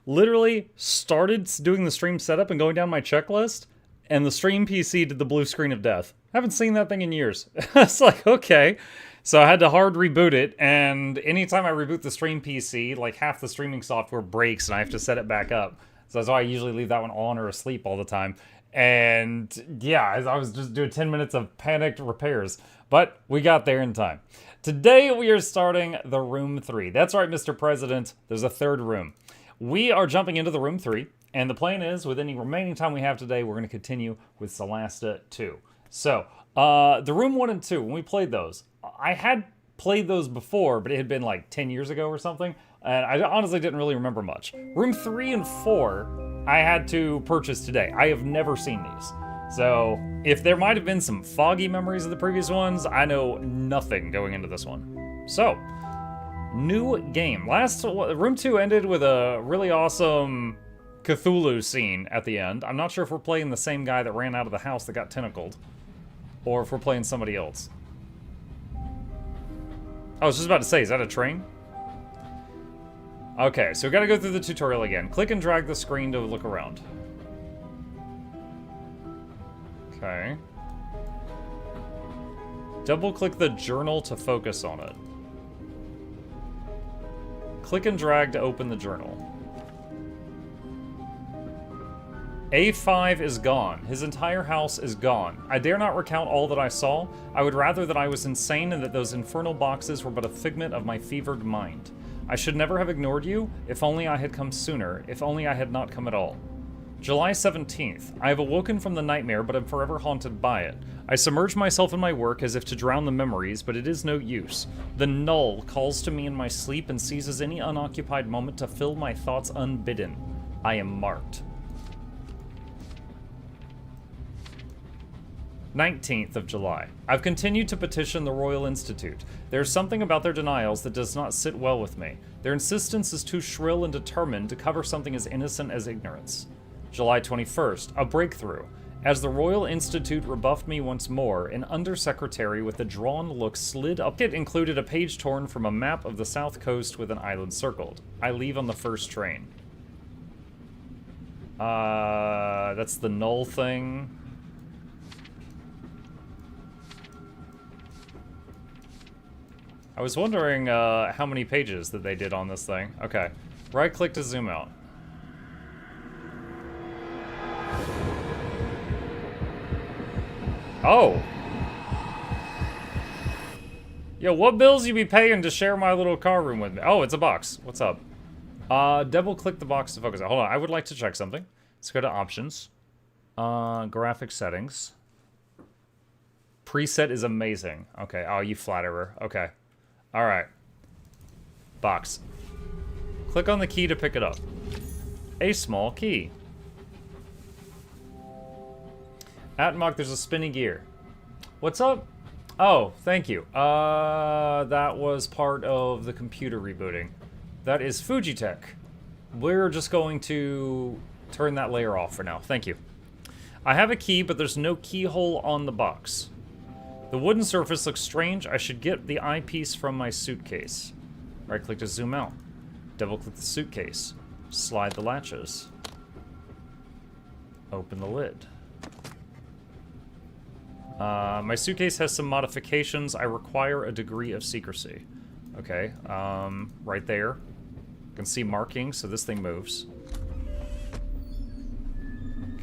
Literally started doing the stream setup and going down my checklist, and the stream PC did the blue screen of death. Haven't seen that thing in years. It's like, okay. So I had to hard reboot it, and anytime I reboot the stream PC, like half the streaming software breaks and I have to set it back up. So that's why I usually leave that one on or asleep all the time. And yeah, I was just doing 10 minutes of panicked repairs. But we got there in time. Today we are starting the room 3. That's right, Mr. President. There's a third room. We are jumping into the room 3. And the plan is, with any remaining time we have today, we're going to continue with Solasta 2. So, the room 1 and 2, when we played those, I had played those before, but it had been like 10 years ago or something, and I honestly didn't really remember much. Room 3 and 4, I had to purchase today. I have never seen these. So, if there might have been some foggy memories of the previous ones, I know nothing going into this one. So, new game. Room 2 ended with a really awesome Cthulhu scene at the end. I'm not sure if we're playing the same guy that ran out of the house that got tentacled, or if we're playing somebody else. I was just about to say, is that a train? Okay, so we gotta go through the tutorial again. Click and drag the screen to look around. Okay. Double-click the journal to focus on it. Click and drag to open the journal. A5 is gone. His entire house is gone. I dare not recount all that I saw. I would rather that I was insane and that those infernal boxes were but a figment of my fevered mind. I should never have ignored you. If only I had come sooner. If only I had not come at all. July 17th. I have awoken from the nightmare, but am forever haunted by it. I submerge myself in my work as if to drown the memories, but it is no use. The null calls to me in my sleep and seizes any unoccupied moment to fill my thoughts unbidden. I am marked. 19th of July. I've continued to petition the Royal Institute. There's something about their denials that does not sit well with me. Their insistence is too shrill and determined to cover something as innocent as ignorance. July 21st. A breakthrough. As the Royal Institute rebuffed me once more, an undersecretary with a drawn look slid up. It included a page torn from a map of the south coast with an island circled. I leave on the first train. That's the null thing. I was wondering how many pages that they did on this thing. Okay. Right-click to zoom out. Oh! Yo, what bills you be paying to share my little car room with me? Oh, it's a box. What's up? Double-click the box to focus it. Hold on, I would like to check something. Let's go to Options. Graphic Settings. Preset is amazing. Okay, oh, you flatterer. Okay. Alright. Box. Click on the key to pick it up. A small key. Atmok, there's a spinning gear. What's up? Oh, thank you. That was part of the computer rebooting. That is Fujitech. We're just going to turn that layer off for now. Thank you. I have a key, but there's no keyhole on the box. The wooden surface looks strange. I should get the eyepiece from my suitcase. Right-click to zoom out. Double-click the suitcase. Slide the latches. Open the lid. My suitcase has some modifications. I require a degree of secrecy. Okay, right there. You can see markings, so this thing moves.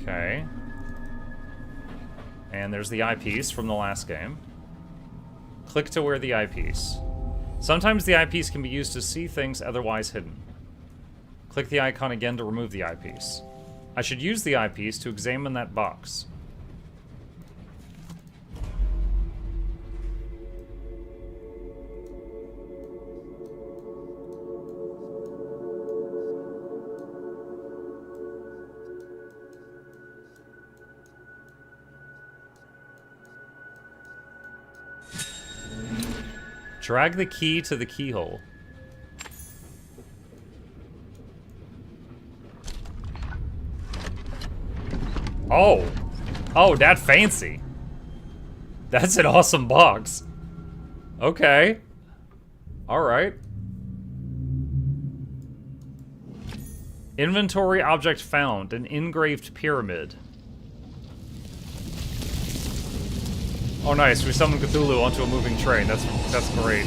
Okay. And there's the eyepiece from the last game. Click to wear the eyepiece. Sometimes the eyepiece can be used to see things otherwise hidden. Click the icon again to remove the eyepiece. I should use the eyepiece to examine that box. Drag the key to the keyhole. Oh. Oh, that fancy. That's an awesome box. Okay. Alright. Inventory object found. An engraved pyramid. Oh, nice. We summoned Cthulhu onto a moving train. That's great.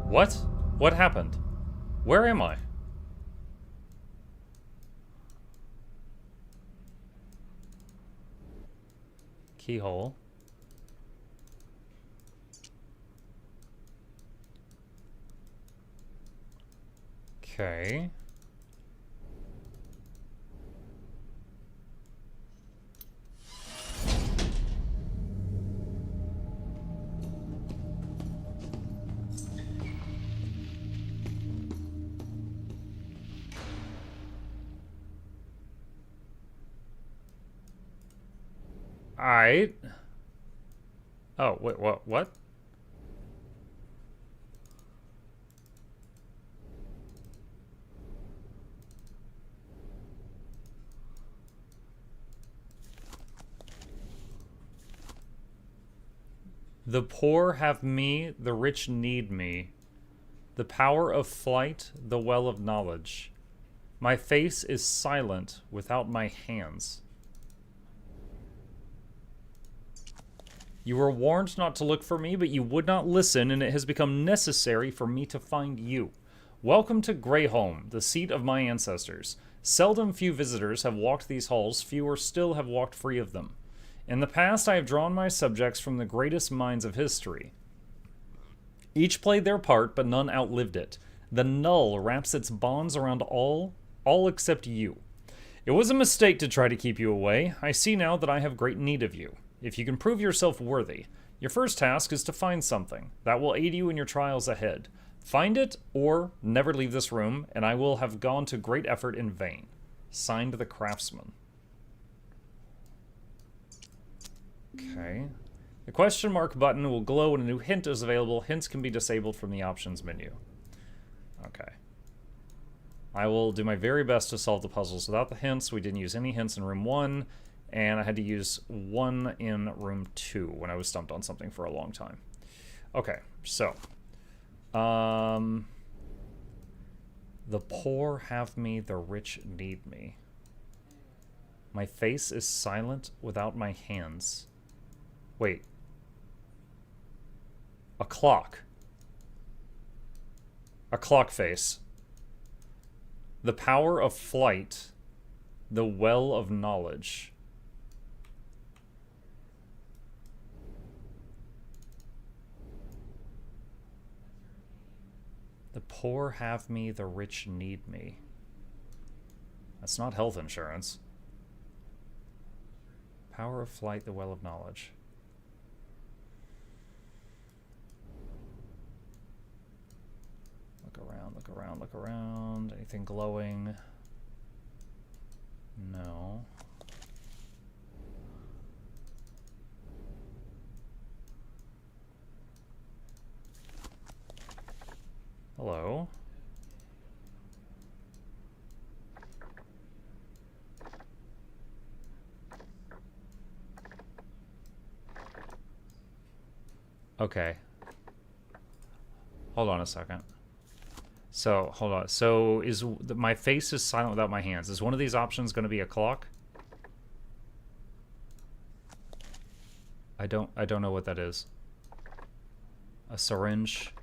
What? What happened? Where am I? Keyhole. Okay. Alright. Oh, wait, what? The poor have me, the rich need me. The power of flight, the well of knowledge. My face is silent without my hands. You were warned not to look for me, but you would not listen, and it has become necessary for me to find you. Welcome to Greyholm, the seat of my ancestors. Seldom few visitors have walked these halls, fewer still have walked free of them. In the past, I have drawn my subjects from the greatest minds of history. Each played their part, but none outlived it. The null wraps its bonds around all except you. It was a mistake to try to keep you away. I see now that I have great need of you. If you can prove yourself worthy, your first task is to find something that will aid you in your trials ahead. Find it, or never leave this room, and I will have gone to great effort in vain. Signed, the Craftsman. Okay. The question mark button will glow when a new hint is available. Hints can be disabled from the options menu. Okay. I will do my very best to solve the puzzles without the hints. We didn't use any hints in room 1. And I had to use 1 in room 2 when I was stumped on something for a long time. Okay, so. The poor have me, the rich need me. My face is silent without my hands. Wait. A clock. A clock face. The power of flight. The well of knowledge. The poor have me, the rich need me. That's not health insurance. Power of flight, the well of knowledge. Look around, look around, look around. Anything glowing? No. Hello. Okay. Hold on a second. So, hold on. So, my face is silent without my hands. Is one of these options going to be a clock? I don't know what that is. A syringe.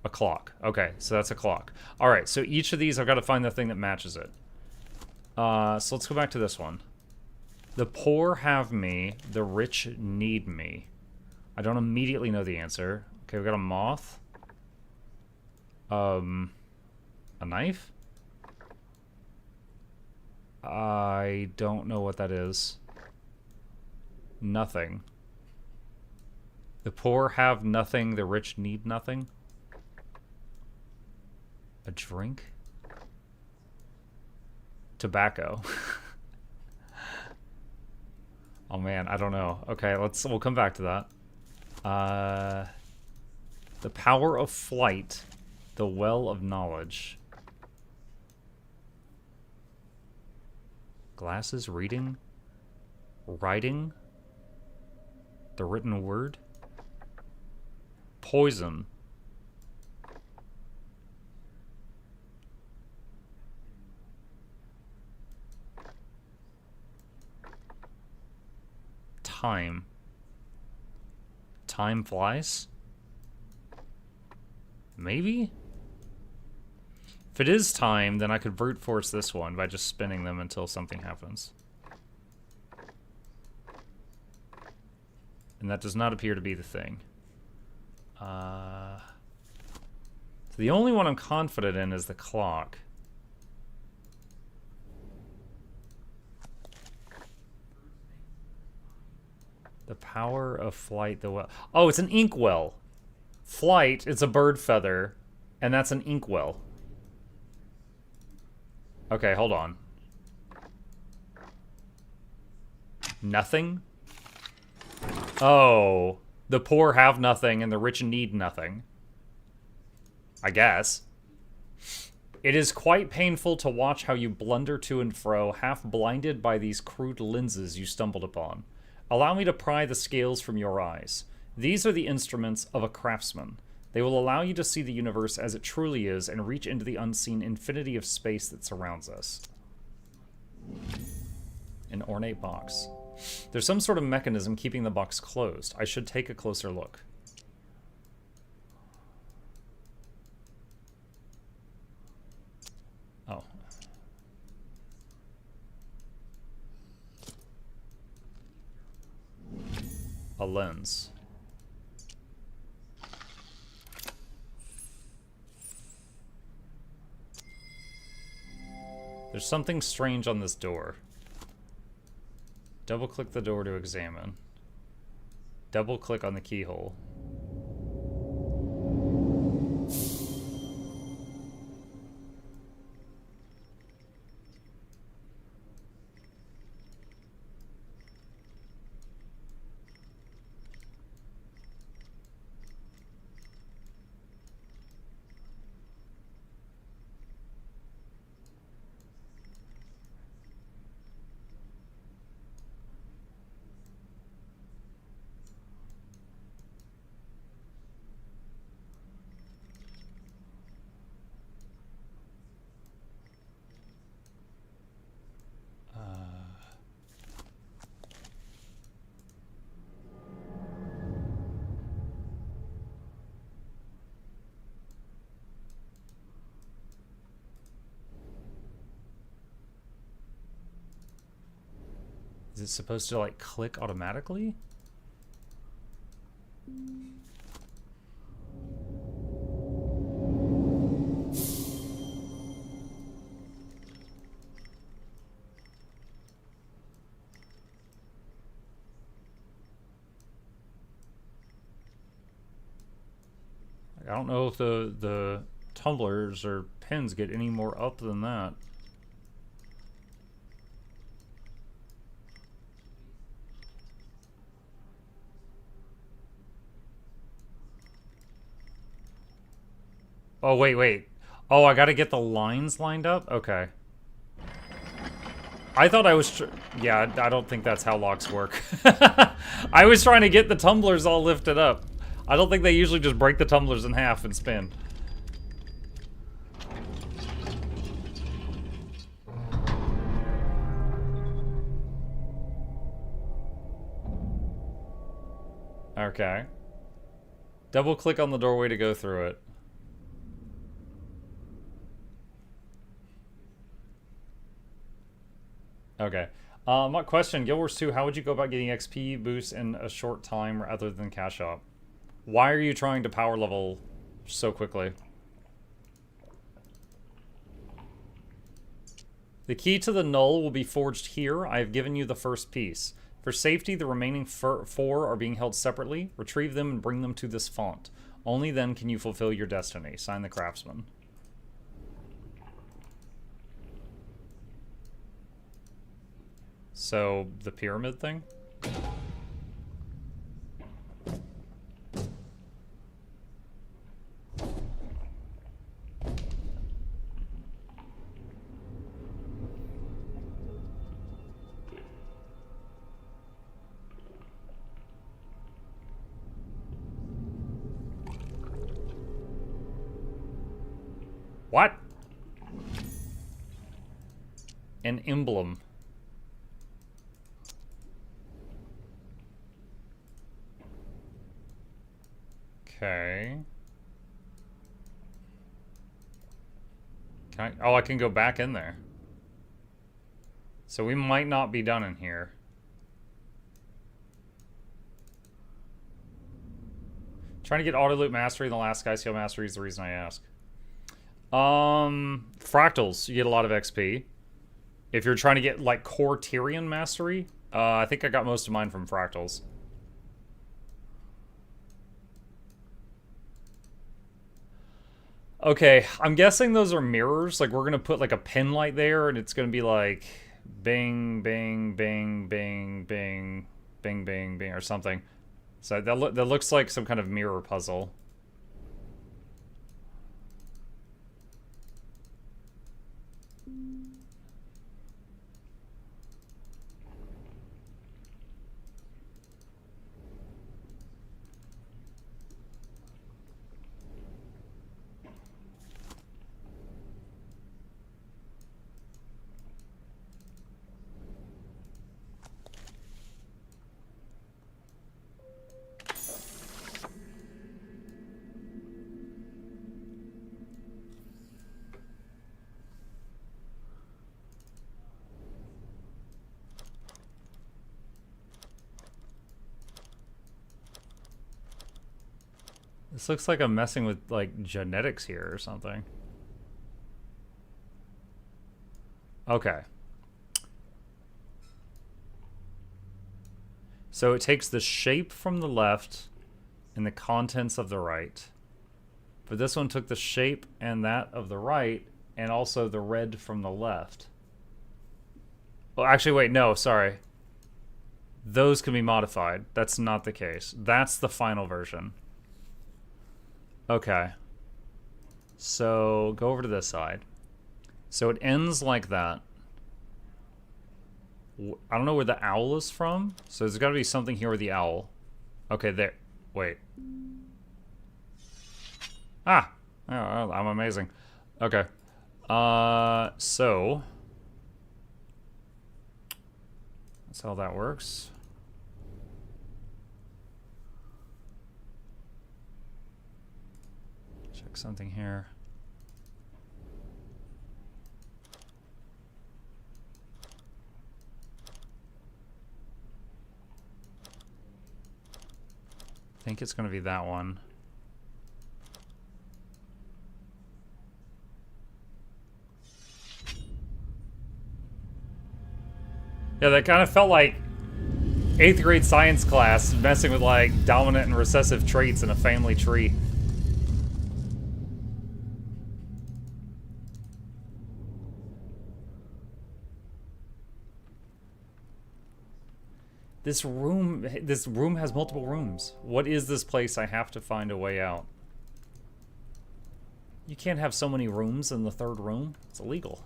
A clock. Okay, so that's a clock. Alright, so each of these I've got to find the thing that matches it. So let's go back to this one. The poor have me, the rich need me. I don't immediately know the answer. Okay, we've got a moth. A knife? I don't know what that is. Nothing. The poor have nothing, the rich need nothing. A drink? Tobacco. Oh man, I don't know. Okay, we'll come back to that. The power of flight, the well of knowledge. Glasses, reading, writing, the written word. Poison. time? Time flies? Maybe? If it is time, then I could brute force this one by just spinning them until something happens. And that does not appear to be the thing. So the only one I'm confident in is the clock. The power of flight, the well. Oh, it's an inkwell. Flight, it's a bird feather, and that's an inkwell. Okay, hold on. Nothing? Oh, the poor have nothing and the rich need nothing. I guess. It is quite painful to watch how you blunder to and fro, half blinded by these crude lenses you stumbled upon. Allow me to pry the scales from your eyes. These are the instruments of a craftsman. They will allow you to see the universe as it truly is and reach into the unseen infinity of space that surrounds us. An ornate box. There's some sort of mechanism keeping the box closed. I should take a closer look. Oh. A lens. There's something strange on this door. Double-click the door to examine. Double-click on the keyhole. Is it supposed to, like, click automatically? I don't know if the tumblers or pins get any more up than that. Oh, wait. Oh, I gotta get the lines lined up? Okay. I thought I was... Yeah, I don't think that's how locks work. I was trying to get the tumblers all lifted up. I don't think they usually just break the tumblers in half and spin. Okay. Double click on the doorway to go through it. Okay. My question, Guild Wars 2, how would you go about getting XP boosts in a short time rather than cash out? Why are you trying to power level so quickly? The key to the null will be forged here. I have given you the first piece. For safety, the remaining 4 are being held separately. Retrieve them and bring them to this font. Only then can you fulfill your destiny. Sign the craftsman. So, the pyramid thing? What? An emblem. Okay. Can I, oh, I can go back in there. So we might not be done in here. Trying to get auto loop mastery in the last Sky Scale mastery is the reason I ask. Fractals, you get a lot of XP. If you're trying to get like core Tyrian mastery, I think I got most of mine from fractals. Okay, I'm guessing those are mirrors. Like we're gonna put like a pin light there, and it's gonna be like bing, bing, bing, bing, bing, bing, bing, bing, or something. So that looks like some kind of mirror puzzle. This looks like I'm messing with, like, genetics here or something. Okay. So it takes the shape from the left and the contents of the right. But this one took the shape and that of the right and also the red from the left. Well, actually, wait, no, sorry. Those can be modified. That's not the case. That's the final version. Okay. So go over to this side. So it ends like that. I don't know where the owl is from. So there's got to be something here with the owl. Okay, there. Wait. Ah! Oh, I'm amazing. Okay. So that's how that works. Check something here. I think it's going to be that one. Yeah, that kind of felt like 8th grade science class messing with like dominant and recessive traits in a family tree. This room has multiple rooms. What is this place? I have to find a way out. You can't have so many rooms in the 3rd room. It's illegal.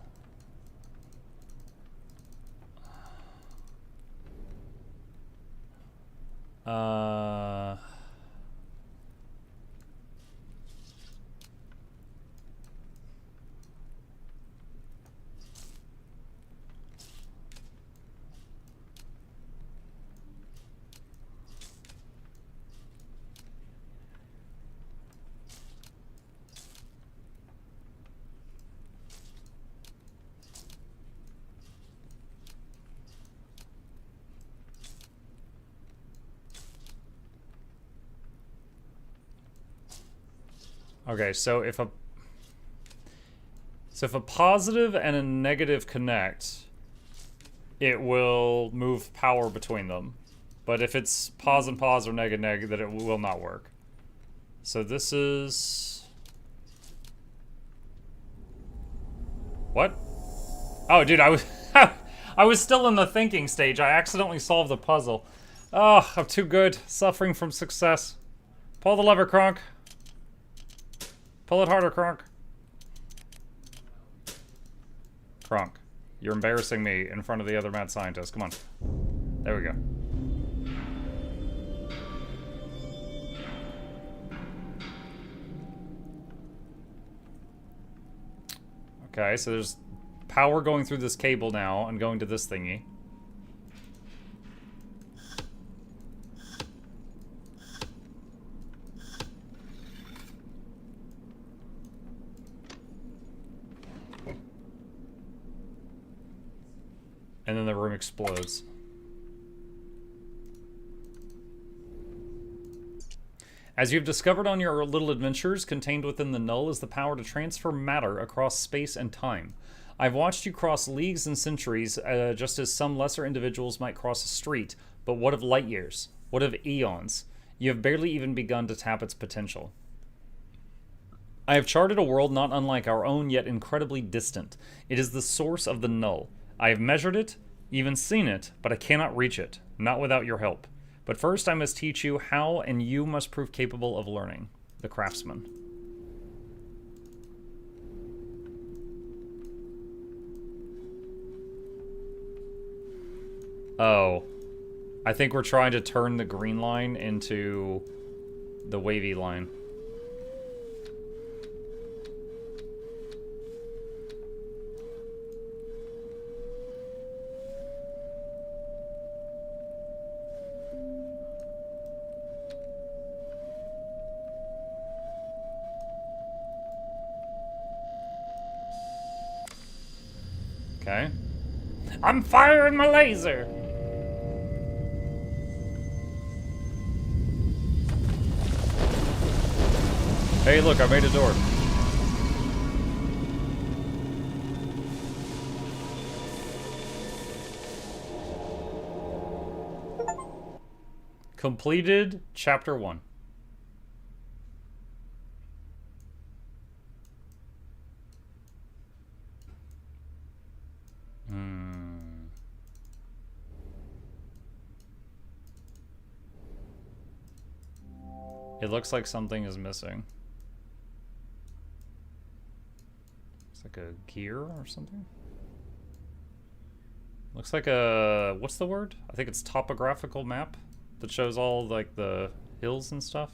Okay, so if a positive and a negative connect, it will move power between them. But if it's pos and pos or neg and neg, then it will not work. So this is... What? Oh, dude, I was I was still in the thinking stage. I accidentally solved the puzzle. Oh, I'm too good. Suffering from success. Pull the lever, Kronk. Pull it harder, Kronk. Kronk, you're embarrassing me in front of the other mad scientists. Come on. There we go. Okay, so there's power going through this cable now and going to this thingy. And then the room explodes. As you've discovered on your little adventures, contained within the null is the power to transfer matter across space and time. I've watched you cross leagues and centuries, just as some lesser individuals might cross a street. But what of light years? What of eons? You have barely even begun to tap its potential. I have charted a world not unlike our own, yet incredibly distant. It is the source of the null. I have measured it, even seen it, but I cannot reach it, not without your help. But first I must teach you how, and you must prove capable of learning. The Craftsman. Oh. I think we're trying to turn the green line into the wavy line. Okay. I'm firing my laser! Hey, look, I made a door. Completed Chapter 1. It looks like something is missing. It's like a gear or something. Looks like a... what's the word? I think it's topographical map that shows all, like, the hills and stuff.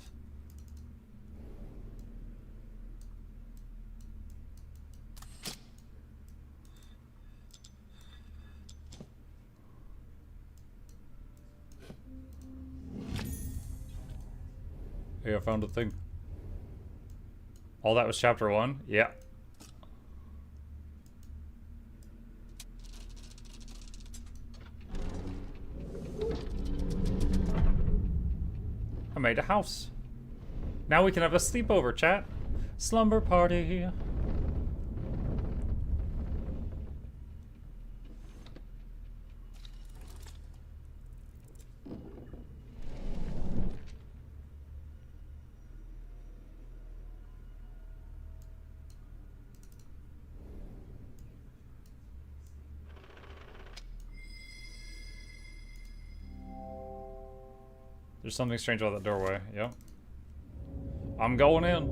Hey, I found a thing. All that was Chapter 1? Yeah. I made a house. Now we can have a sleepover, chat. Slumber party. There's something strange about that doorway. Yep. I'm going in.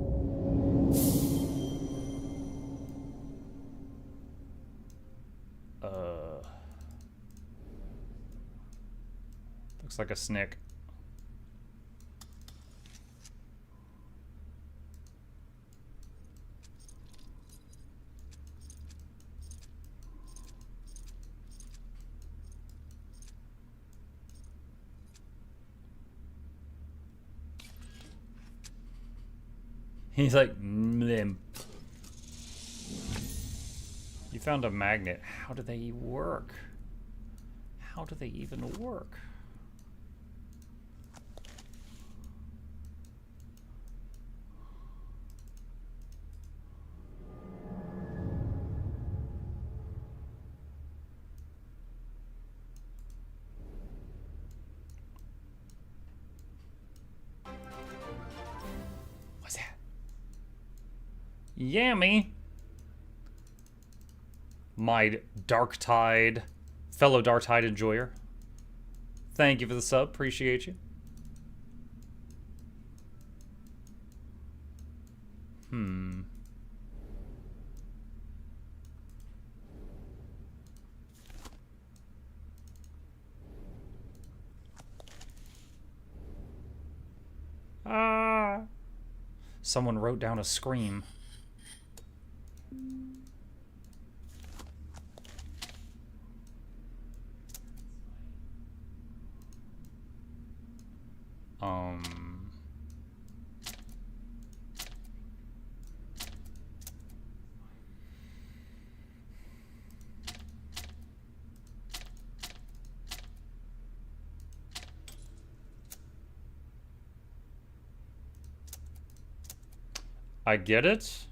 Looks like a snake. He's like, mmm. You found a magnet. How do they work? How do they even work? What's that? Yummy. My Darktide, fellow Darktide enjoyer. Thank you for the sub. Appreciate you. Ah. Someone wrote down a scream. I get it.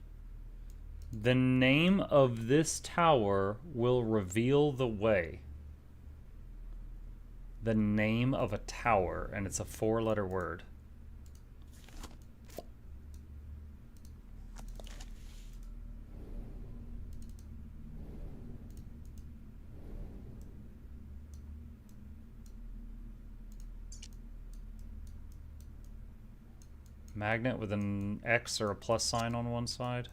The name of this tower will reveal the way. The name of a tower, and it's a 4-letter word. Magnet with an X or a plus sign on one side.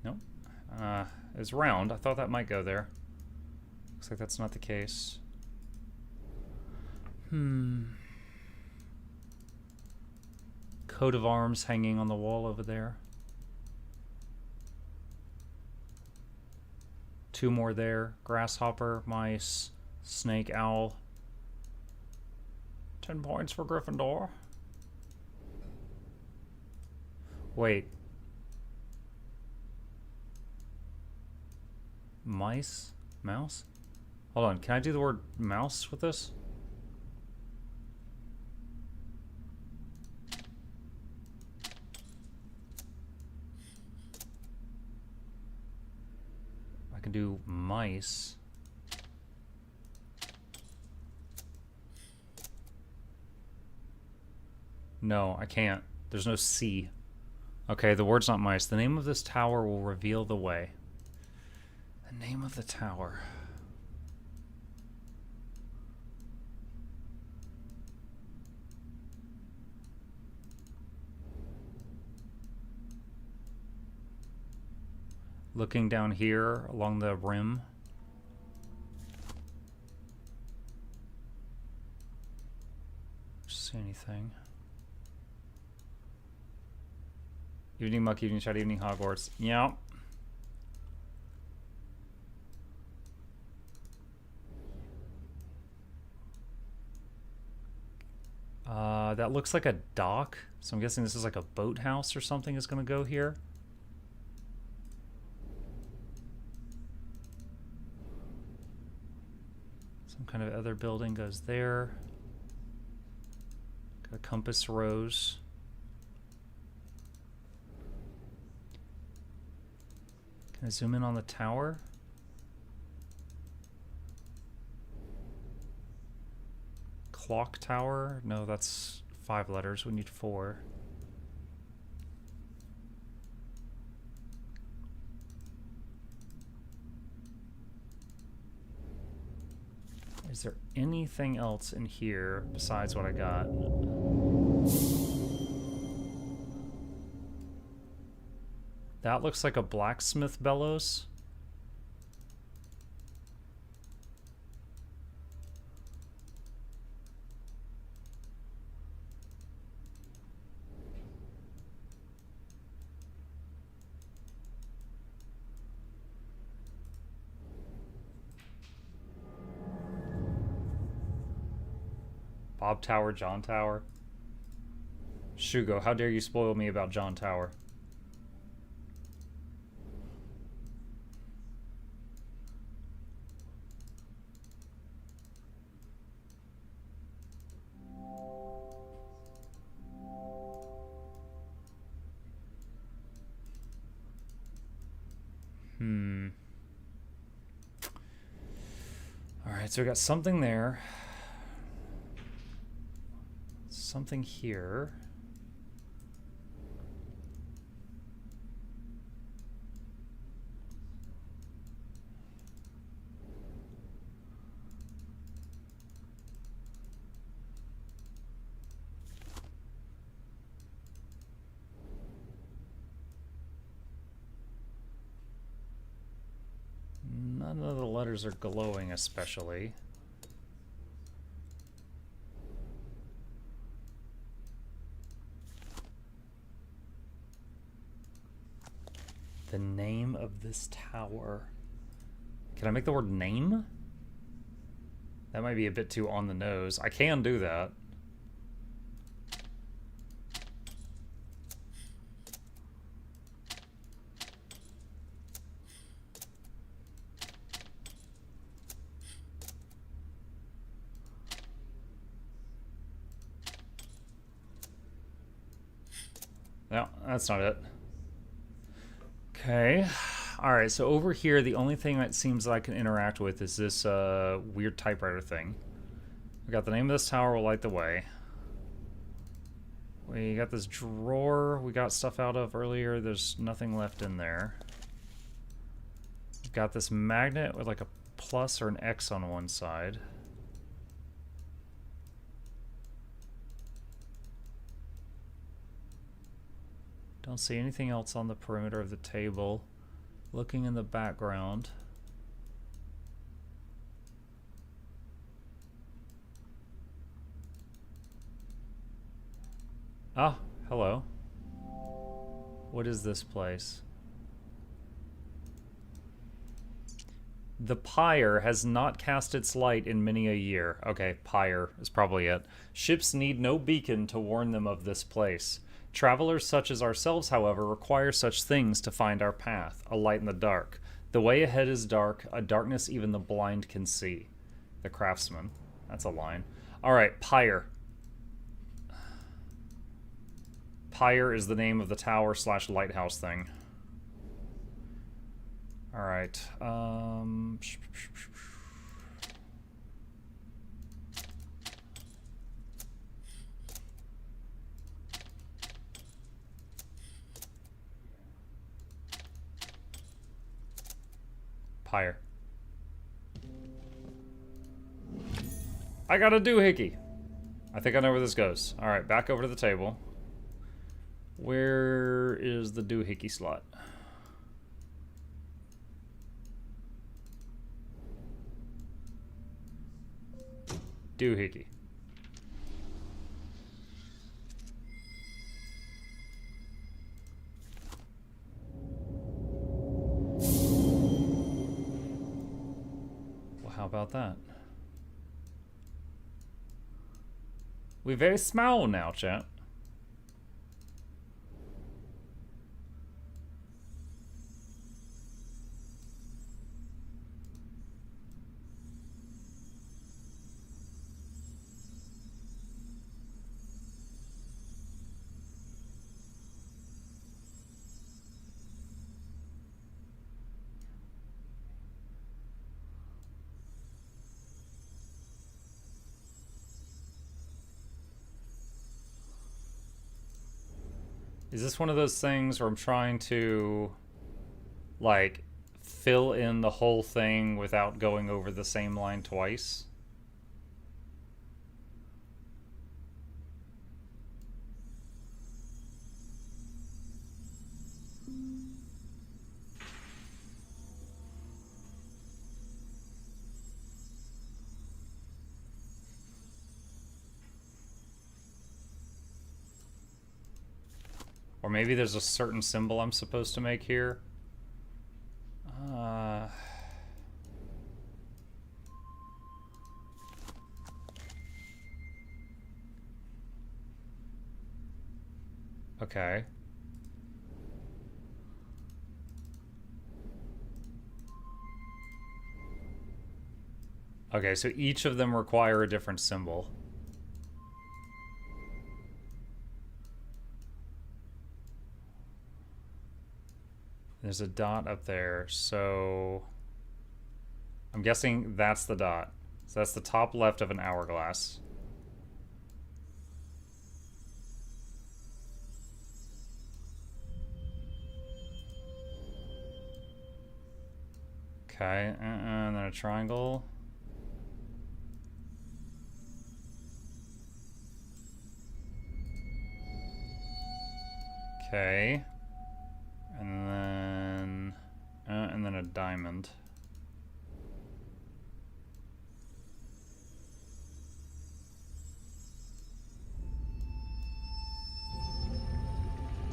Nope. It's round. I thought that might go there. Looks like that's not the case. Coat of arms hanging on the wall over there. 2 more there. Grasshopper, mice, snake, owl. 10 points for Gryffindor. Wait. Mice? Mouse? Hold on, can I do the word mouse with this? I can do mice. No, I can't. There's no C. Okay, the word's not mice. The name of this tower will reveal the way. The name of the tower. Looking down here along the rim. See anything? Evening Muck, evening chat, evening Hogwarts. Yeah. That looks like a dock, so I'm guessing this is like a boathouse or something is going to go here. Some kind of other building goes there. Got a compass rose. Can I zoom in on the tower? Clock tower? No, that's 5 letters. We need 4. Is there anything else in here besides what I got? That looks like a blacksmith bellows. Bob Tower, John Tower. Shugo, how dare you spoil me about John Tower? Alright, so we got something there. Something here. None of the letters are glowing especially. The name of this tower. Can I make the word name? That might be a bit too on the nose. I can do that. No, that's not it. Okay. Alright, so over here, the only thing that seems I can interact with is this weird typewriter thing. We got the name of this tower, will light the way. We got this drawer we got stuff out of earlier. There's nothing left in there. We've got this magnet with like a plus or an X on one side. Don't see anything else on the perimeter of the table. Looking in the background. Ah, hello. What is this place? The pyre has not cast its light in many a year. Okay, pyre is probably it. Ships need no beacon to warn them of this place. Travelers such as ourselves, however, require such things to find our path, a light in the dark. The way ahead is dark, a darkness even the blind can see. The craftsman. That's a line. Alright, pyre. Pyre is the name of the tower / lighthouse thing. Alright, pyre. I got a doohickey. I think I know where this goes. Alright, back over to the table. Where is the doohickey slot? Doohickey. Well, how about that? We're very small now, chat. Is this one of those things where I'm trying to, like, fill in the whole thing without going over the same line twice? Or maybe there's a certain symbol I'm supposed to make here. Okay. Okay, so each of them require a different symbol. There's a dot up there, so I'm guessing that's the dot. So that's the top left of an hourglass. Okay, and then a triangle. Okay. And then a diamond.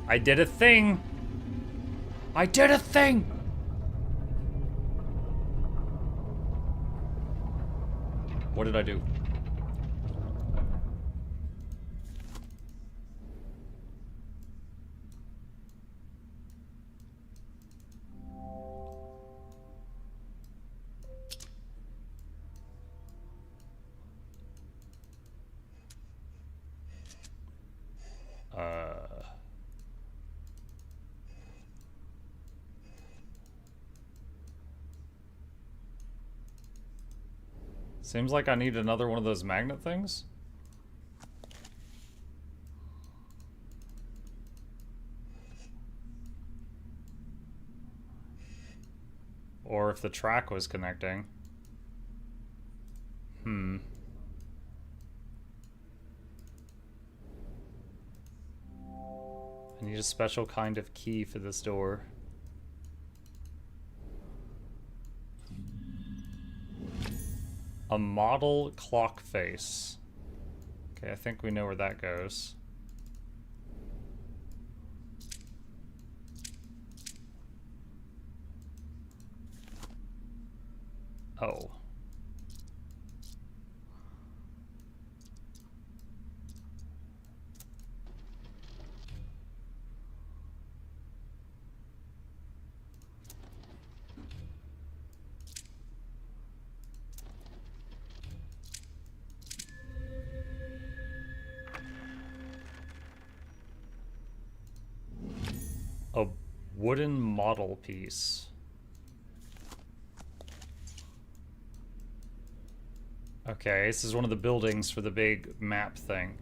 I did a thing! I did a thing! What did I do? Seems like I need another one of those magnet things. Or if the track was connecting. I need a special kind of key for this door. A model clock face. Okay, I think we know where that goes. Oh. A wooden model piece. Okay, this is one of the buildings for the big map thing.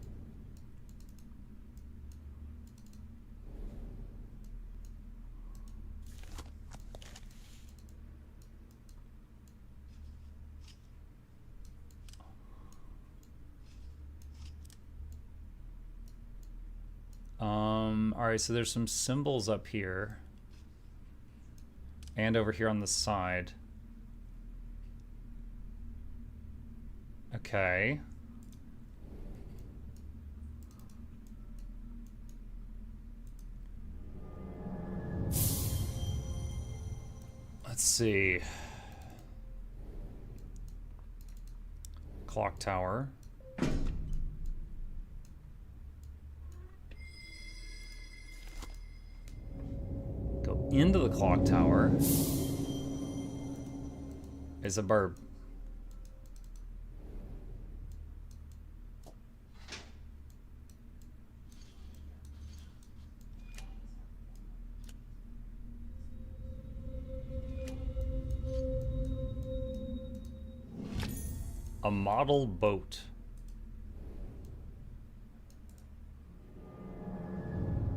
Alright, so there's some symbols up here. And over here on the side. Okay. Let's see. Clock tower. Go into the clock tower. Is a burb. A model boat.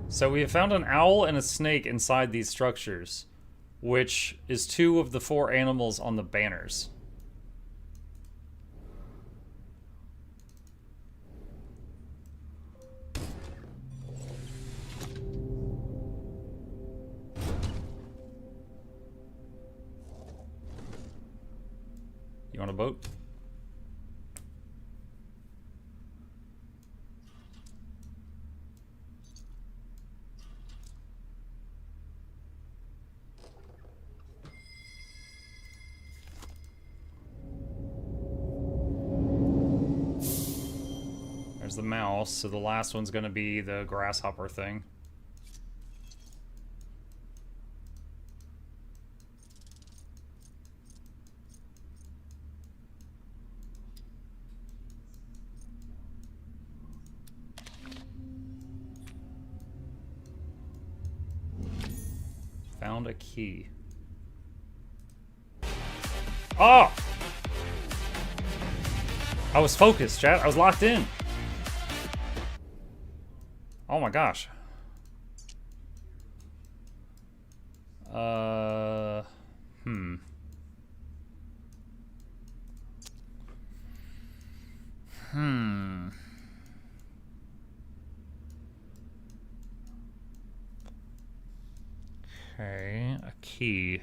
So we have found an owl and a snake inside these structures, which is 2 of the 4 animals on the banners. You want a boat? There's the mouse, so the last one's gonna be the grasshopper thing. Found a key. Oh! I was focused, chat. I was locked in. Oh my gosh. Okay, a key.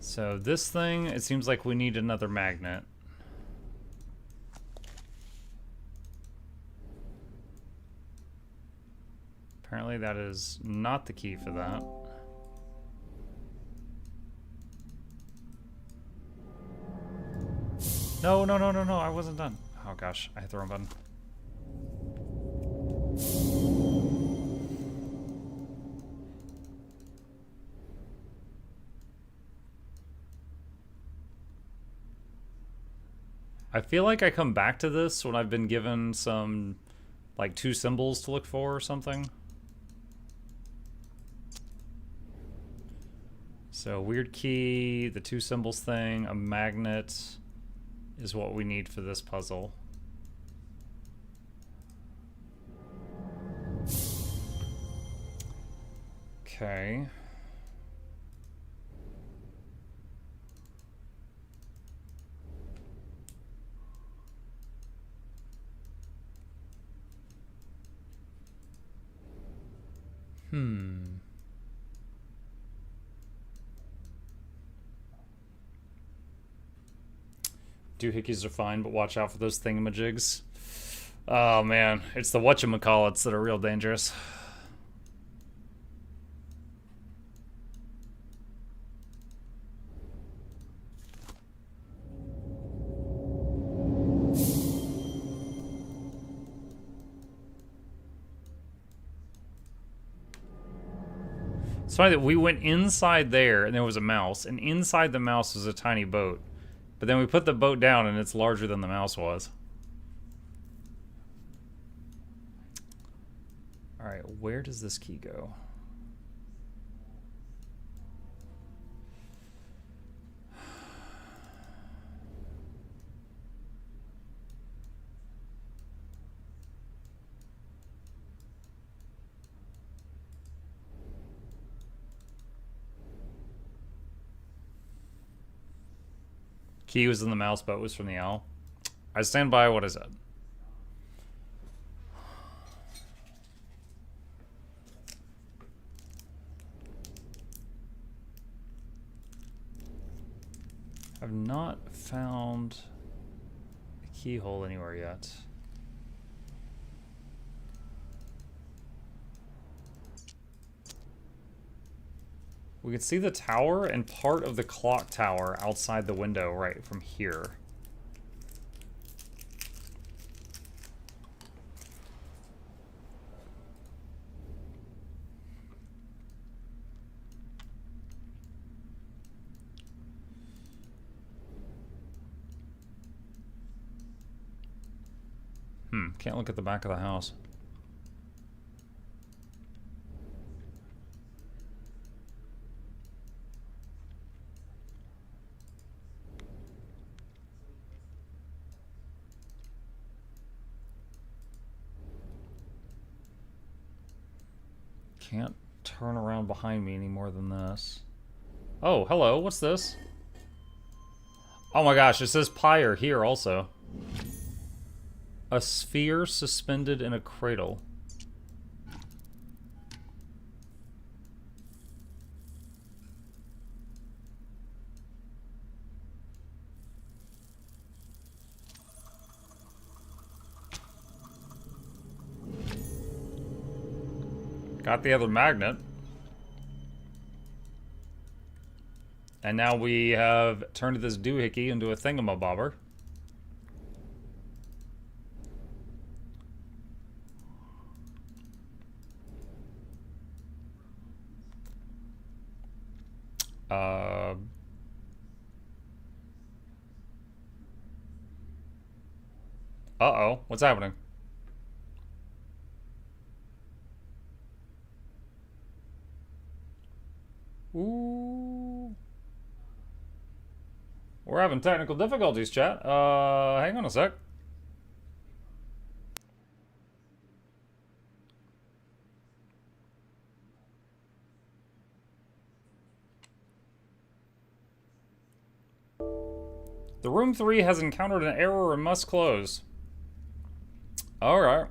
So this thing, it seems like we need another magnet. Apparently that is not the key for that. No, no, no, no, no, I wasn't done. Oh gosh, I hit the wrong button. I feel like I come back to this when I've been given some, like, 2 symbols to look for or something. So, weird key, the 2 symbols thing, a magnet is what we need for this puzzle. Okay. Doohickeys are fine, but watch out for those thingamajigs. Oh man, it's the whatchamacallits that are real dangerous. It's funny that we went inside there and there was a mouse, and inside the mouse was a tiny boat. But then we put the boat down and it's larger than the mouse was. Alright, where does this key go? Key was in the mouse, boat was from the owl. I stand by what I said. I've not found a keyhole anywhere yet. We can see the tower and part of the clock tower outside the window right from here. Can't look at the back of the house. Can't turn around behind me any more than this. Oh, hello, what's this? Oh my gosh, it says pyre here also. A sphere suspended in a cradle. Got the other magnet. And now we have turned this doohickey into a thingamabobber. Uh-oh, what's happening? Ooh. We're having technical difficulties, chat. Hang on a sec. The room 3 has encountered an error and must close. Alright.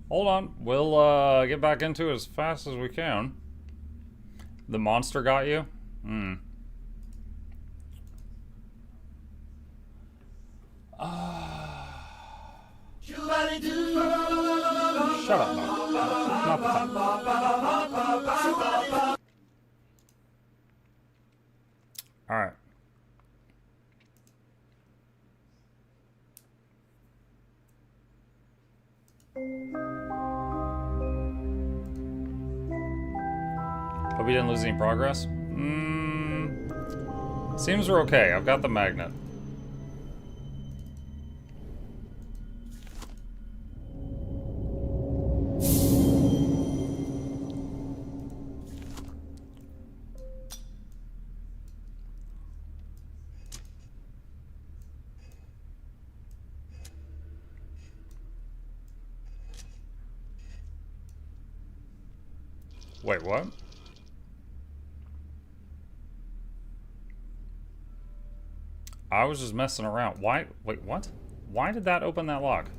Hold on. We'll get back into it as fast as we can. The monster got you? Shut up, Mark. Not the time. Alright. Hope you didn't lose any progress. Seems we're okay. I've got the magnet. Wait, what? I was just messing around. Why? Wait, what? Why did that open that lock?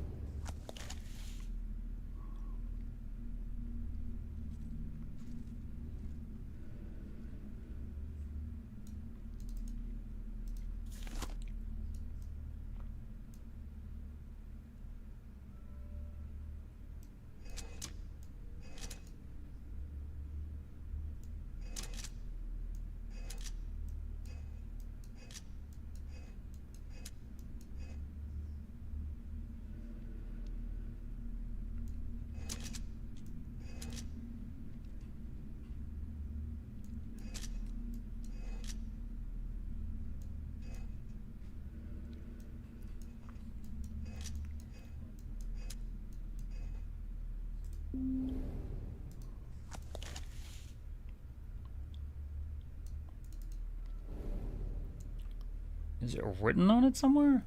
Is it written on it somewhere?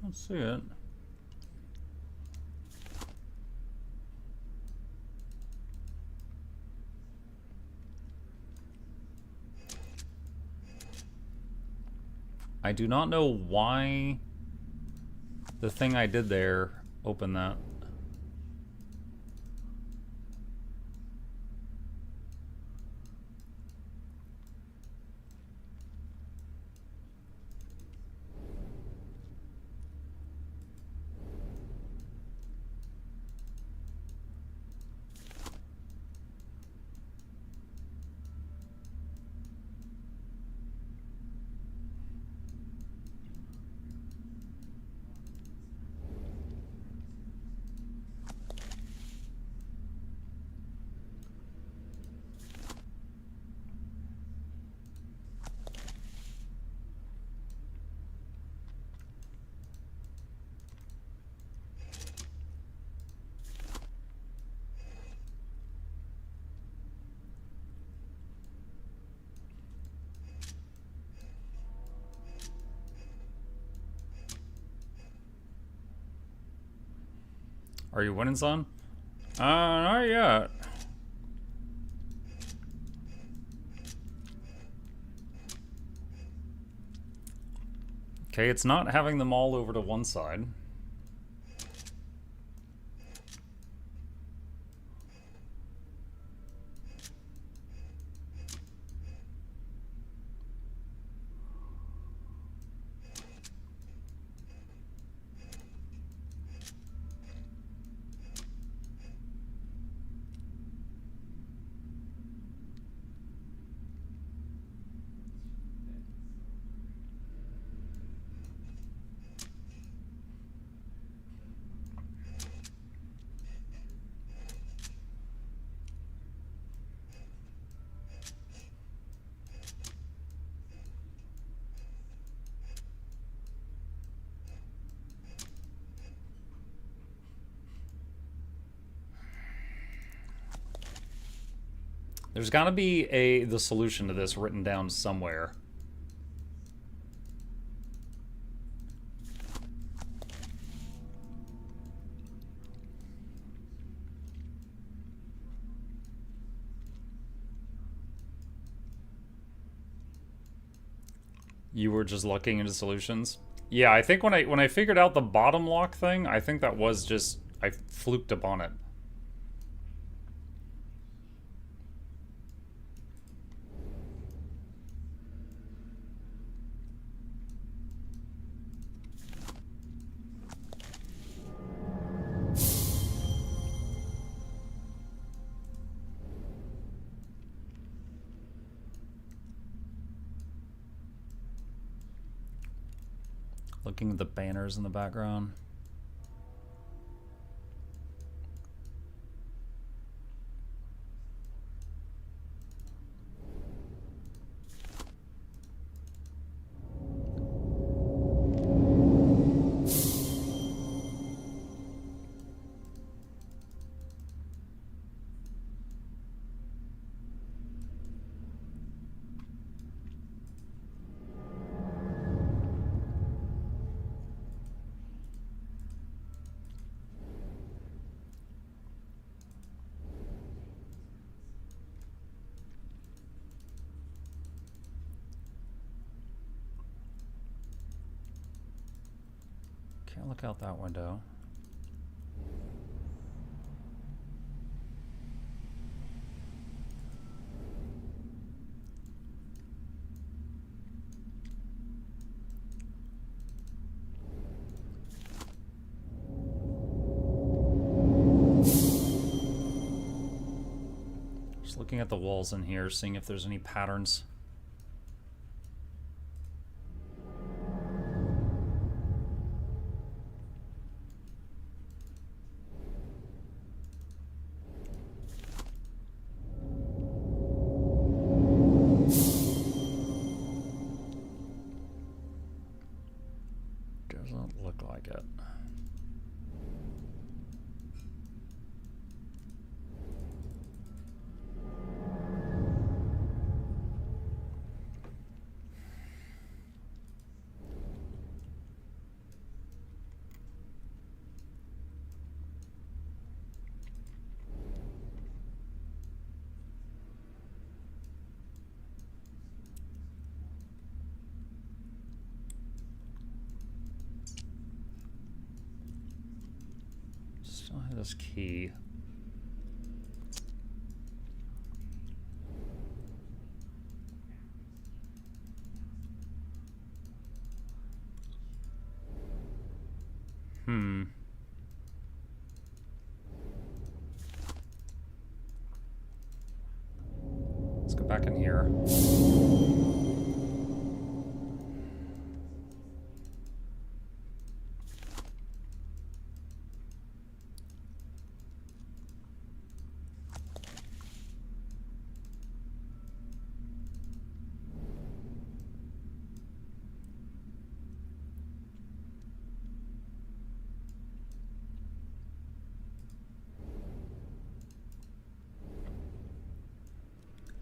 Let's see it. I do not know why the thing I did there opened that. Are you winning, son? Not yet. Okay, it's not having them all over to one side. There's got to be the solution to this written down somewhere. You were just looking into solutions? Yeah, I think when I figured out the bottom lock thing, I think that was just I fluked upon it. Looking at the banners in the background. Can't look out that window. Just looking at the walls in here, seeing if there's any patterns. Doesn't look like it. Still have this key. Let's go back in here.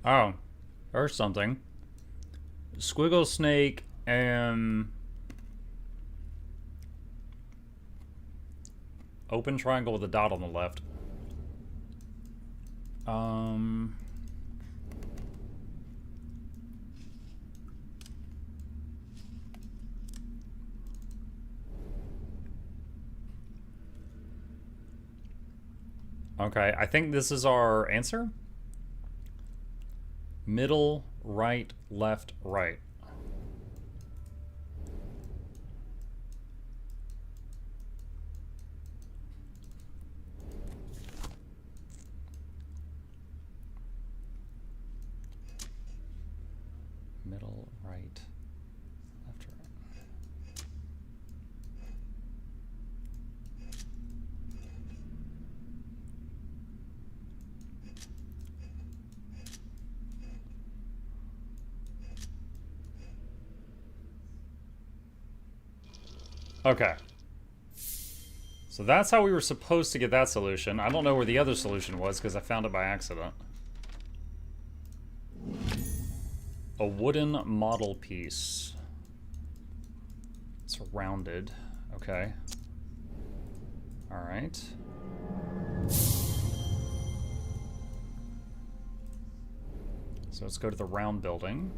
Oh, or something. Squiggle snake and open triangle with a dot on the left. Okay, I think this is our answer. Middle, right, left, right. Middle, right, left, right. Okay. So that's how we were supposed to get that solution. I don't know where the other solution was because I found it by accident. A wooden model piece. It's rounded. Okay. All right. So let's go to the round building.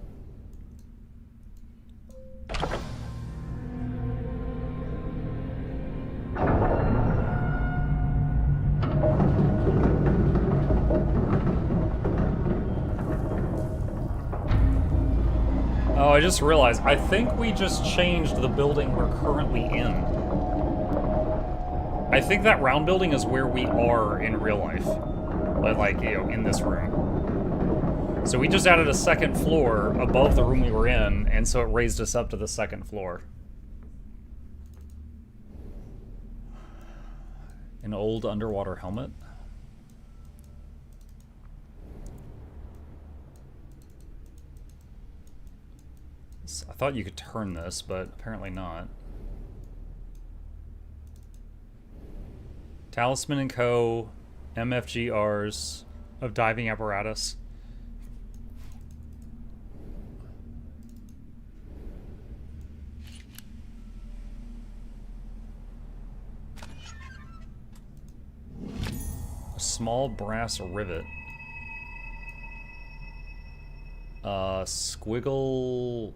Oh, I just realized, I think we just changed the building we're currently in. I think that round building is where we are in real life. Like, you know, in this room. So we just added a second floor above the room we were in, and so it raised us up to the second floor. An old underwater helmet. I thought you could turn this, but apparently not. Talisman & Co. MFGRs of diving apparatus. A small brass rivet. Squiggle...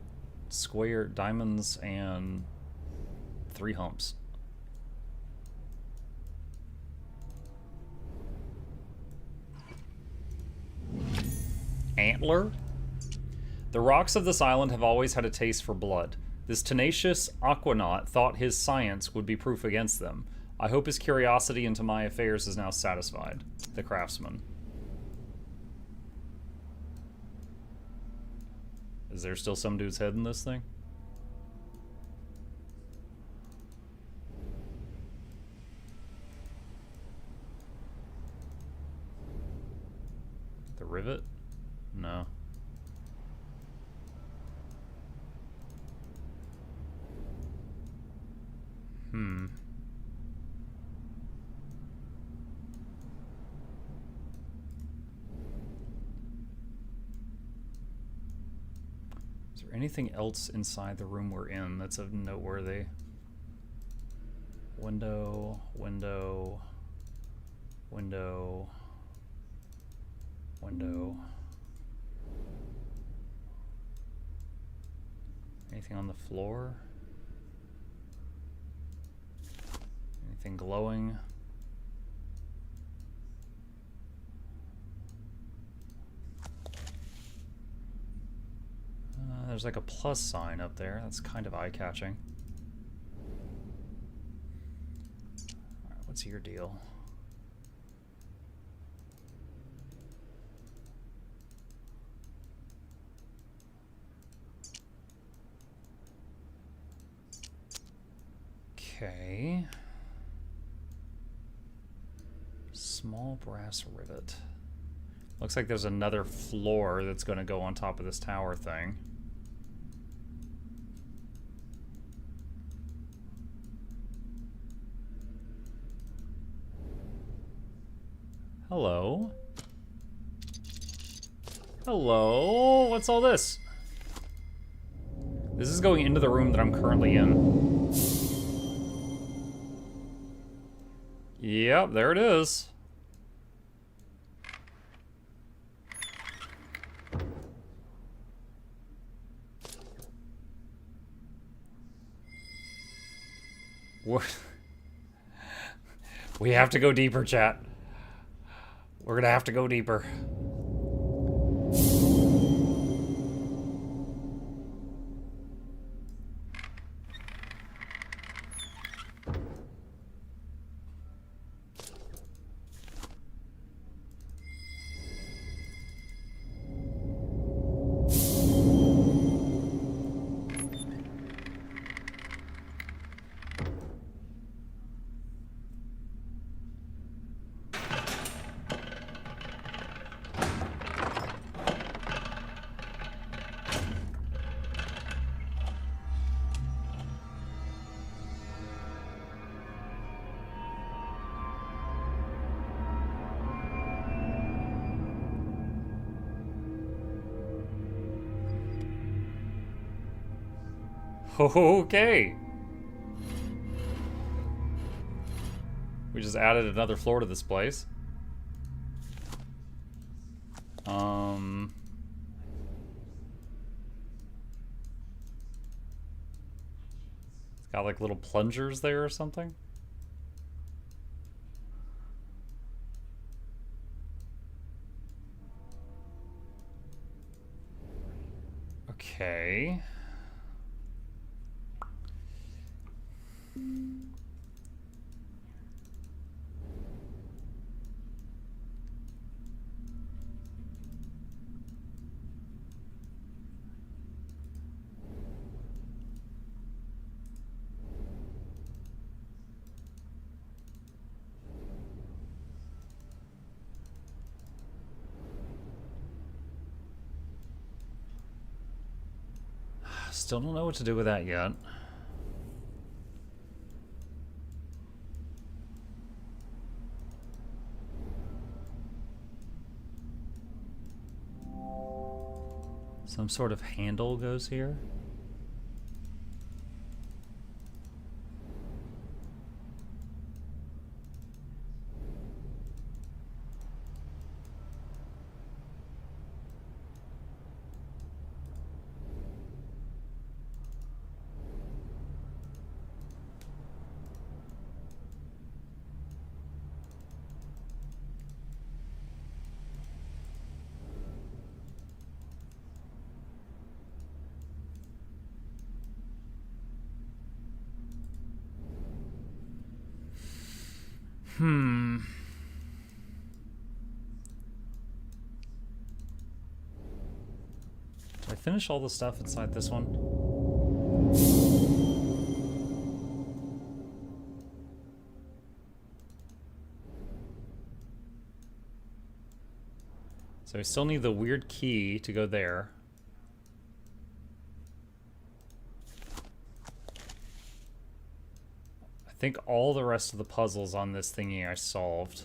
Square diamonds and 3 humps. Antler? The rocks of this island have always had a taste for blood. This tenacious aquanaut thought his science would be proof against them. I hope his curiosity into my affairs is now satisfied. The craftsman. Is there still some dude's head in this thing? The rivet? No. Is there anything else inside the room we're in that's of noteworthy? Window, window, window, window. Anything on the floor? Anything glowing? There's like a plus sign up there. That's kind of eye-catching. Alright, what's your deal? Okay. Small brass rivet. Looks like there's another floor that's going to go on top of this tower thing. Hello. Hello. What's all this? This is going into the room that I'm currently in. Yep, there it is. What? We have to go deeper, chat. We're gonna have to go deeper. Okay. We just added another floor to this place. It's got like little plungers there or something. Okay. Still don't know what to do with that yet. Some sort of handle goes here. Hmm. Did I finish all the stuff inside this one? So we still need the weird key to go there. I think all the rest of the puzzles on this thingy I solved.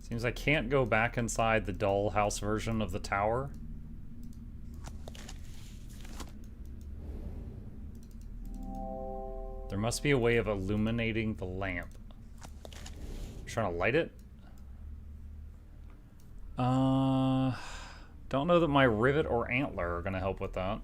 Seems I can't go back inside the dollhouse version of the tower. There must be a way of illuminating the lamp. I'm trying to light it? Don't know that my rivet or antler are gonna help with that.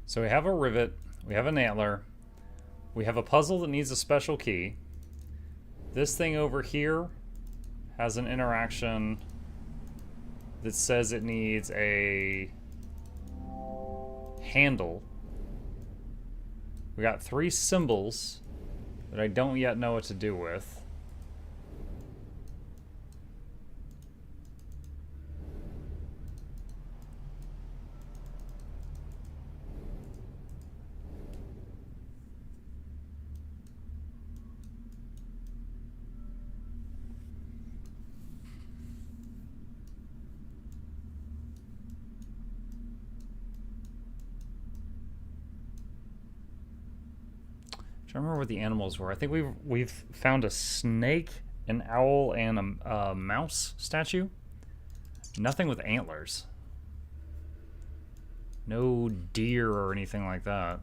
So we have a rivet, we have an antler, we have a puzzle that needs a special key. This thing over here has an interaction that says it needs a handle. We got 3 symbols that I don't yet know what to do with. I remember what the animals were. I think we've found a snake, an owl, and a mouse statue. Nothing with antlers. No deer or anything like that.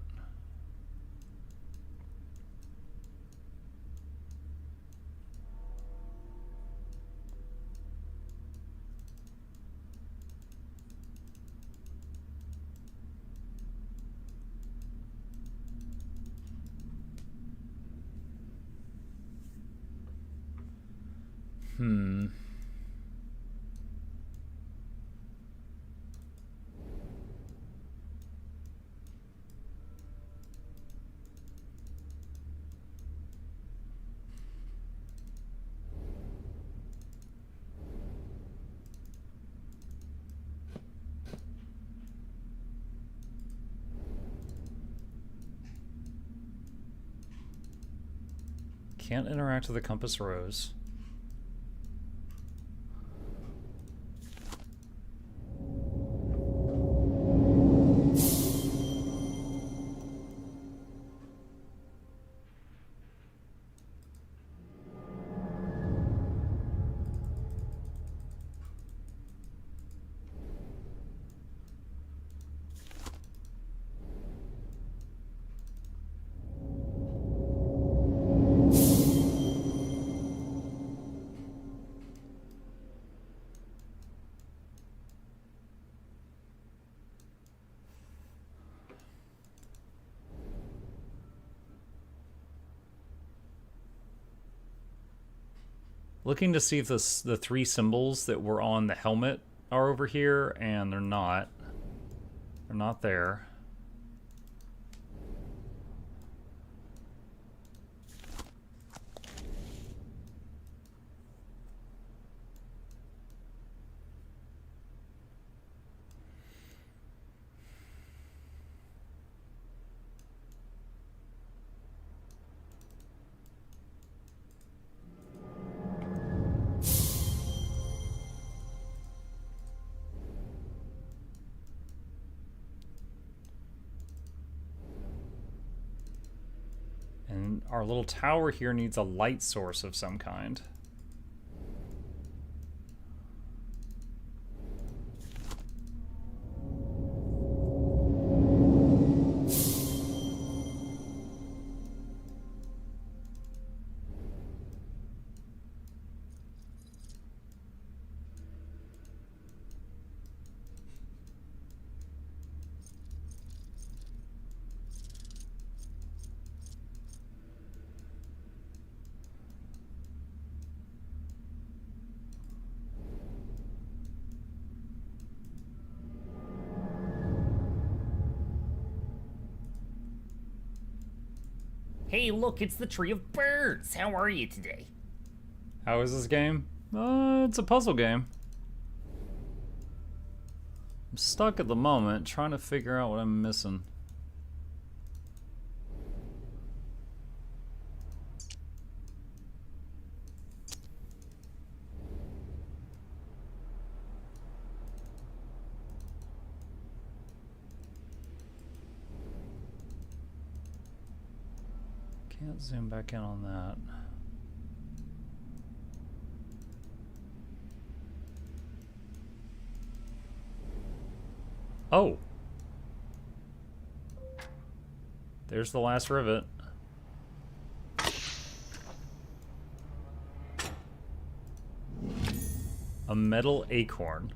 Can't interact with the compass rose. Looking to see if the 3 symbols that were on the helmet are over here, and they're not. They're not there. And our little tower here needs a light source of some kind. Hey, look, it's the Tree of Birds. How are you today? How is this game? It's a puzzle game. I'm stuck at the moment, trying to figure out what I'm missing. Can't zoom back in on that. Oh! There's the last rivet. A metal acorn.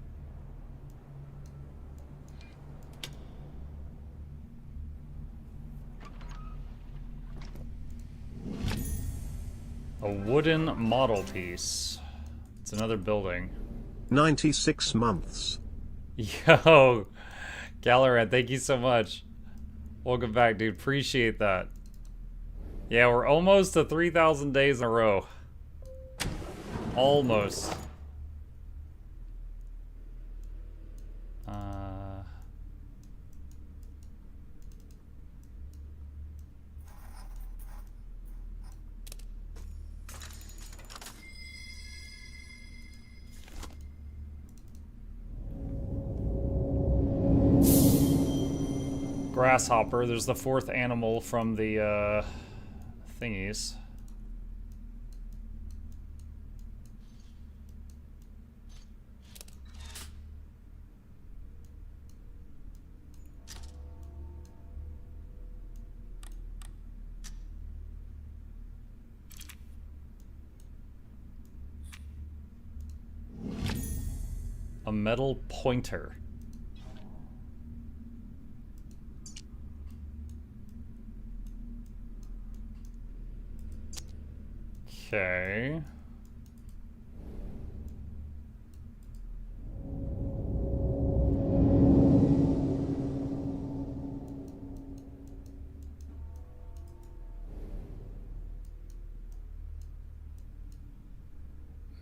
A wooden model piece. It's another building. 96 months. Yo, Gallerat, thank you so much. Welcome back, dude. Appreciate that. Yeah, we're almost to 3,000 days in a row. Almost. Grasshopper. There's the fourth animal from the thingies. A metal pointer. Okay.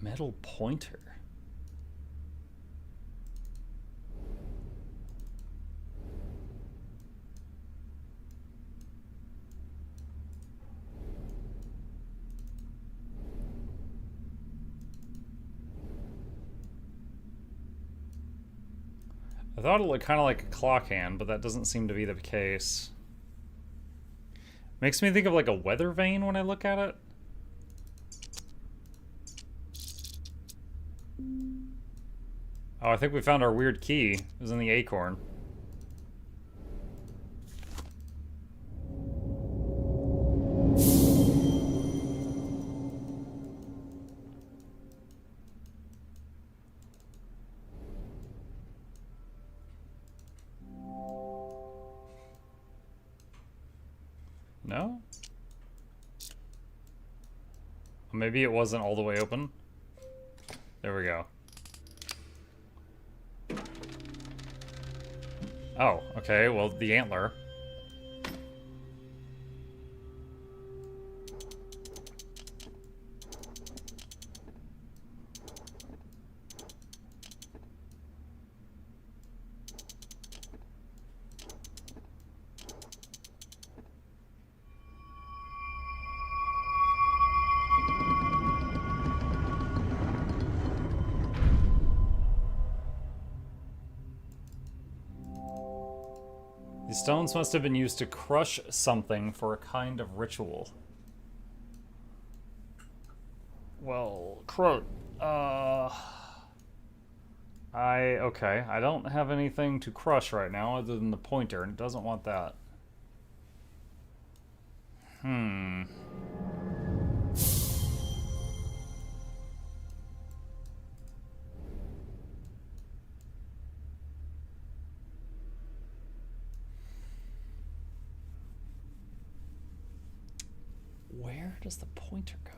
Metal pointer. I thought it looked kind of like a clock hand, but that doesn't seem to be the case. Makes me think of like a weather vane when I look at it. Oh, I think we found our weird key. It was in the acorn. No? Maybe it wasn't all the way open. There we go. Oh, okay, well, the antler. These stones must have been used to crush something for a kind of ritual. Well, Croat. Okay. I don't have anything to crush right now other than the pointer, and it doesn't want that. Where does the pointer go?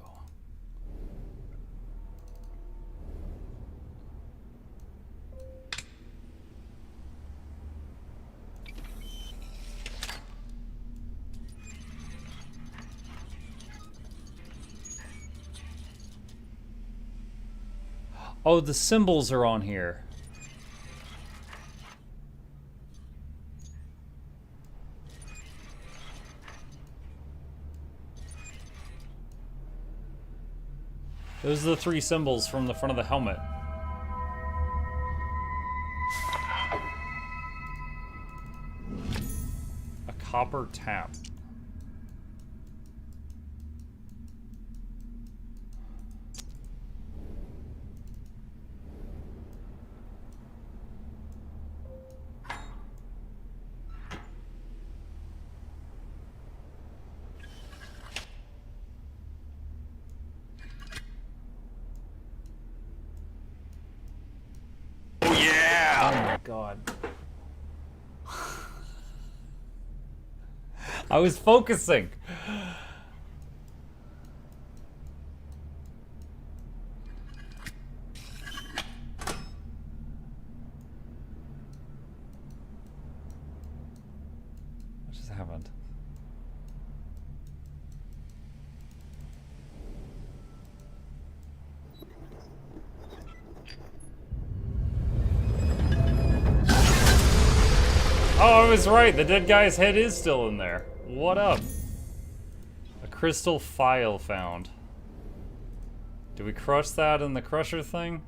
Oh, the symbols are on here. Those are the 3 symbols from the front of the helmet. A copper tap. God. I was focusing. What just happened? Oh, I was right. The dead guy's head is still in there. What up? A crystal file found. Do we crush that in the crusher thing?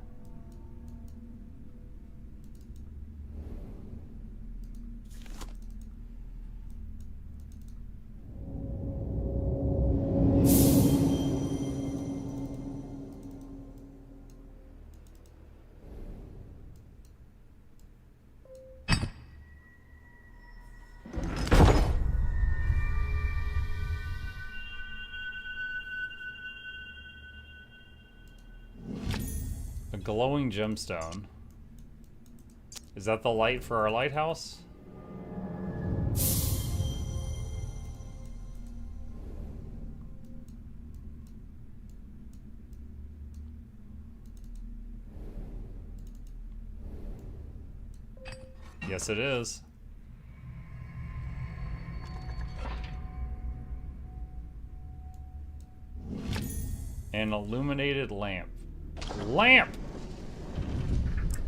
Glowing gemstone. Is that the light for our lighthouse? Yes, it is. An illuminated lamp. Lamp!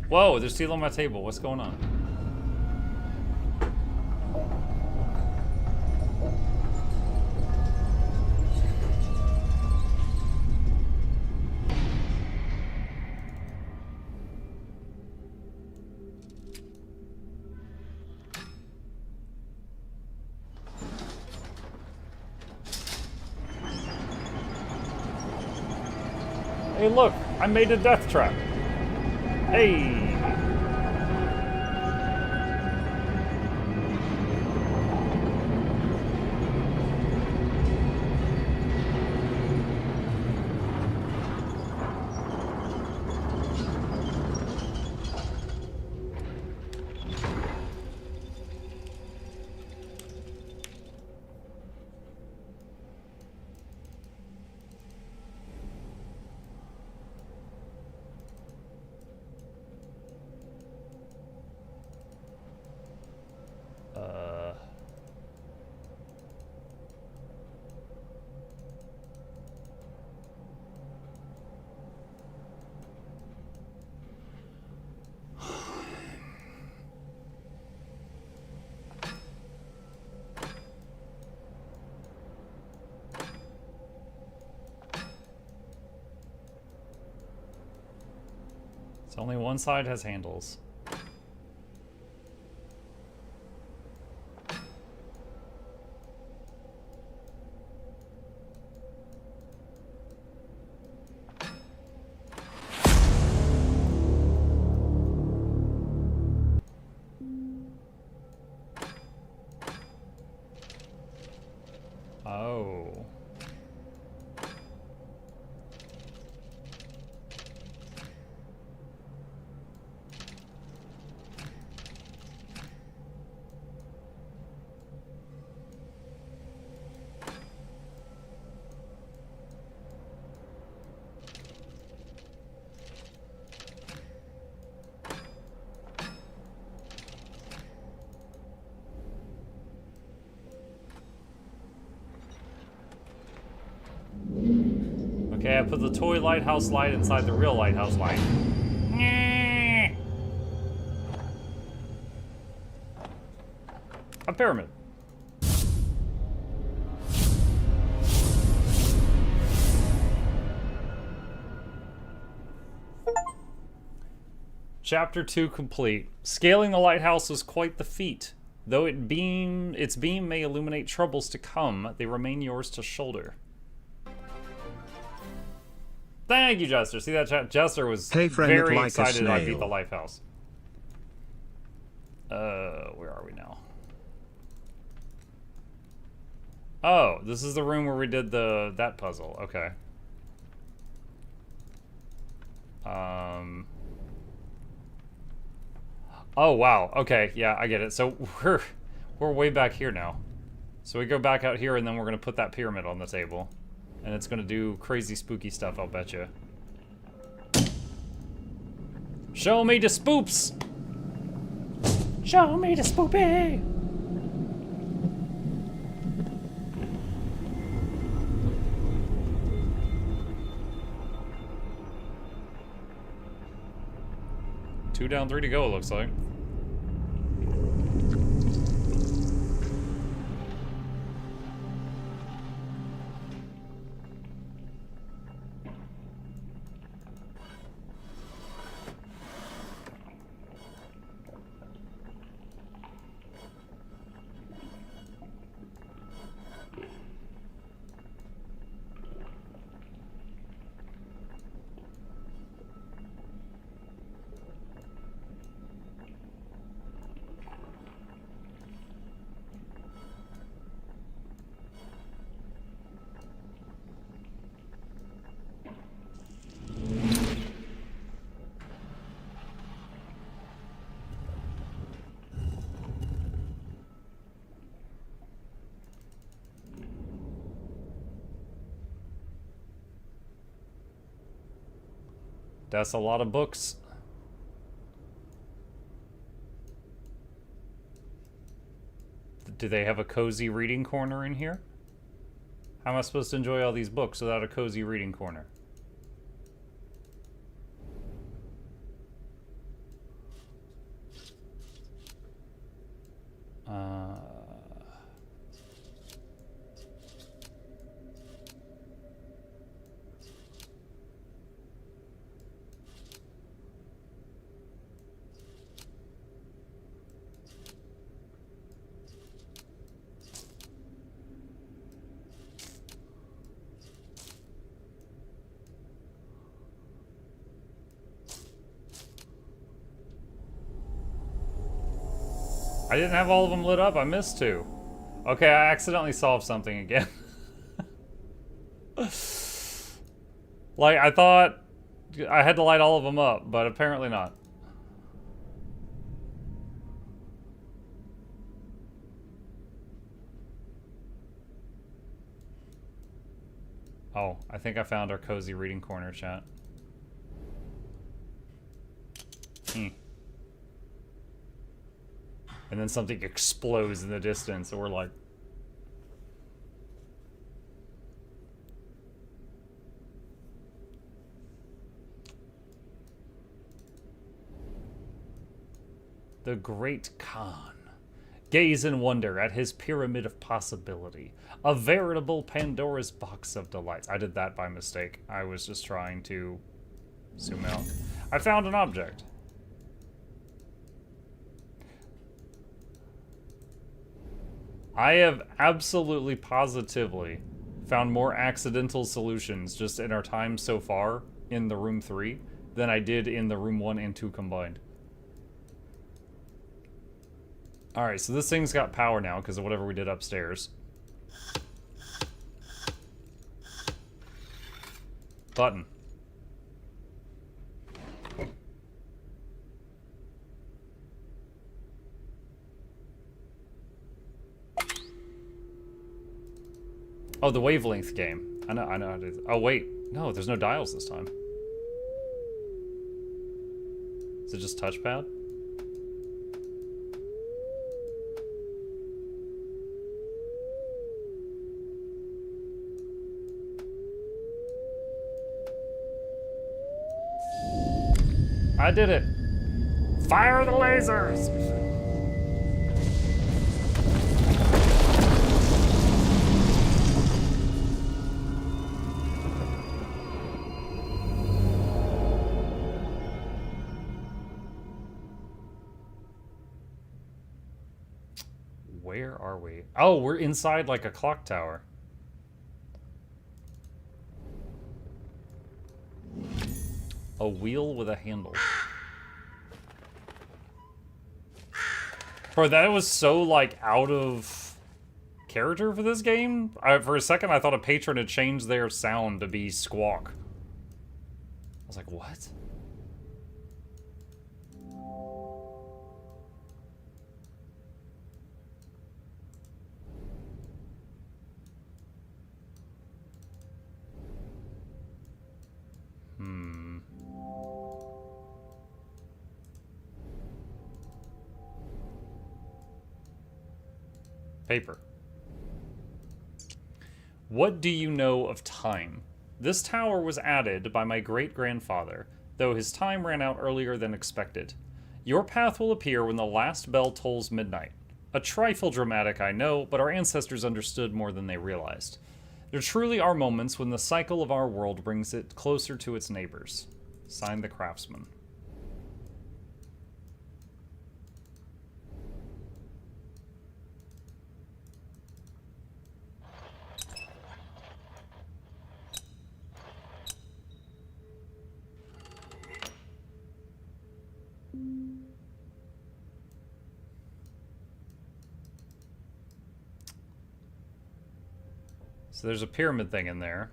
Whoa, there's steel on my table. What's going on? Hey, look! I made a death trap. Hey! So only one side has handles. Yeah, put the toy lighthouse light inside the real lighthouse light. A pyramid. Chapter 2 complete. Scaling the lighthouse was quite the feat. Though its beam may illuminate troubles to come, they remain yours to shoulder. Thank you, Jester. See that chat? Jester was very excited I beat the lighthouse. Where are we now? Oh, this is the room where we did that puzzle. Okay. Oh wow. Okay, yeah, I get it. So we're way back here now. So we go back out here and then we're gonna put that pyramid on the table. And it's gonna do crazy spooky stuff, I'll bet you. Show me the spoops! Show me the spoopy! Two down, three to go, it looks like. That's a lot of books. Do they have a cozy reading corner in here? How am I supposed to enjoy all these books without a cozy reading corner? I didn't have all of them lit up. I missed two. Okay, I accidentally solved something again. Like, I thought I had to light all of them up, but apparently not. Oh, I think I found our cozy reading corner, chat. And then something explodes in the distance, and we're like... The Great Khan. Gaze in wonder at his pyramid of possibility. A veritable Pandora's box of delights. I did that by mistake. I was just trying to zoom out. I found an object. I have absolutely positively found more accidental solutions just in our time so far in the room 3 than I did in the room 1 and 2 combined. Alright, so this thing's got power now because of whatever we did upstairs. Button. Oh, the wavelength game. I know how to do that. Oh, wait. No, there's no dials this time. Is it just touchpad? I did it. Fire the lasers! Where are we? Oh, we're inside like a clock tower. A wheel with a handle. Bro, that was so, like, out of character for this game. For a second, I thought a patron had changed their sound to be squawk. I was like, what? Paper. What do you know of time? This tower was added by my great-grandfather, though his time ran out earlier than expected. Your path will appear when the last bell tolls midnight. A trifle dramatic, I know, but our ancestors understood more than they realized. There truly are moments when the cycle of our world brings it closer to its neighbors. Signed, the Craftsman. So there's a pyramid thing in there.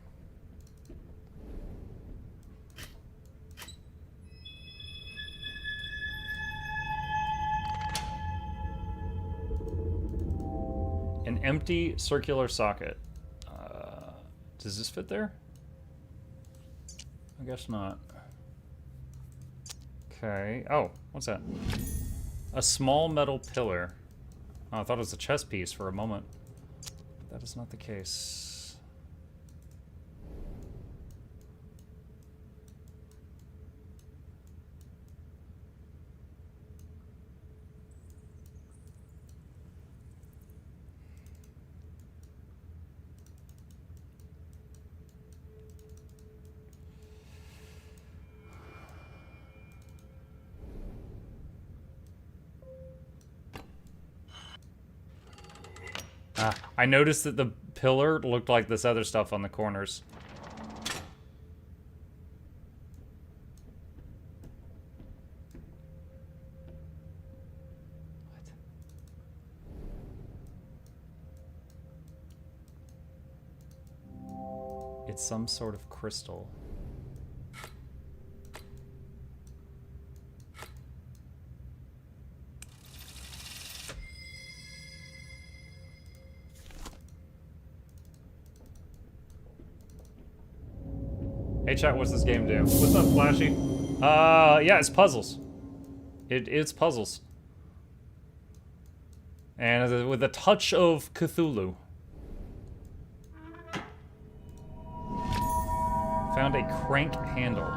An empty circular socket. Does this fit there? I guess not. Okay. Oh, what's that? A small metal pillar. Oh, I thought it was a chess piece for a moment. That is not the case. I noticed that the pillar looked like this other stuff on the corners. What? It's some sort of crystal. Hey chat, what's this game do? What's up, Flashy? Yeah, it's puzzles. It's puzzles. And with a touch of Cthulhu. Found a crank handle.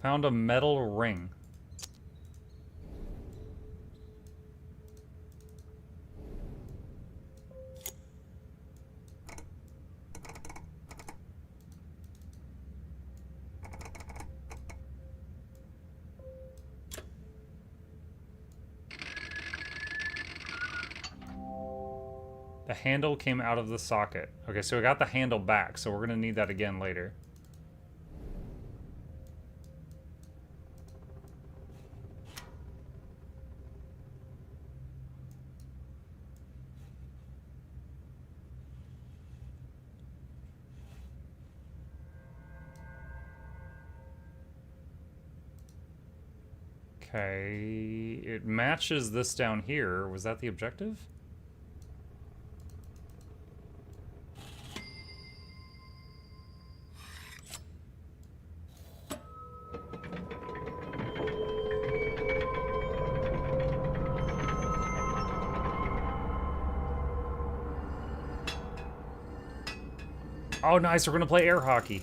Found a metal ring. The handle came out of the socket. Okay, so we got the handle back, so we're gonna need that again later. Okay, it matches this down here. Was that the objective? Oh, nice. We're going to play air hockey.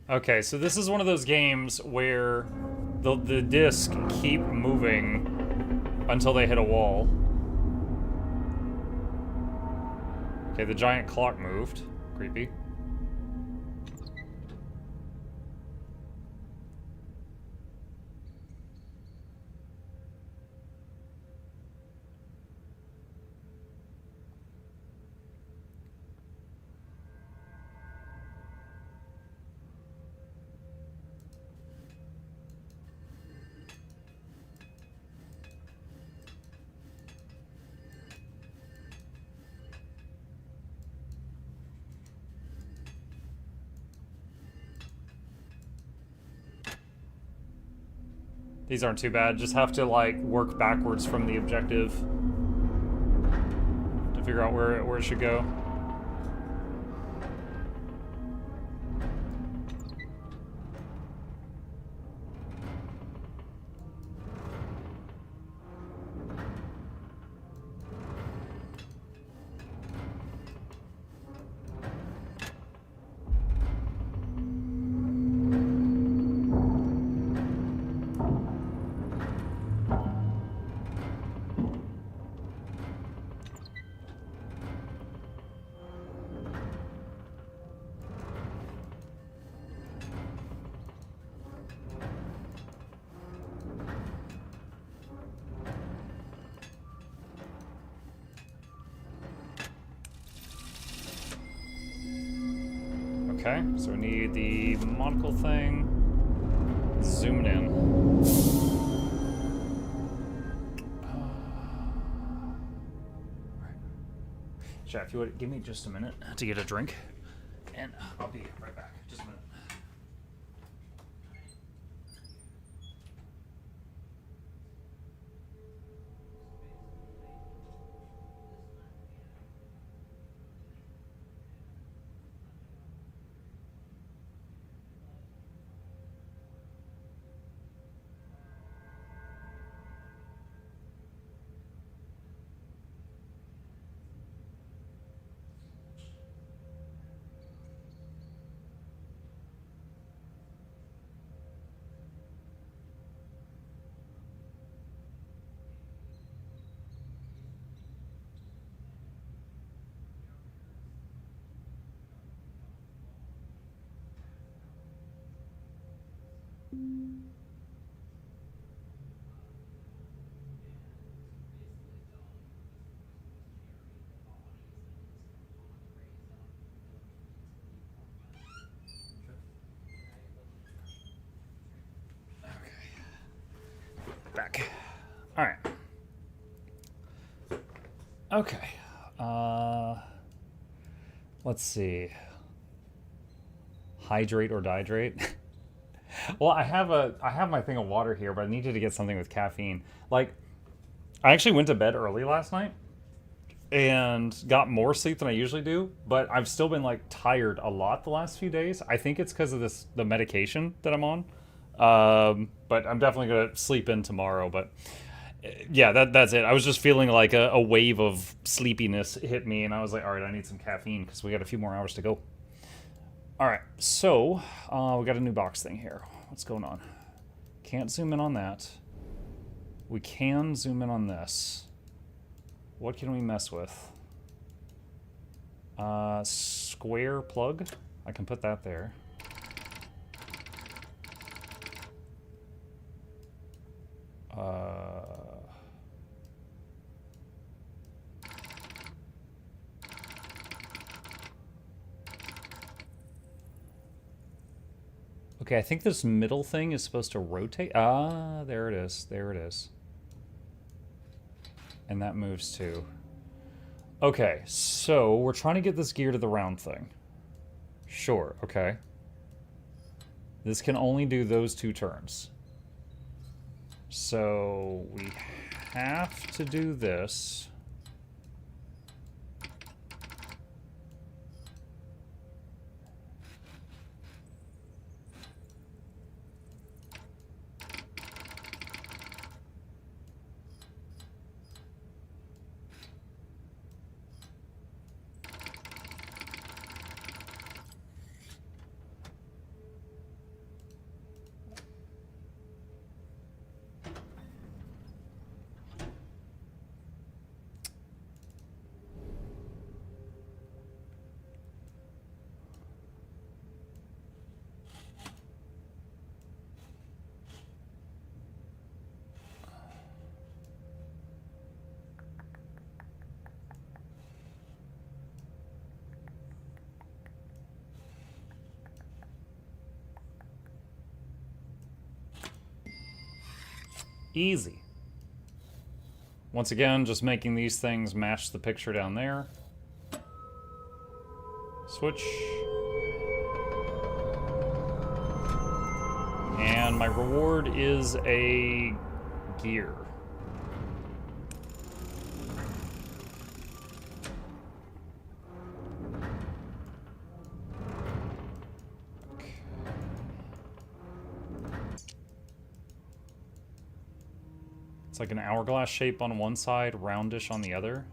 Okay, so this is one of those games where the disc keep moving until they hit a wall. Okay, the giant clock moved. Creepy. These aren't too bad. Just have to, like, work backwards from the objective to figure out where it should go. Okay, so we need the monocle thing. Zooming in. Chat, if you would give me just a minute to get a drink, and I'll be right back. Just a minute. Back. All right. Okay. Let's see. Hydrate or dihydrate? Well, I have my thing of water here, but I needed to get something with caffeine. Like, I actually went to bed early last night and got more sleep than I usually do, but I've still been like tired a lot the last few days. I think it's because of the medication that I'm on. But I'm definitely gonna sleep in tomorrow. But yeah, that's it. I was just feeling like a wave of sleepiness hit me, and I was like, all right, I need some caffeine because we got a few more hours to go. All right, so we got a new box thing here. What's going on? Can't zoom in on that. We can zoom in on this. What can we mess with? Square plug. I can put that there. Okay, I think this middle thing is supposed to rotate. Ah, there it is. There it is. And that moves too. Okay, so we're trying to get this gear to the round thing. Sure, okay. This can only do those 2 turns. So we have to do this. Easy. Once again, just making these things match the picture down there. Switch. And my reward is a gear. It's like an hourglass shape on one side, roundish on the other.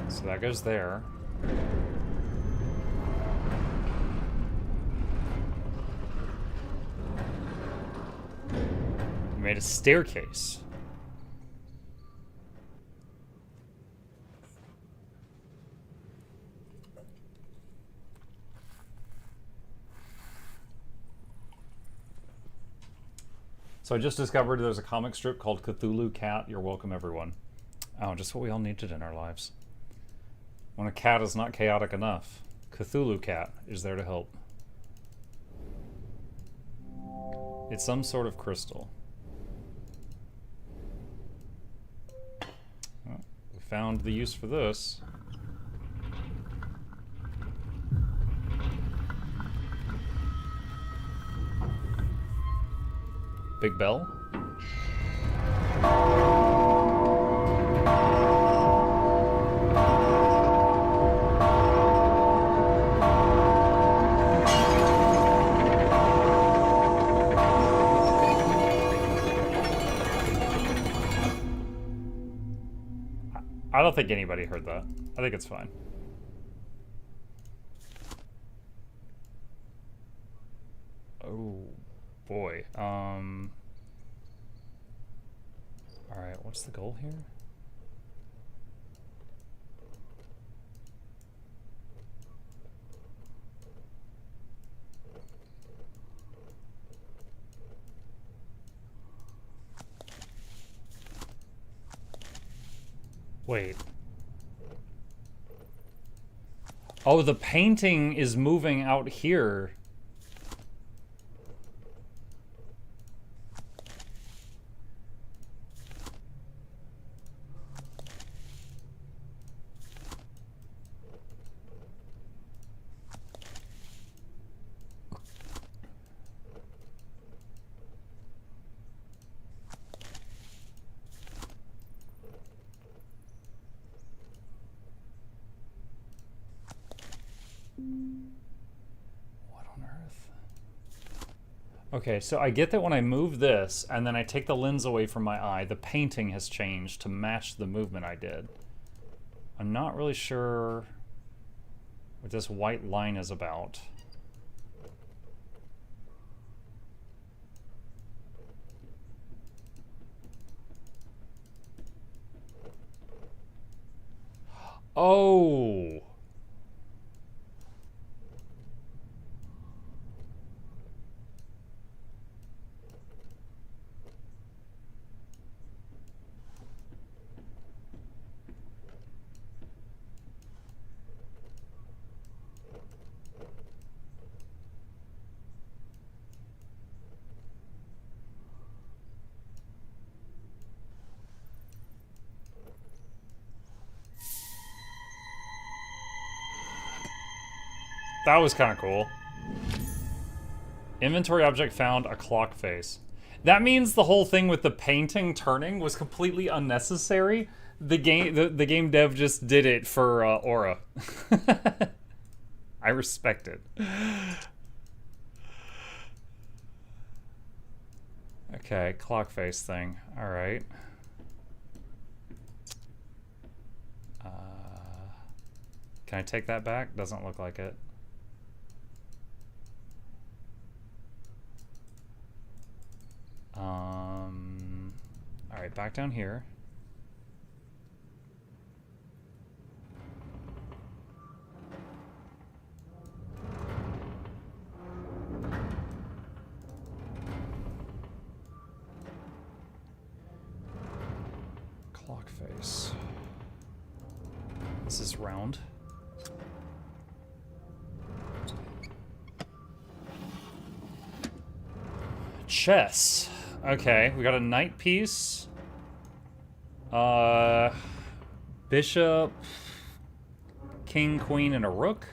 So that goes there. We made a staircase. So I just discovered there's a comic strip called Cthulhu Cat. You're welcome, everyone. Oh, just what we all needed in our lives. When a cat is not chaotic enough, Cthulhu Cat is there to help. It's some sort of crystal. Well, we found the use for this. Big bell. I don't think anybody heard that. I think it's fine. Oh boy. Alright, what's the goal here? Wait. Oh, the painting is moving out here. Okay, so I get that when I move this and then I take the lens away from my eye, the painting has changed to match the movement I did. I'm not really sure what this white line is about. Oh! That was kind of cool. Inventory object found, a clock face. That means the whole thing with the painting turning was completely unnecessary. The game dev just did it for aura. I respect it. Okay, clock face thing. All right. Can I take that back? Doesn't look like it. All right, back down here. Clock face. This is round. Chess. Okay, we got a knight piece. Bishop, king, queen, and a rook.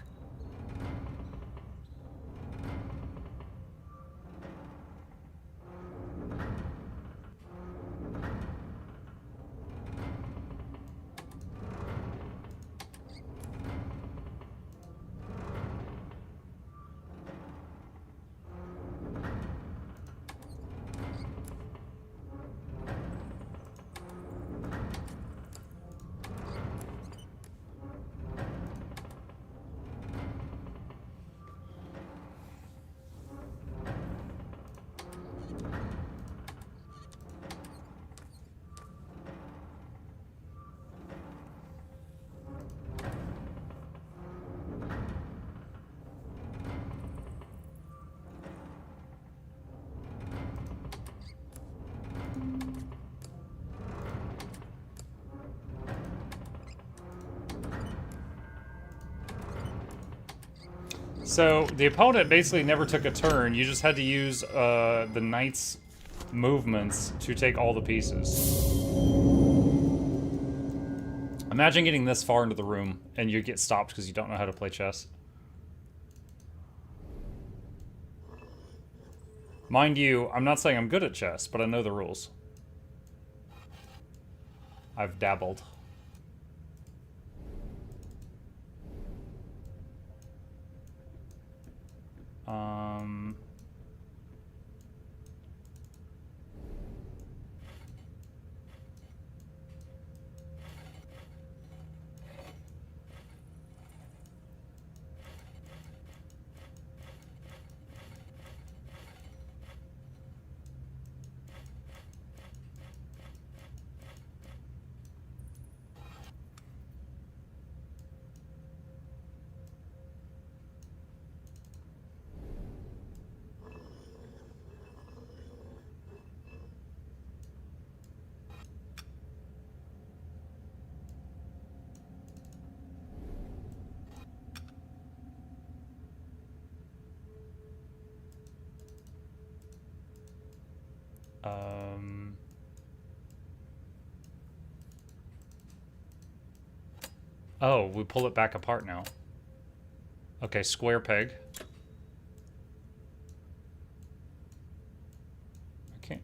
So the opponent basically never took a turn. You just had to use the knight's movements to take all the pieces. Imagine getting this far into the room and you get stopped because you don't know how to play chess. Mind you, I'm not saying I'm good at chess, but I know the rules. I've dabbled. Oh, we pull it back apart now. Okay, square peg. Okay.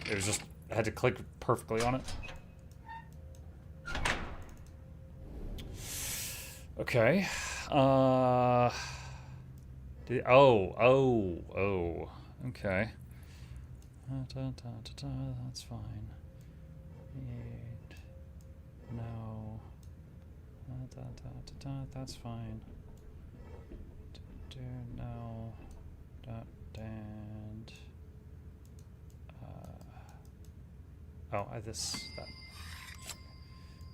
It was just, I had to click perfectly on it. Okay. Oh. Okay. That's fine. 8. No. That's fine. No. And. Oh, that.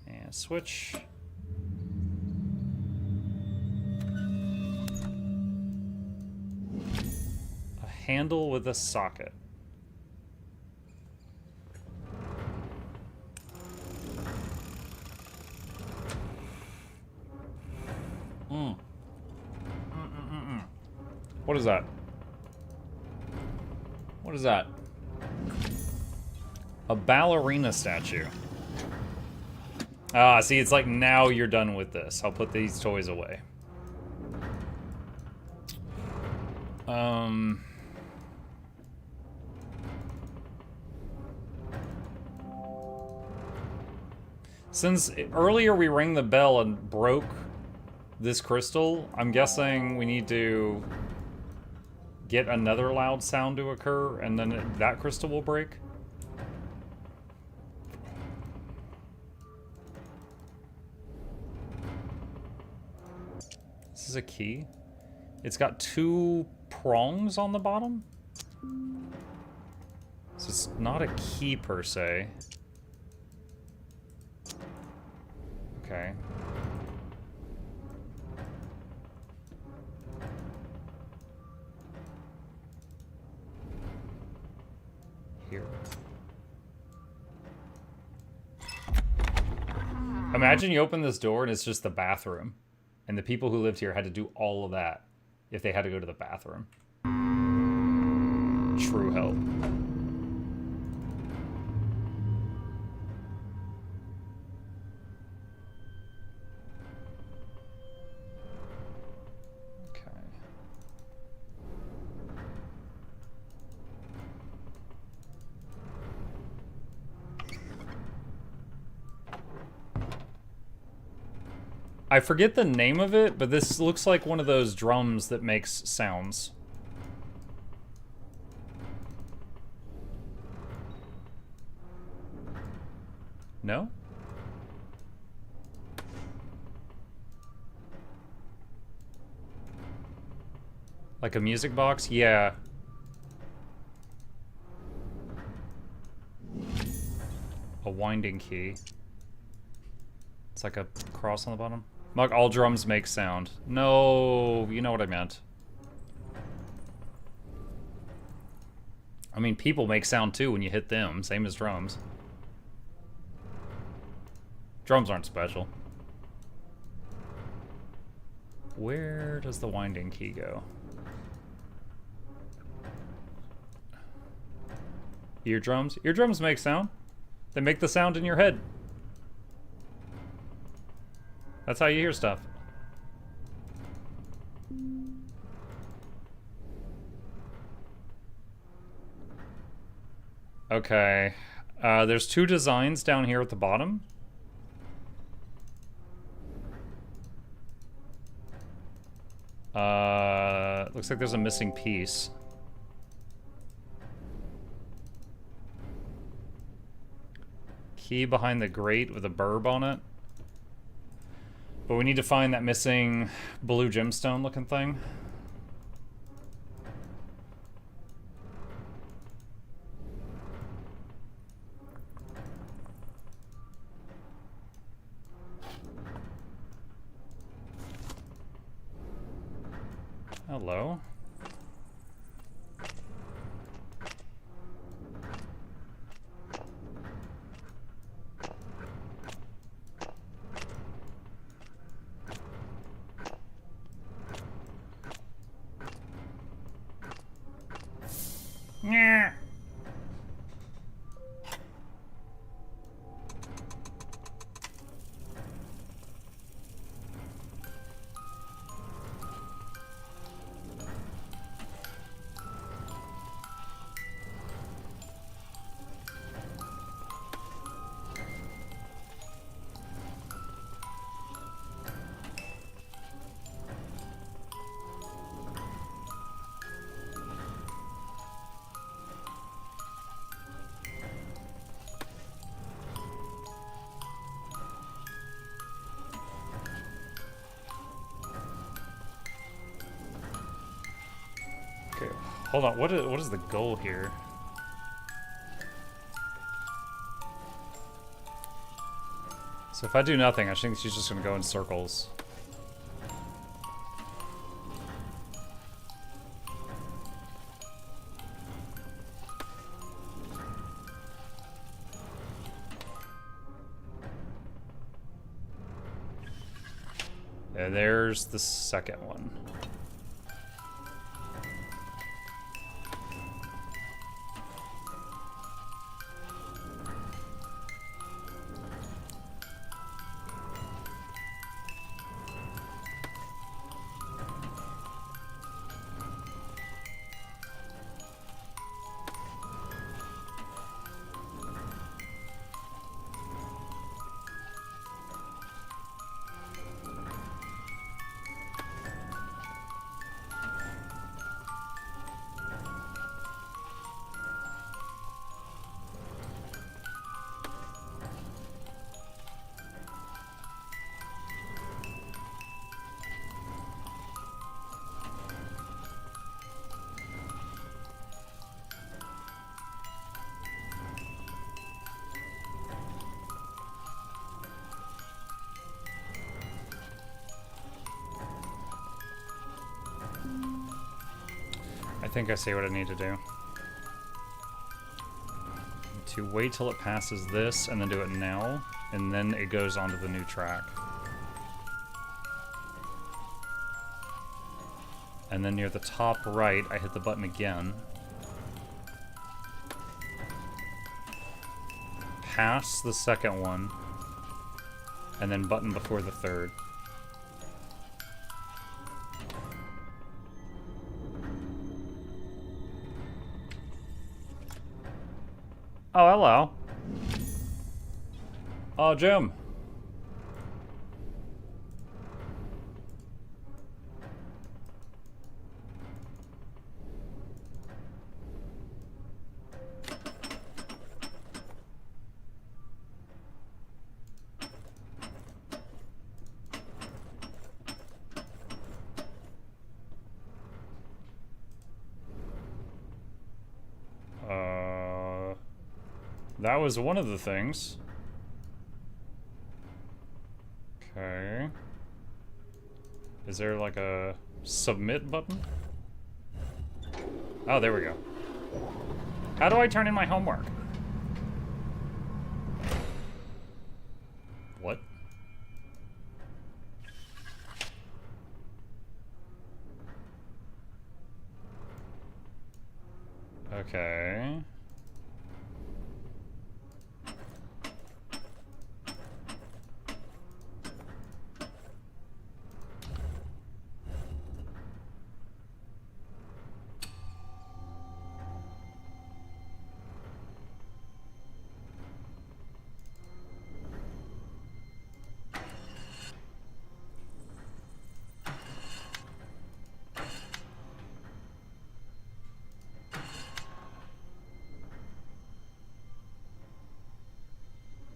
And switch. A handle with a socket. What is that? What is that? A ballerina statue. Ah, see, it's like now you're done with this. I'll put these toys away. Since earlier we rang the bell and broke this crystal, I'm guessing we need to get another loud sound to occur, and then that crystal will break. This is a key. It's got 2 prongs on the bottom. So it's not a key per se. Okay. Here. Imagine you open this door and it's just the bathroom. And the people who lived here had to do all of that if they had to go to the bathroom. True hell. I forget the name of it, but this looks like one of those drums that makes sounds. No? Like a music box? Yeah. A winding key. It's like a cross on the bottom. Mug, all drums make sound. No, you know what I meant. I mean, people make sound too when you hit them, same as drums. Drums aren't special. Where does the winding key go? Eardrums? Eardrums make sound. They make the sound in your head. That's how you hear stuff. Okay. There's 2 designs down here at the bottom. Looks like there's a missing piece. Key behind the grate with a burb on it. But we need to find that missing blue gemstone looking thing. Hello. Yeah. Okay, hold on. What is the goal here? So if I do nothing, I think she's just gonna go in circles. Yeah, there's the second one. I think I see what I need to do. To wait till it passes this, and then do it now, and then it goes onto the new track. And then near the top right, I hit the button again. Pass the second one, and then button before the third. Oh, hello. Oh, Jim. That was one of the things. Okay. Is there like a submit button? Oh, there we go. How do I turn in my homework? What? Okay.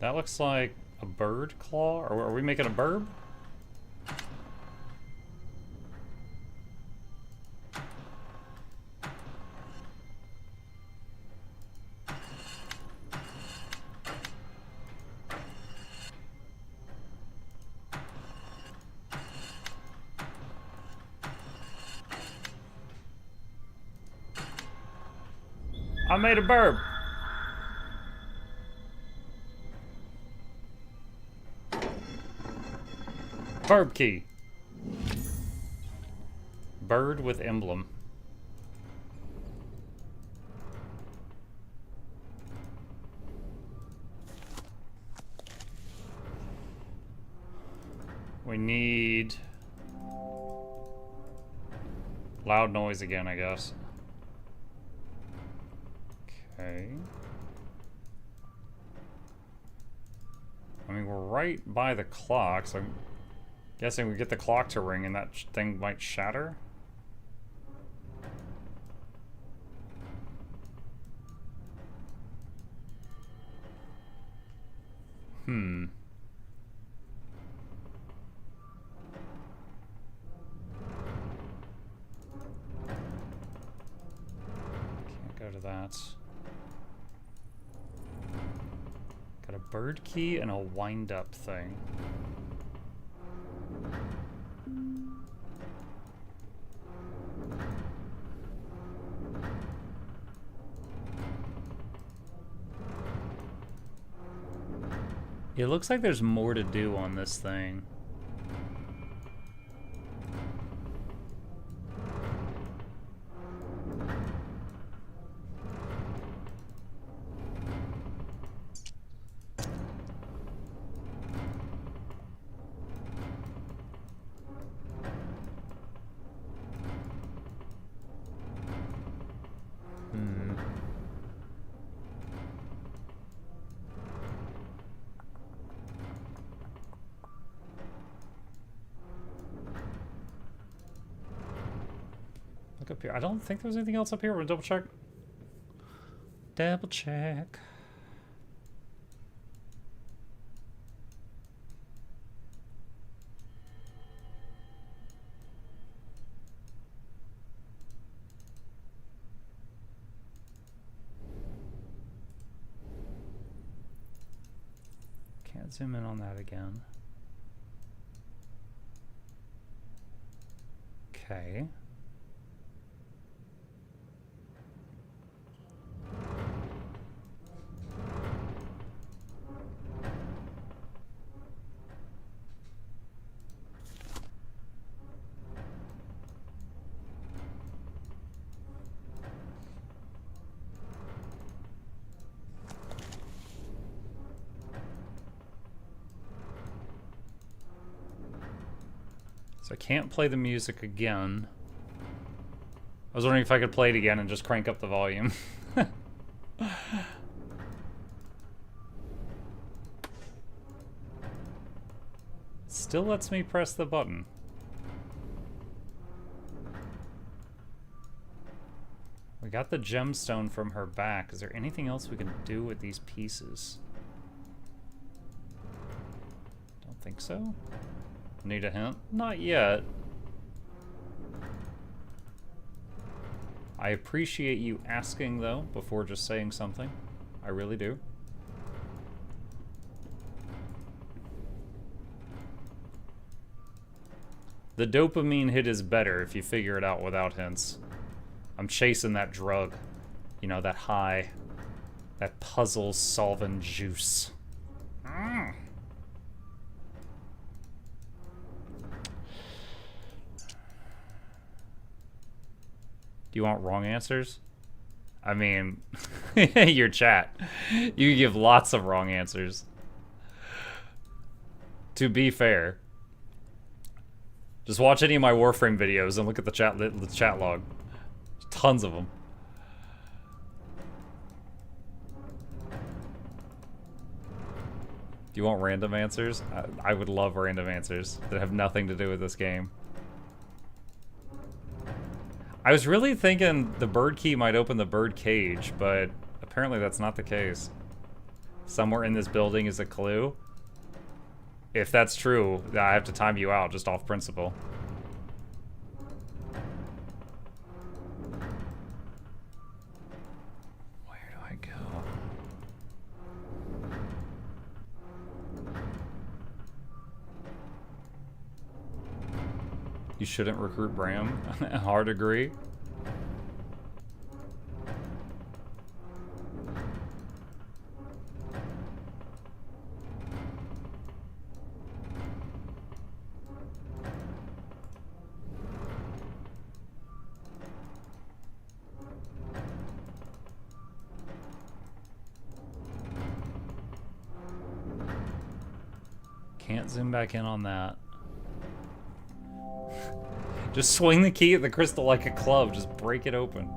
That looks like a bird claw? Or are we making a bird? I made a burb. Verb key. Bird with emblem. We need loud noise again, I guess. Okay. I mean, we're right by the clock, so I'm guessing we get the clock to ring and that thing might shatter? Hmm. of that. Got a bird key and a wind-up thing. It looks like there's more to do on this thing. Up here. I don't think there's anything else up here. We're gonna double check. Double check. Can't zoom in on that again. Okay. So I can't play the music again. I was wondering if I could play it again and just crank up the volume. Still lets me press the button. We got the gemstone from her back. Is there anything else we can do with these pieces? Don't think so. Need a hint? Not yet. I appreciate you asking, though, before just saying something. I really do. The dopamine hit is better if you figure it out without hints. I'm chasing that drug. You know, that high. That puzzle-solving juice. Mm. Do you want wrong answers? I mean, your chat. You give lots of wrong answers. To be fair. Just watch any of my Warframe videos and look at the chat log. Tons of them. Do you want random answers? I would love random answers that have nothing to do with this game. I was really thinking the bird key might open the bird cage, but apparently that's not the case. Somewhere in this building is a clue. If that's true, I have to time you out just off principle. Where do I go? You shouldn't recruit Bram. Hard agree. Can't zoom back in on that. Just swing the key at the crystal like a club. Just break it open.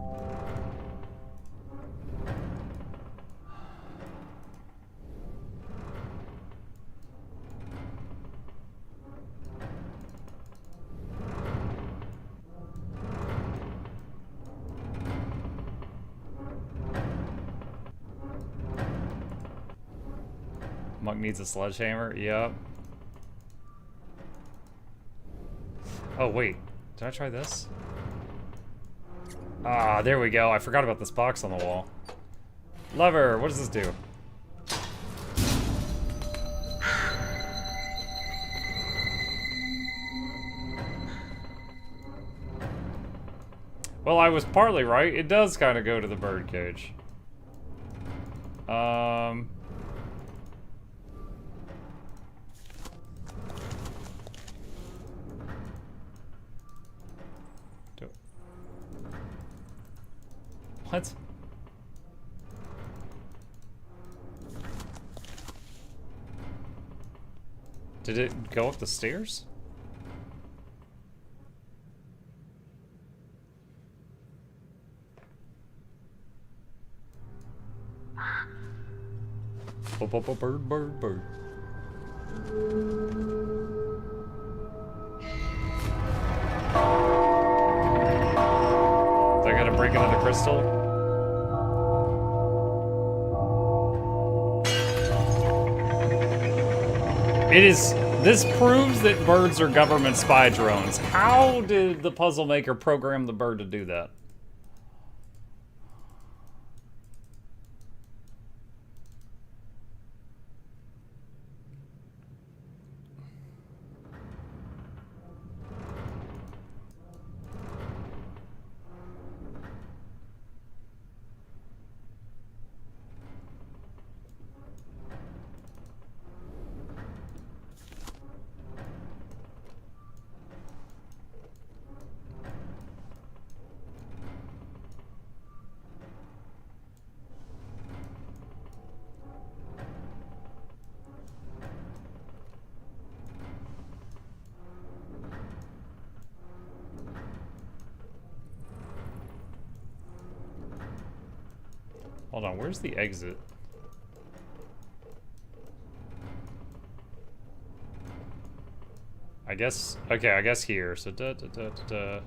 Monk needs a sledgehammer. Yep. Oh, wait. Did I try this? Ah, there we go. I forgot about this box on the wall. Lever, what does this do? Well, I was partly right. It does kind of go to the bird cage. What? Did it go up the stairs? Bird, bird, bird. I gotta break another crystal. This proves that birds are government spy drones. How did the puzzle maker program the bird to do that? Hold on, where's the exit? I guess, okay, I guess here. So da da da da da.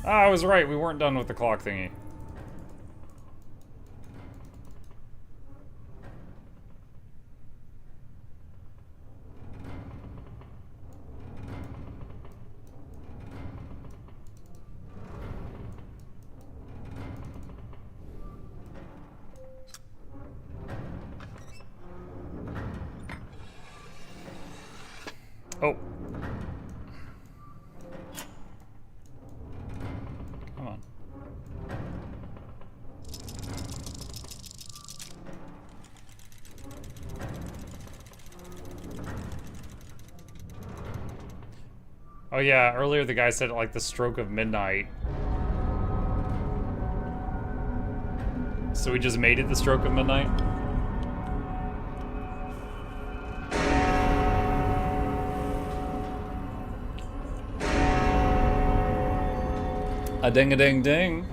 Ah, I was right, we weren't done with the clock thingy. Oh. Come on. Oh yeah, earlier the guy said like the stroke of midnight. So we just made it the stroke of midnight? A ding a ding ding.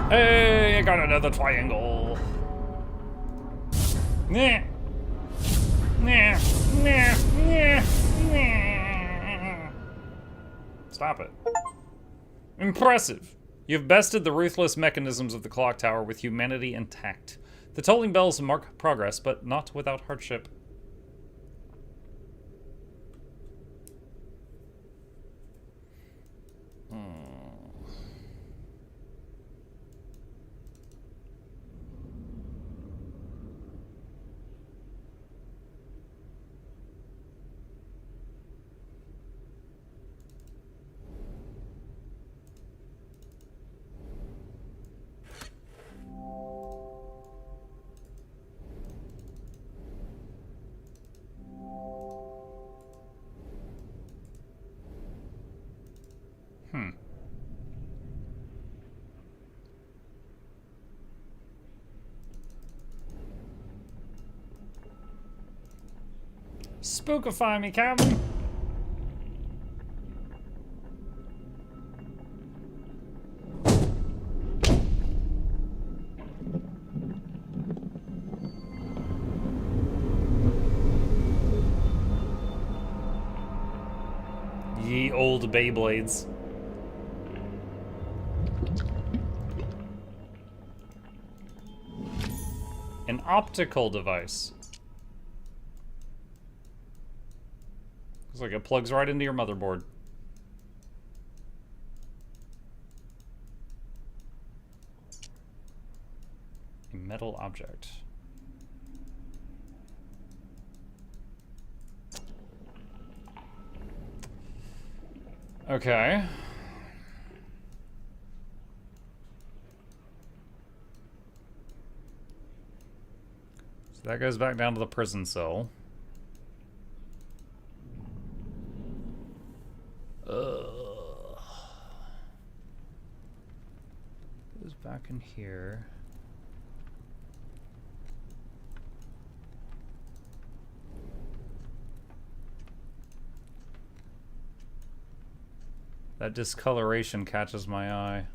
Hey, I got another triangle. Nah. Nah. Nah. Nah. Nah. Stop it. Impressive. You've bested the ruthless mechanisms of the clock tower with humanity intact. The tolling bells mark progress, but not without hardship. Spookify me, Captain! Ye old Beyblades. An optical device. Looks like it plugs right into your motherboard. A metal object. Okay. So that goes back down to the prison cell. Goes back in here. That discoloration catches my eye.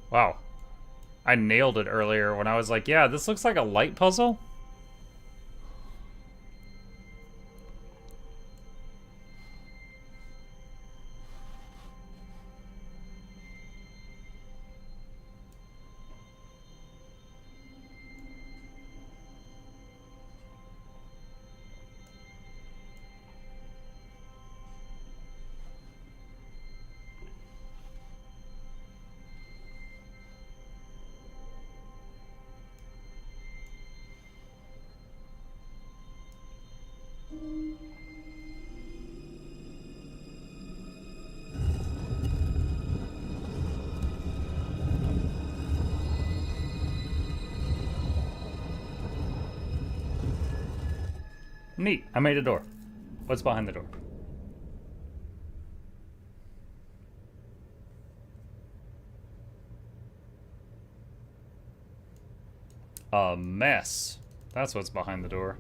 Wow. I nailed it earlier when I was like, yeah, this looks like a light puzzle. Neat. I made a door. What's behind the door? A mess. That's what's behind the door.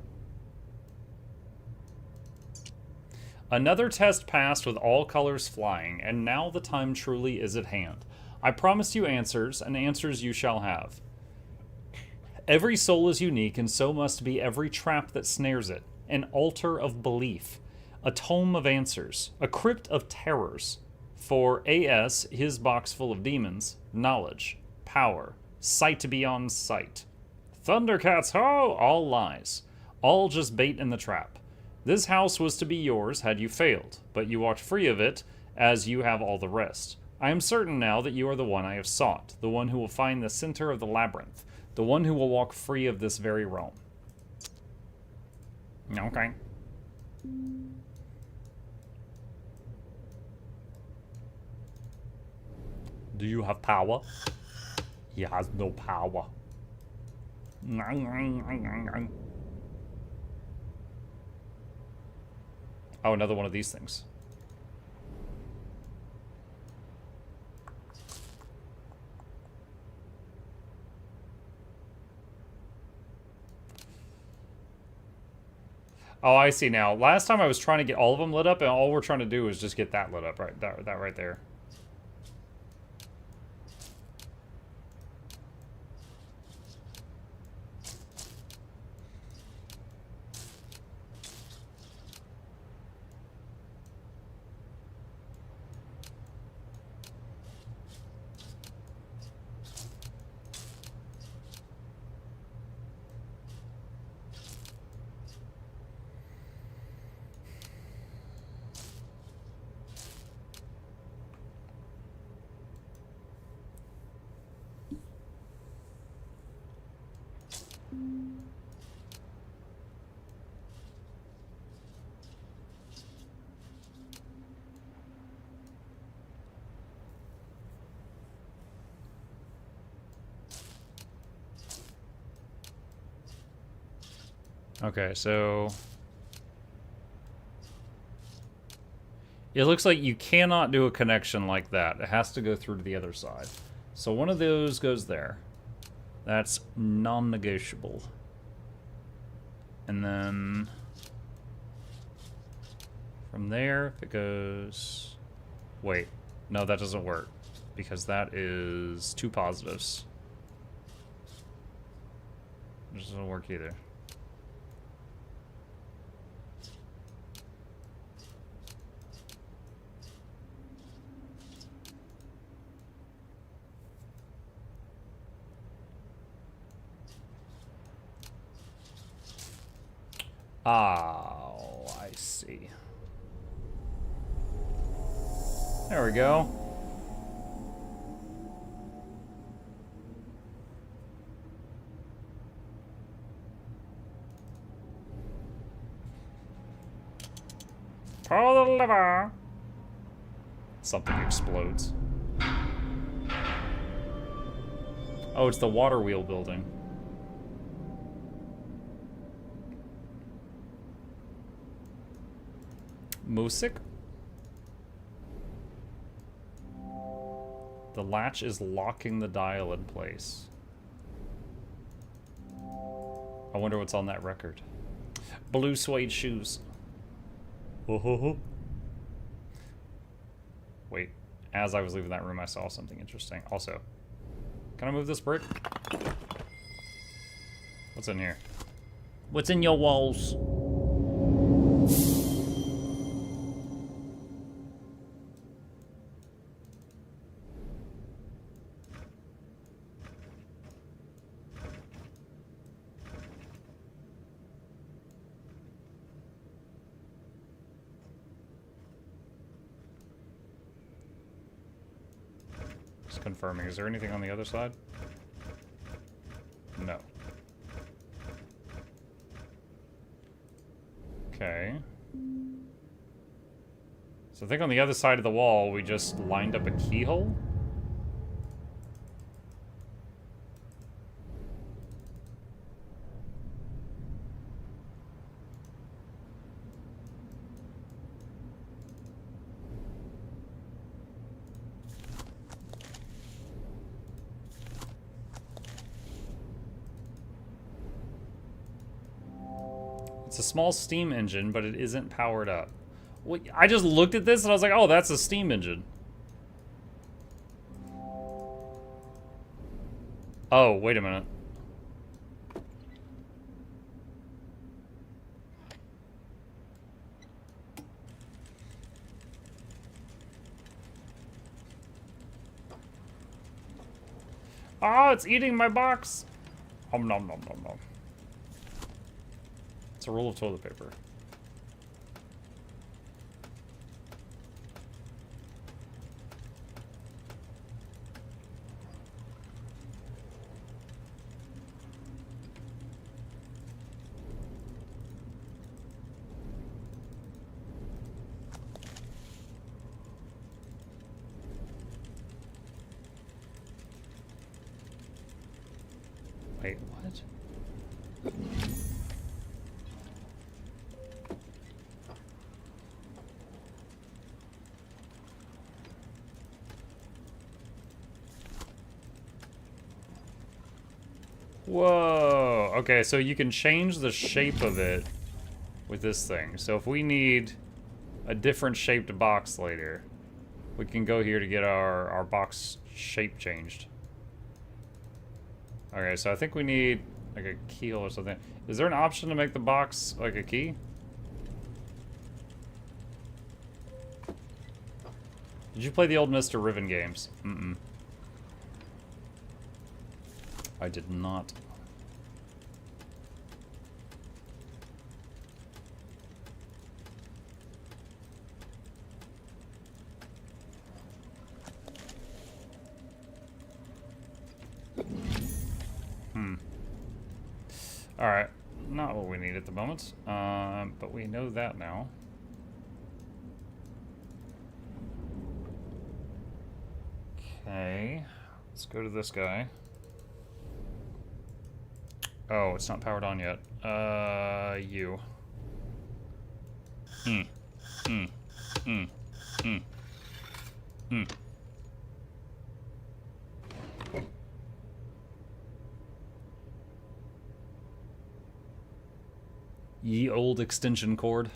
Another test passed with all colors flying, and now the time truly is at hand. I promised you answers, and answers you shall have. Every soul is unique, and so must be every trap that snares it. An altar of belief, a tome of answers, a crypt of terrors. For AS, his box full of demons, knowledge, power, sight beyond sight. Thundercats, ho! All lies. All just bait in the trap. This house was to be yours had you failed, but you walked free of it, as you have all the rest. I am certain now that you are the one I have sought, the one who will find the center of the labyrinth, the one who will walk free of this very realm. Okay. Do you have power? He has no power. Oh, another one of these things. Oh, I see now. Last time I was trying to get all of them lit up, and all we're trying to do is just get that lit up, right? That right there. Okay, so it looks like you cannot do a connection like that. It has to go through to the other side. So one of those goes there. That's non-negotiable. And then from there, it goes... Wait, no, that doesn't work. Because that is 2 positives. It doesn't work either. Oh, I see. There we go. Pull the lever. Something explodes. Oh, it's the water wheel building. Music? The latch is locking the dial in place. I wonder what's on that record. Blue suede shoes. Wait, as I was leaving that room, I saw something interesting. Also, can I move this brick? What's in here? What's in your walls? Confirming. Is there anything on the other side? No. Okay. So I think on the other side of the wall, we just lined up a keyhole? It's a small steam engine, but it isn't powered up. Well, I just looked at this and I was like, oh, that's a steam engine. Oh, wait a minute. Ah, it's eating my box. Nom nom nom nom nom. It's a roll of toilet paper. Wait, what? Whoa. Okay, so you can change the shape of it with this thing. So if we need a different shaped box later, we can go here to get our box shape changed. Okay, so I think we need like a keyhole or something. Is there an option to make the box like a key? Did you play the old Mr. Riven games? Mm-mm. I did not. Alright, not what we need at the moment, but we know that now. Okay, let's go to this guy. Oh, it's not powered on yet. You. Ye old extension cord.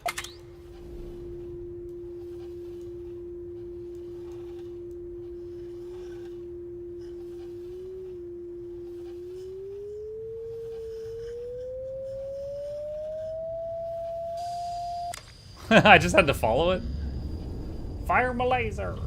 I just had to follow it. Fire my laser.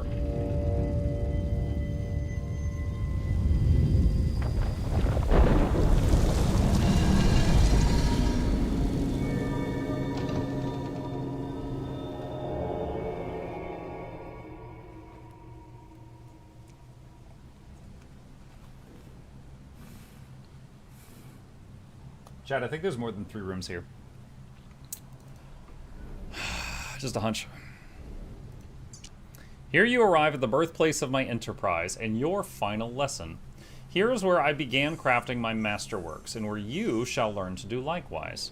Chad, I think there's more than 3 rooms here. Just a hunch. Here you arrive at the birthplace of my enterprise and your final lesson. Here is where I began crafting my masterworks, and where you shall learn to do likewise.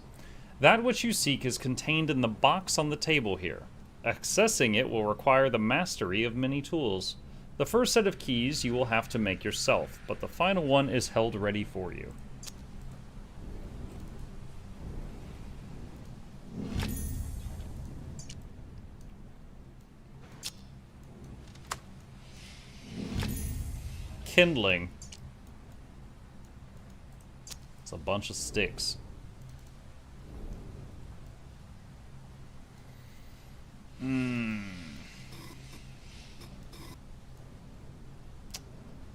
That which you seek is contained in the box on the table here. Accessing it will require the mastery of many tools. The first set of keys you will have to make yourself, but the final one is held ready for you. Kindling. It's a bunch of sticks.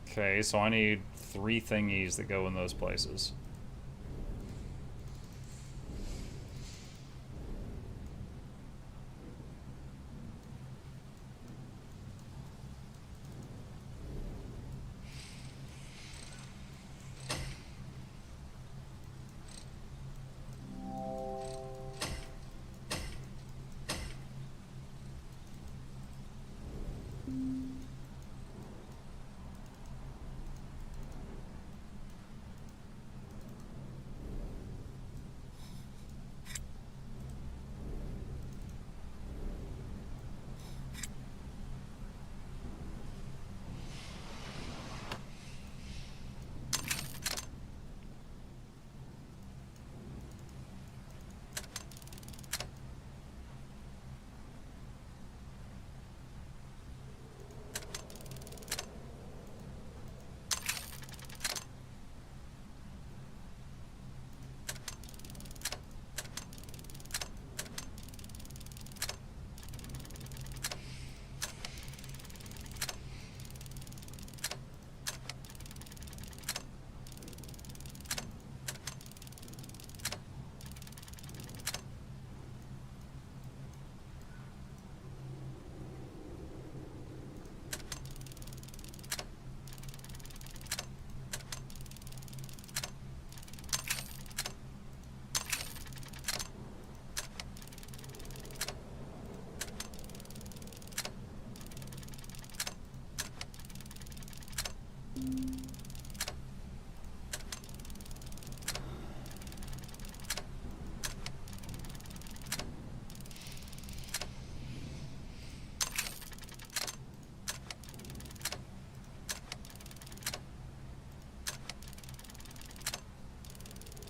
Okay, so I need 3 thingies that go in those places.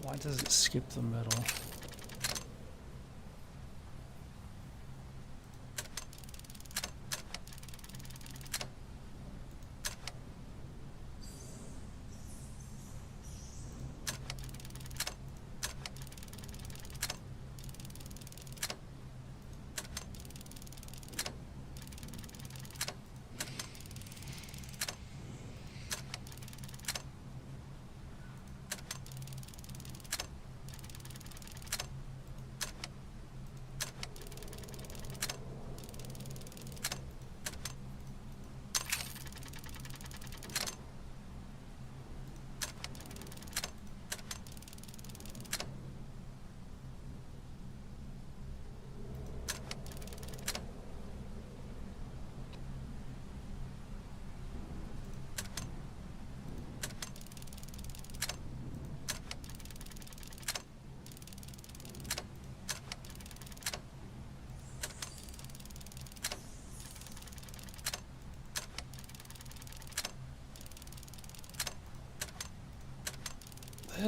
Why does it skip the middle?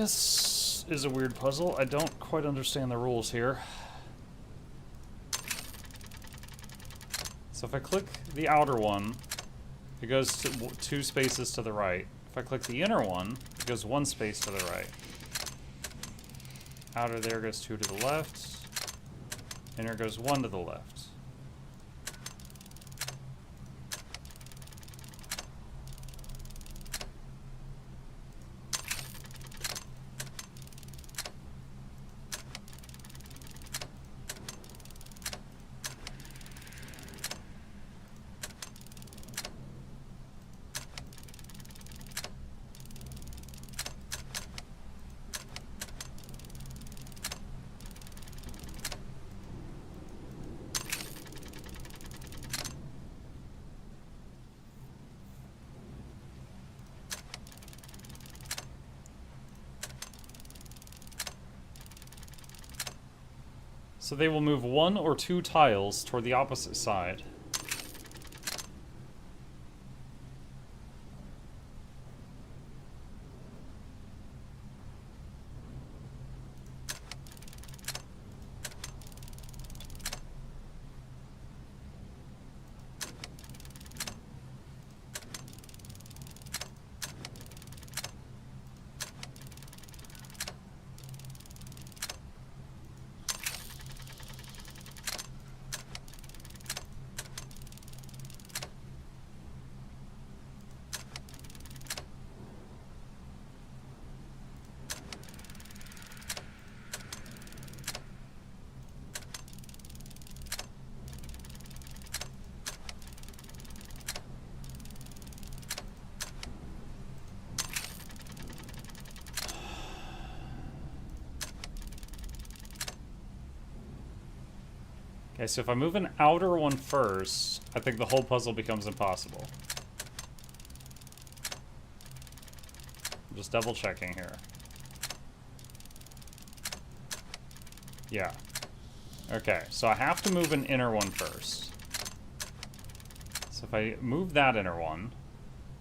This is a weird puzzle. I don't quite understand the rules here. So if I click the outer one, it goes to 2 spaces to the right. If I click the inner one, it goes 1 space to the right. Outer there goes 2 to the left. Inner goes 1 to the left. So they will move 1 or 2 tiles toward the opposite side. Okay, so if I move an outer one first, I think the whole puzzle becomes impossible. I'm just double checking here. Yeah. Okay, so I have to move an inner one first. So if I move that inner one,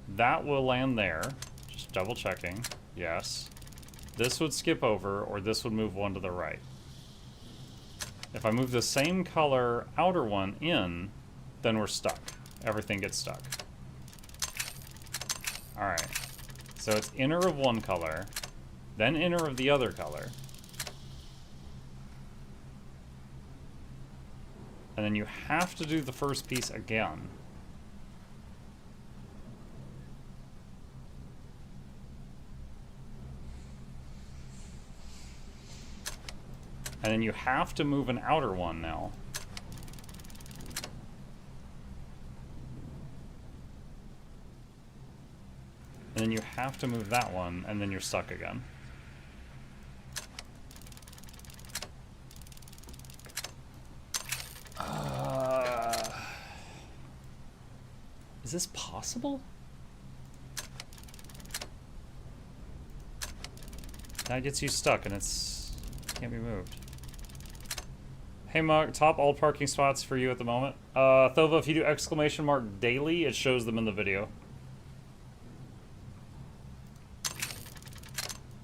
that will land there. Just double checking. Yes. This would skip over, or this would move 1 to the right. If I move the same color outer one in, then we're stuck. Everything gets stuck. Alright. So it's inner of one color, then inner of the other color. And then you have to do the first piece again. And then you have to move an outer one now. And then you have to move that one, and then you're stuck again. Is this possible? That gets you stuck, and it's can't be moved. Hey, Mug, top all parking spots for you at the moment. Thova, if you do exclamation mark daily, it shows them in the video.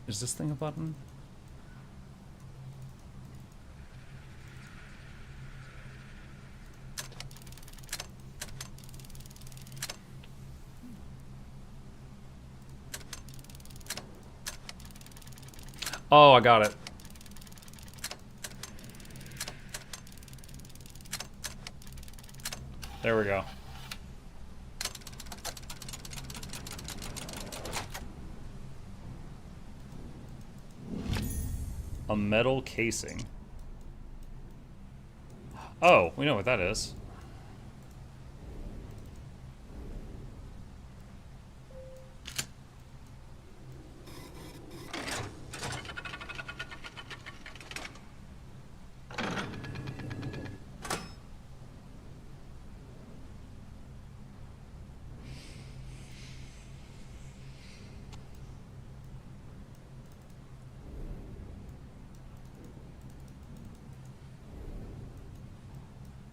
Is this thing a button? Oh, I got it. There we go. A metal casing. Oh, we know what that is.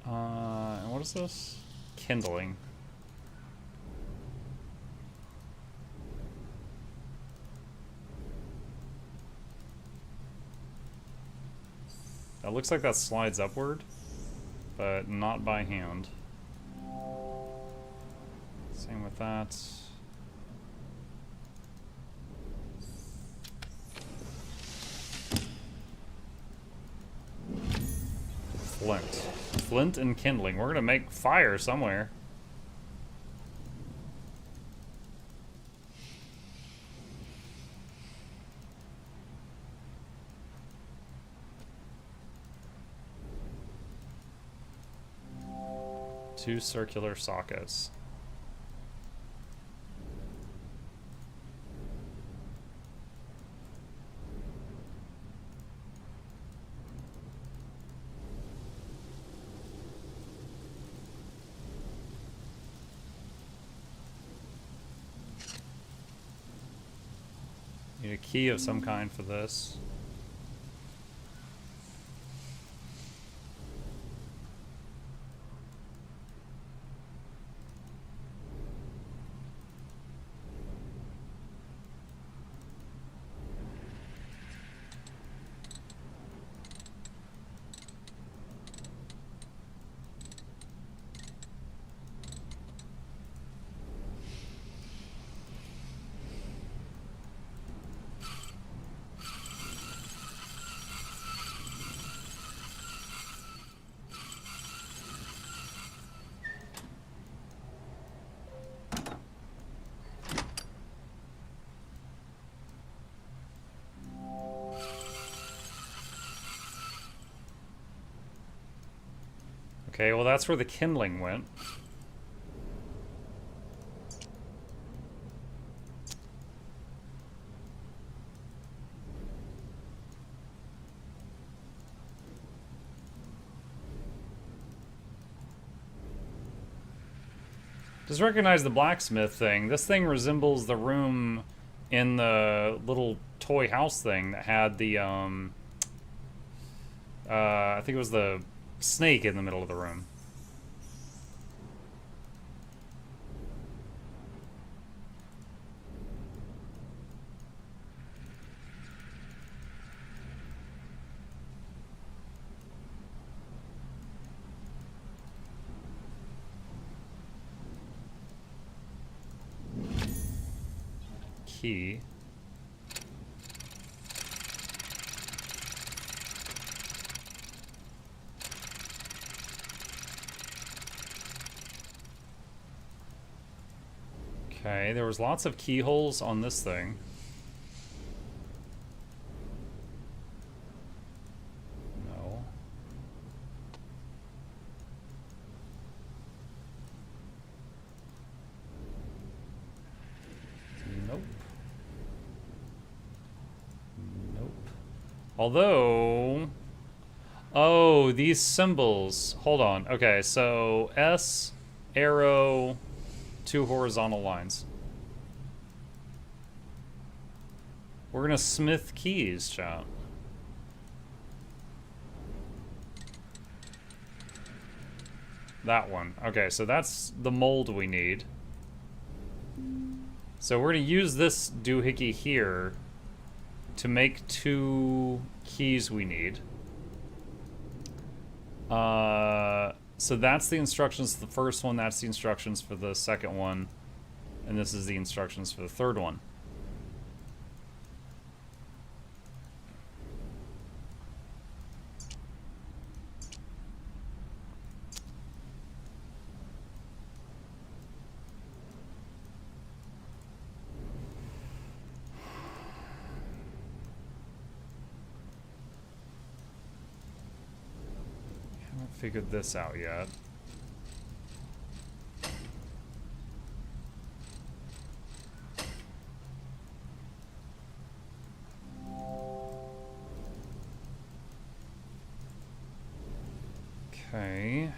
And what is this? Kindling. That looks like that slides upward, but not by hand. Same with that. Flint. Flint and kindling. We're gonna make fire somewhere. Two circular sockets. Need a key of some kind for this. Okay, well that's where the kindling went. Just recognize the blacksmith thing. This thing resembles the room in the little toy house thing that had the, I think it was the snake in the middle of the room. Key. Okay, there was lots of keyholes on this thing. No. Nope. Nope. Although... Oh, these symbols. Hold on. Okay, so S, arrow... two horizontal lines. We're gonna smith keys, chat. That one. Okay, so that's the mold we need. So we're gonna use this doohickey here to make two keys we need. So that's the instructions for the first one, that's the instructions for the second one, and this is the instructions for the third one. Figured this out yet. Okay.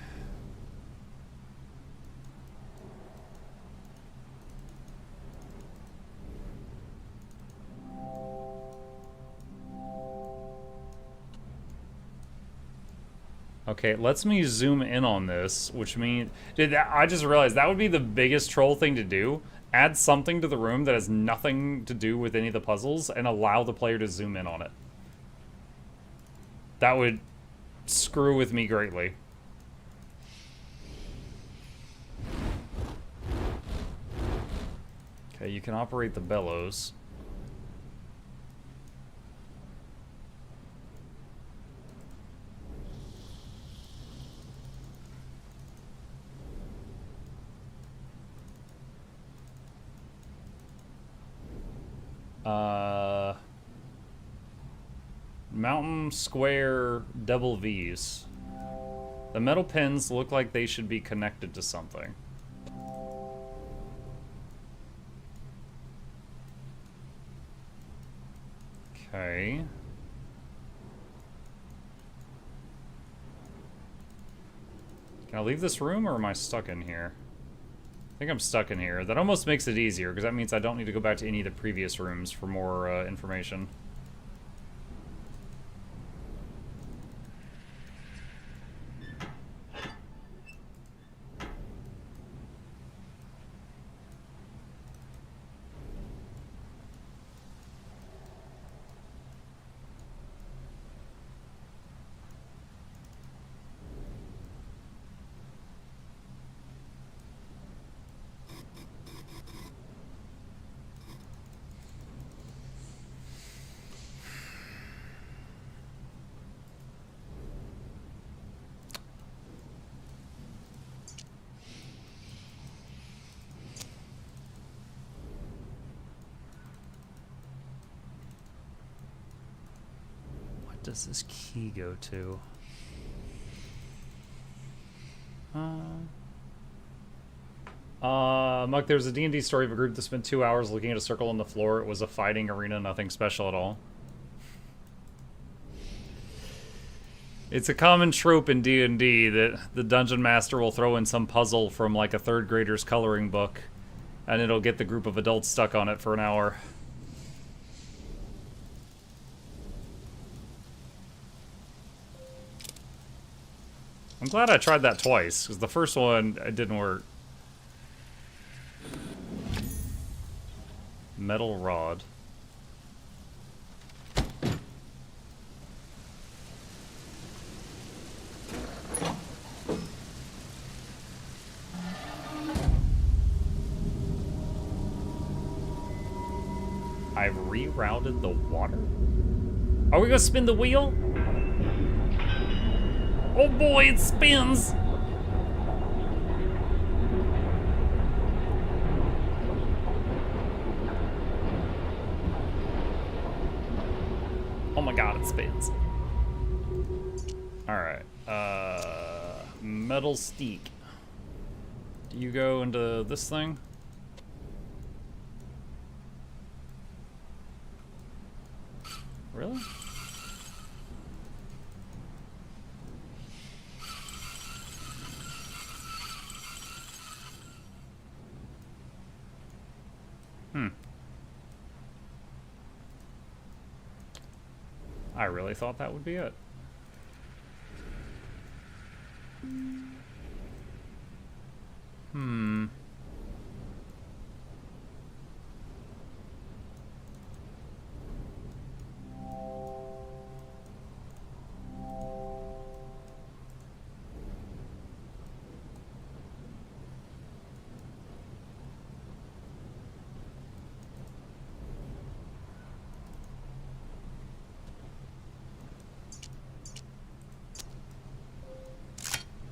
Okay, it lets me zoom in on this, which means... Dude, I just realized that would be the biggest troll thing to do. Add something to the room that has nothing to do with any of the puzzles and allow the player to zoom in on it. That would screw with me greatly. Okay, you can operate the bellows. Mountain square double V's. The metal pins look like they should be connected to something. Okay. Can I leave this room, or am I stuck in here? I think I'm stuck in here. That almost makes it easier, because that means I don't need to go back to any of the previous rooms for more information. Does this key go to? Muck, there's a D&D story of a group that spent 2 hours looking at a circle on the floor. It was a fighting arena, nothing special at all. It's a common trope in D&D that the dungeon master will throw in some puzzle from like a third grader's coloring book, and it'll get the group of adults stuck on it for an hour. I'm glad I tried that twice, because the first one, it didn't work. Metal rod. I've rerouted the water? Are we gonna spin the wheel? Oh boy, it spins! Oh my god, it spins. Alright, metal steak. Do you go into this thing? Really? I really thought that would be it.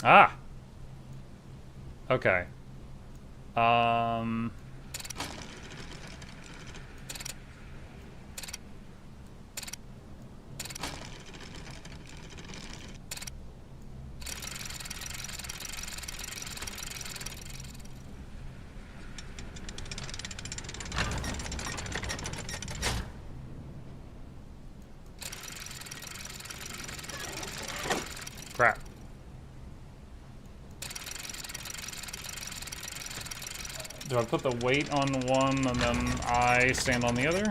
Ah! Okay. Crap. Do I put the weight on one and then I stand on the other?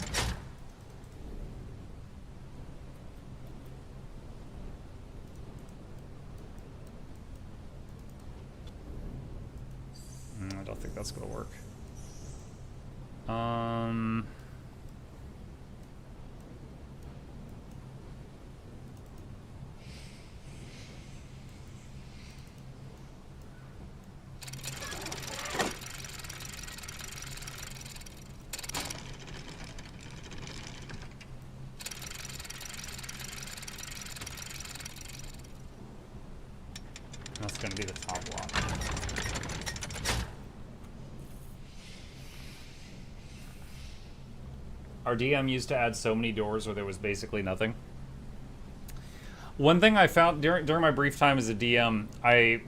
I don't think that's gonna work. going to be the top lock. Our DM used to add so many doors where there was basically nothing. One thing I found during my brief time as a DM, I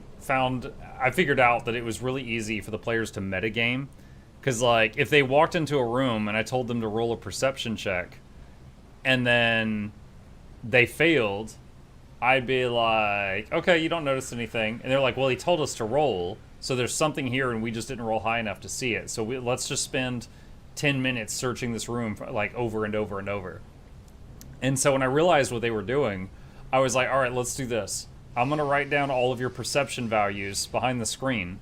figured out that it was really easy for the players to metagame. Because, like, if they walked into a room and I told them to roll a perception check, and then they failed, I'd be like, okay, you don't notice anything. And they're like, well, he told us to roll, so there's something here and we just didn't roll high enough to see it. So let's just spend 10 minutes searching this room, like, over and over and over. And so when I realized what they were doing, I was like, all right, let's do this. I'm going to write down all of your perception values behind the screen.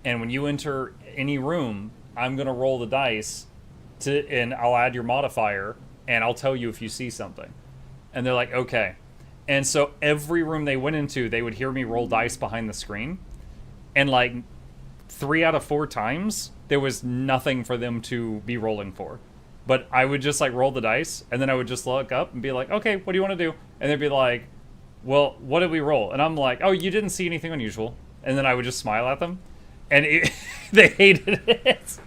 And when you enter any room, I'm going to roll the dice, and I'll add your modifier, and I'll tell you if you see something. And they're like, okay. And so every room they went into, they would hear me roll dice behind the screen. And like 3 out of 4 times, there was nothing for them to be rolling for. But I would just like roll the dice, and then I would just look up and be like, okay, what do you want to do? And they'd be like, well, what did we roll? And I'm like, oh, you didn't see anything unusual. And then I would just smile at them. And they hated it.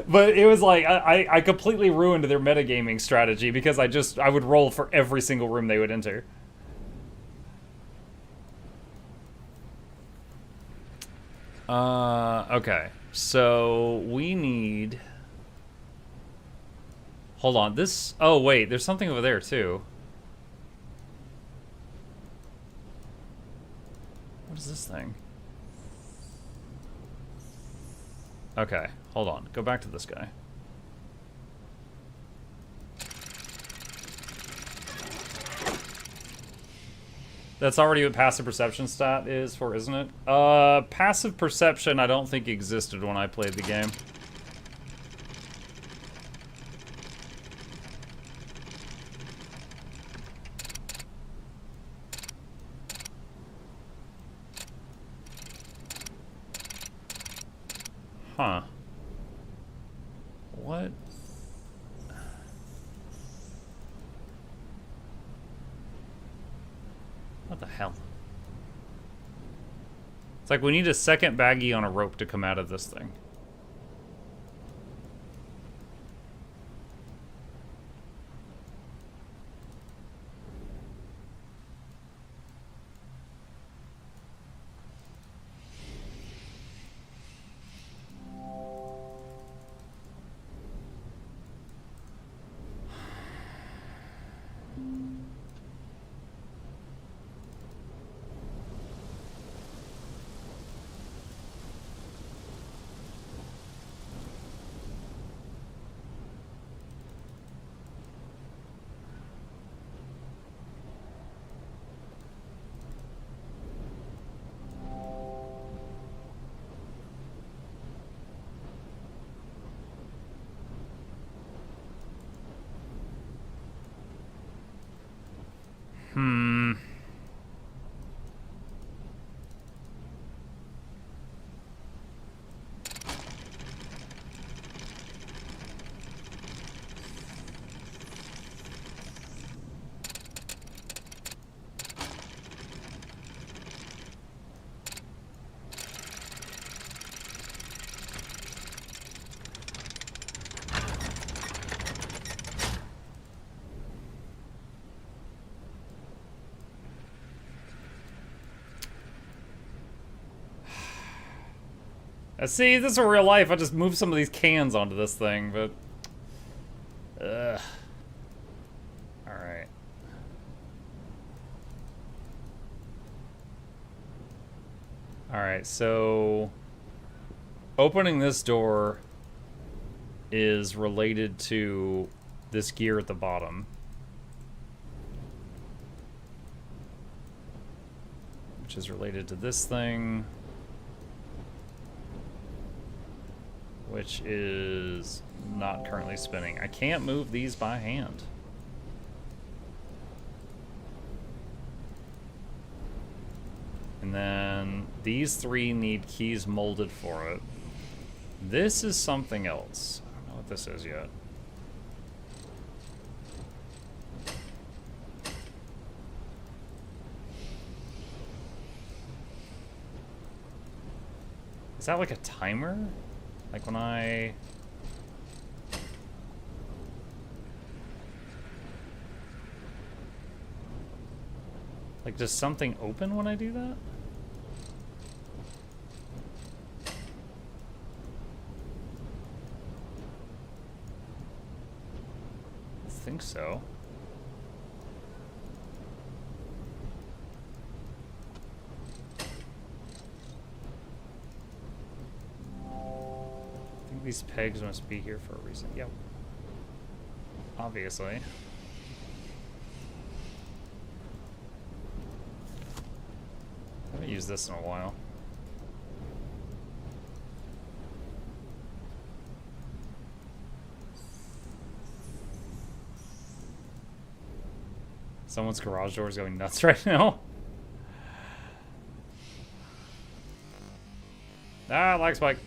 But it was like, I completely ruined their metagaming strategy because I would roll for every single room they would enter. Okay. So we need... Hold on. This... Oh, wait. There's something over there, too. What is this thing? Okay, hold on. Go back to this guy. That's already what passive perception stat is for, isn't it? Passive perception I don't think existed when I played the game. Huh. What? What the hell? It's like we need a second baggie on a rope to come out of this thing. See, this is real life. I just moved some of these cans onto this thing, but... Alright. Alright, so... Opening this door is related to this gear at the bottom. Which is related to this thing. Which is not currently spinning. I can't move these by hand. And then these 3 need keys molded for it. This is something else. I don't know what this is yet. Is that like a timer? Like when I... Like, does something open when I do that? I think so. I think these pegs must be here for a reason. Yep. Obviously. I haven't used this in a while. Someone's garage door is going nuts right now. Ah, lag spike.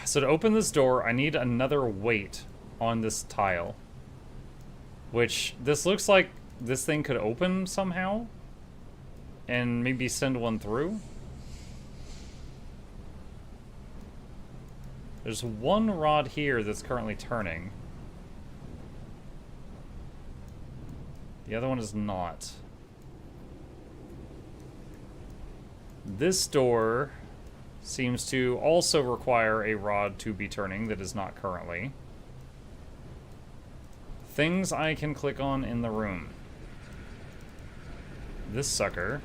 So to open this door, I need another weight on this tile. Which, this looks like this thing could open somehow. And maybe send one through. There's one rod here that's currently turning. The other one is not. This door seems to also require a rod to be turning that is not currently. Things I can click on in the room. This sucker.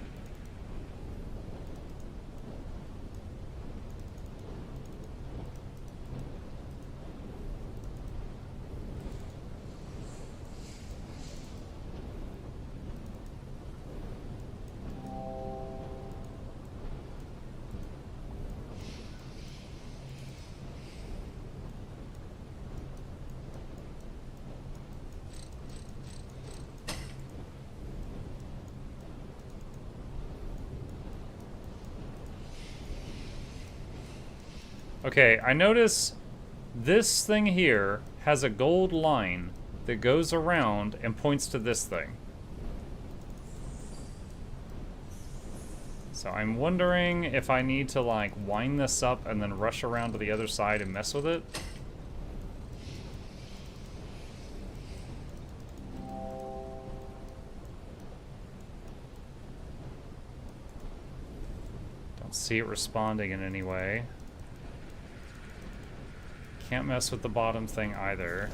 Okay, I notice this thing here has a gold line that goes around and points to this thing. So I'm wondering if I need to, like, wind this up and then rush around to the other side and mess with it. Don't see it responding in any way. Can't mess with the bottom thing either.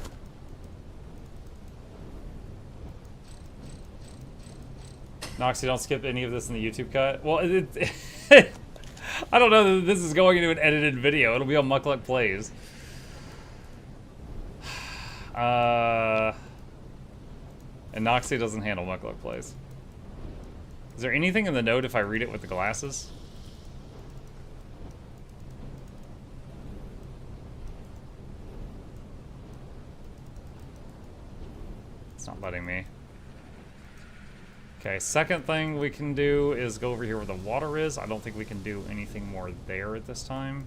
Noxxi, don't skip any of this in the YouTube cut. Well, I don't know that this is going into an edited video. It'll be on Mukluk Plays. And Noxxi doesn't handle Mukluk Plays. Is there anything in the note if I read it with the glasses? Not letting me. Okay, second thing we can do is go over here where the water is. I don't think we can do anything more there at this time.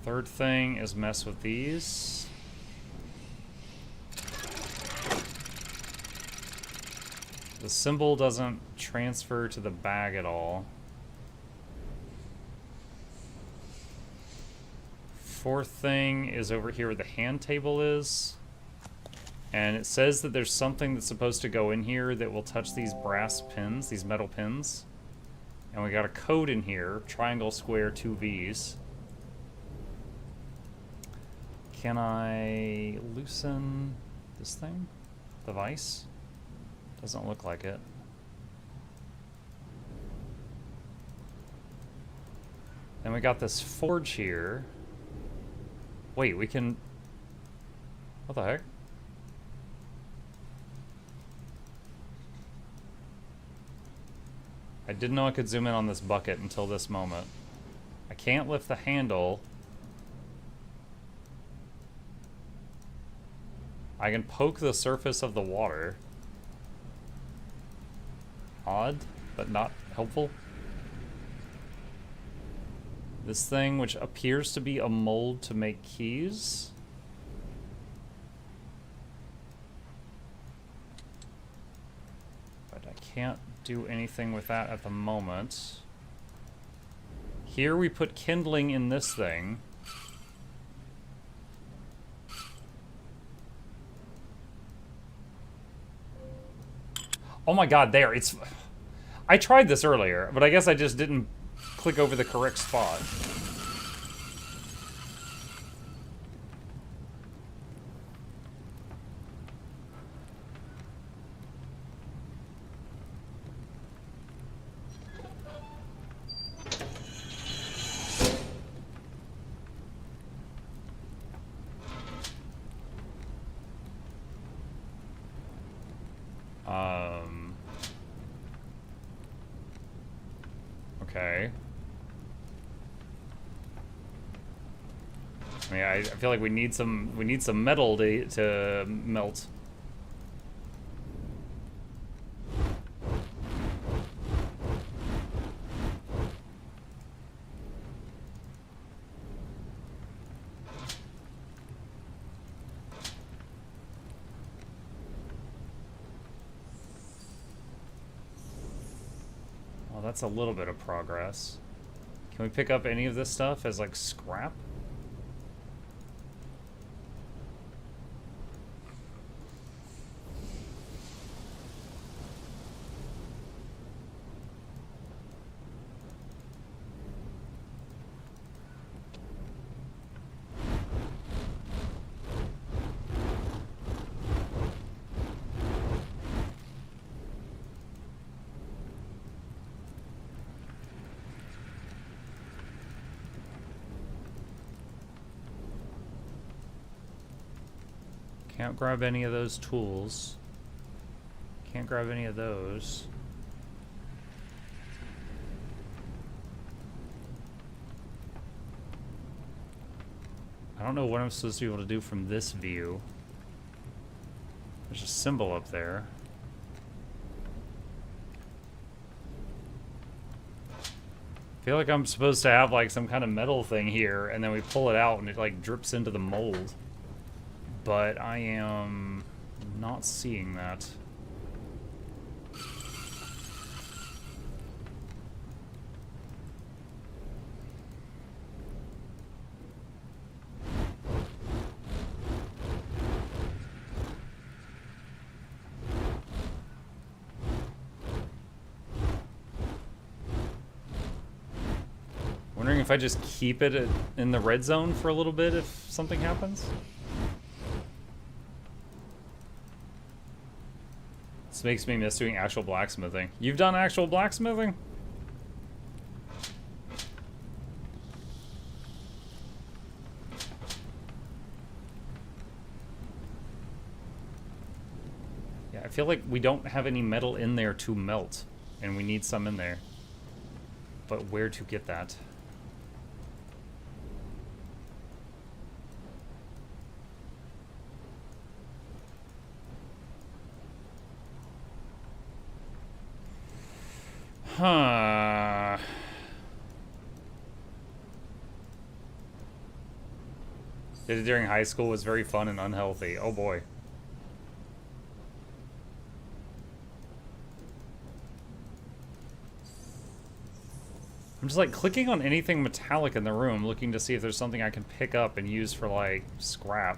Third thing is mess with these. The symbol doesn't transfer to the bag at all. Fourth thing is over here where the hand table is. And it says that there's something that's supposed to go in here that will touch these brass pins, these metal pins. And we got a code in here, triangle, square, 2 V's. Can I loosen this thing? The vise? Doesn't look like it. Then we got this forge here. Wait, we can... What the heck? I didn't know I could zoom in on this bucket until this moment. I can't lift the handle. I can poke the surface of the water. Odd, but not helpful. This thing, which appears to be a mold to make keys. But I can't do anything with that at the moment. Here we put kindling in this thing. Oh my god, there, it's... I tried this earlier, but I guess I just didn't click over the correct spot. Okay. I mean, I feel like we need some metal to melt. Well, that's a little bit of progress. Can we pick up any of this stuff as like scrap? Can't grab any of those tools. Can't grab any of those. I don't know what I'm supposed to be able to do from this view. There's a symbol up there. I feel like I'm supposed to have like some kind of metal thing here, and then we pull it out and it like drips into the mold. But I am not seeing that. Wondering if I just keep it in the red zone for a little bit if something happens. This makes me miss doing actual blacksmithing. You've done actual blacksmithing? Yeah, I feel like we don't have any metal in there to melt, and we need some in there. But where to get that? Huh. Did it during high school, was very fun and unhealthy. Oh boy. I'm just like clicking on anything metallic in the room, looking to see if there's something I can pick up and use for like scrap.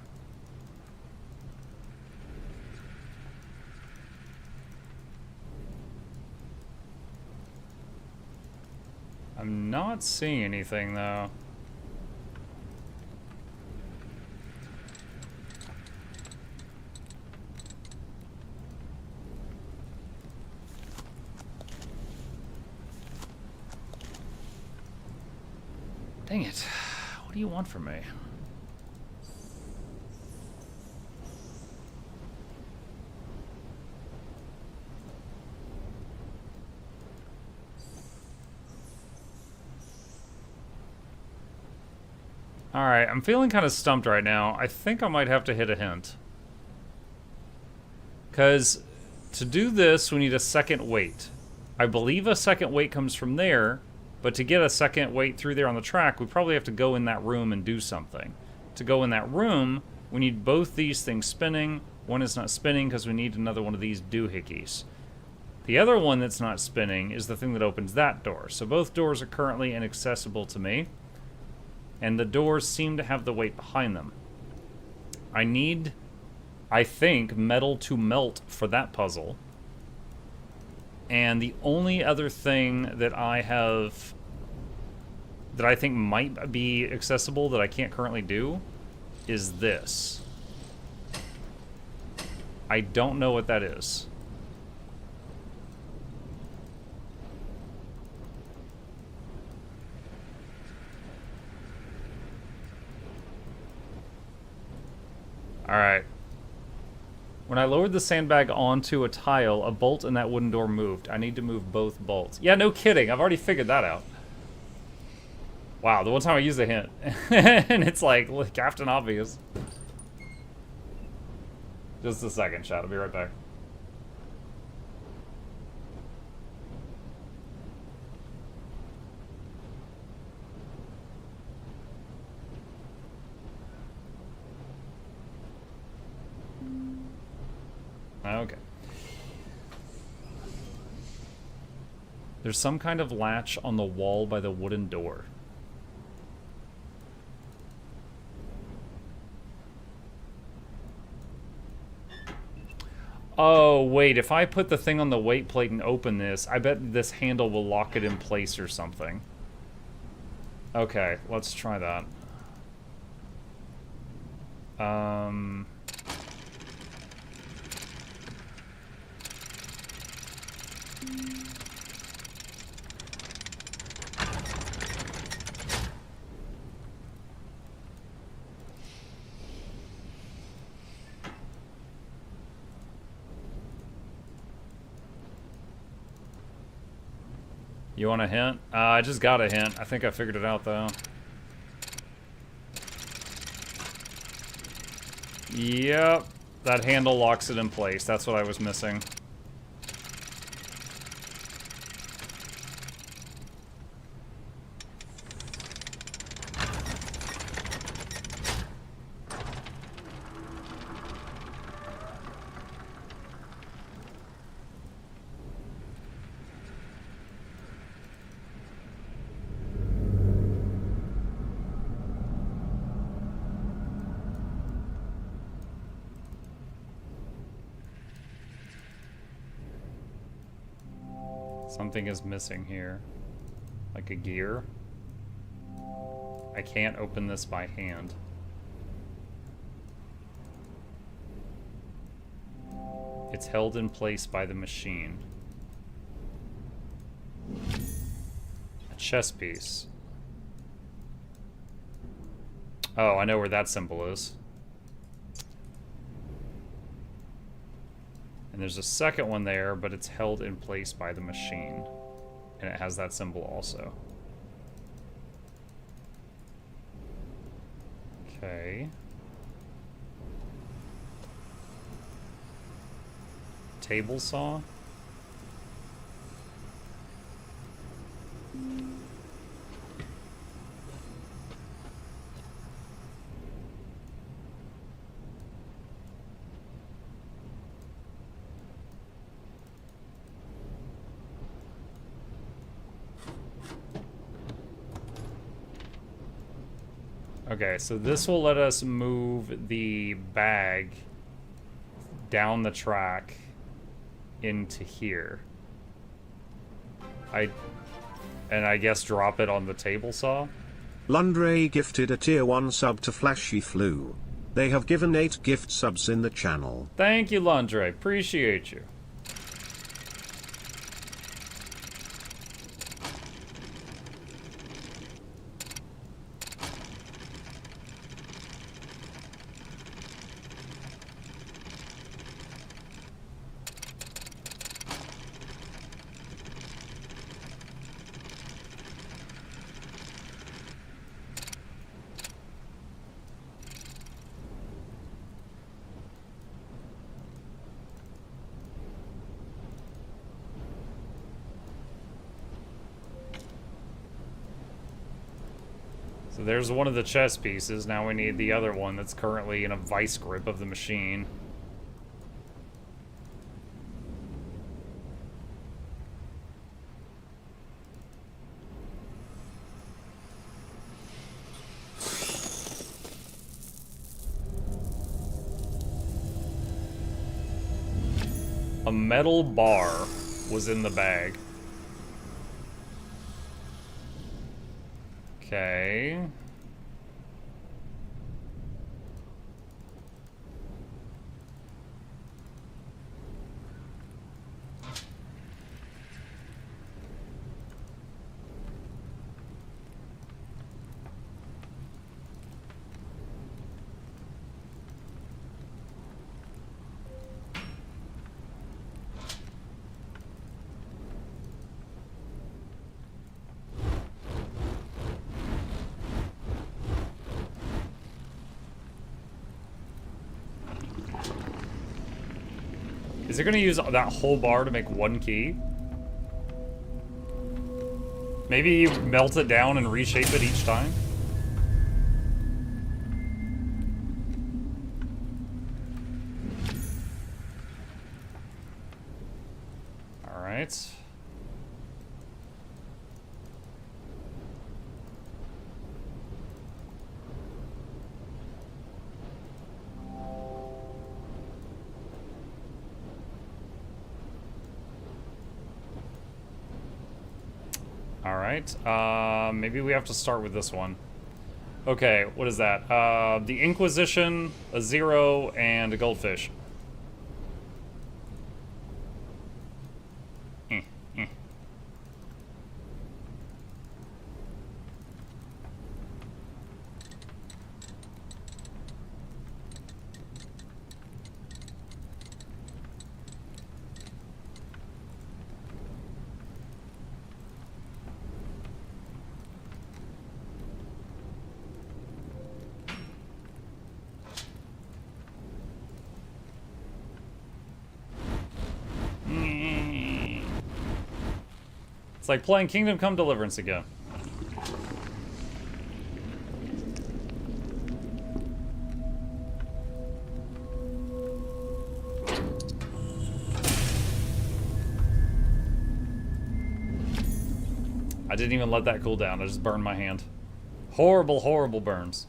I'm not seeing anything, though. Dang it. What do you want from me? Alright, I'm feeling kind of stumped right now. I think I might have to hit a hint. Because to do this, we need a second weight. I believe a second weight comes from there, but to get a second weight through there on the track, we probably have to go in that room and do something. To go in that room, we need both these things spinning. One is not spinning because we need another one of these doohickeys. The other one that's not spinning is the thing that opens that door. So both doors are currently inaccessible to me. And the doors seem to have the weight behind them. I need, I think, metal to melt for that puzzle. And the only other thing that I have that I think might be accessible that I can't currently do is this. I don't know what that is. Alright. When I lowered the sandbag onto a tile, a bolt in that wooden door moved. I need to move both bolts. Yeah, no kidding. I've already figured that out. Wow, the one time I used a hint. And it's like, look, Captain Obvious. Just a second, chat. I'll be right back. Okay. There's some kind of latch on the wall by the wooden door. Oh, wait, if I put the thing on the weight plate and open this, I bet this handle will lock it in place or something. Okay, let's try that. You want a hint? I just got a hint. I think I figured it out, though. Yep. That handle locks it in place. That's what I was missing. Something is missing here. Like a gear. I can't open this by hand. It's held in place by the machine. A chess piece. Oh, I know where that symbol is. And there's a second one there, but it's held in place by the machine. And it has that symbol also. Okay. Table saw? Okay, so this will let us move the bag down the track into here. And I guess drop it on the table saw? Lundray gifted a tier 1 sub to Flashy Flu. They have given 8 gift subs in the channel. Thank you, Lundray. Appreciate you. So there's one of the chess pieces. Now we need the other one that's currently in a vice grip of the machine. A metal bar was in the bag. Okay. Is it gonna use that whole bar to make one key? Maybe you melt it down and reshape it each time? Alright. Alright, maybe we have to start with this one. Okay, what is that? The Inquisition, a 0, and a goldfish. It's like playing Kingdom Come Deliverance again. I didn't even let that cool down. I just burned my hand. Horrible, horrible burns.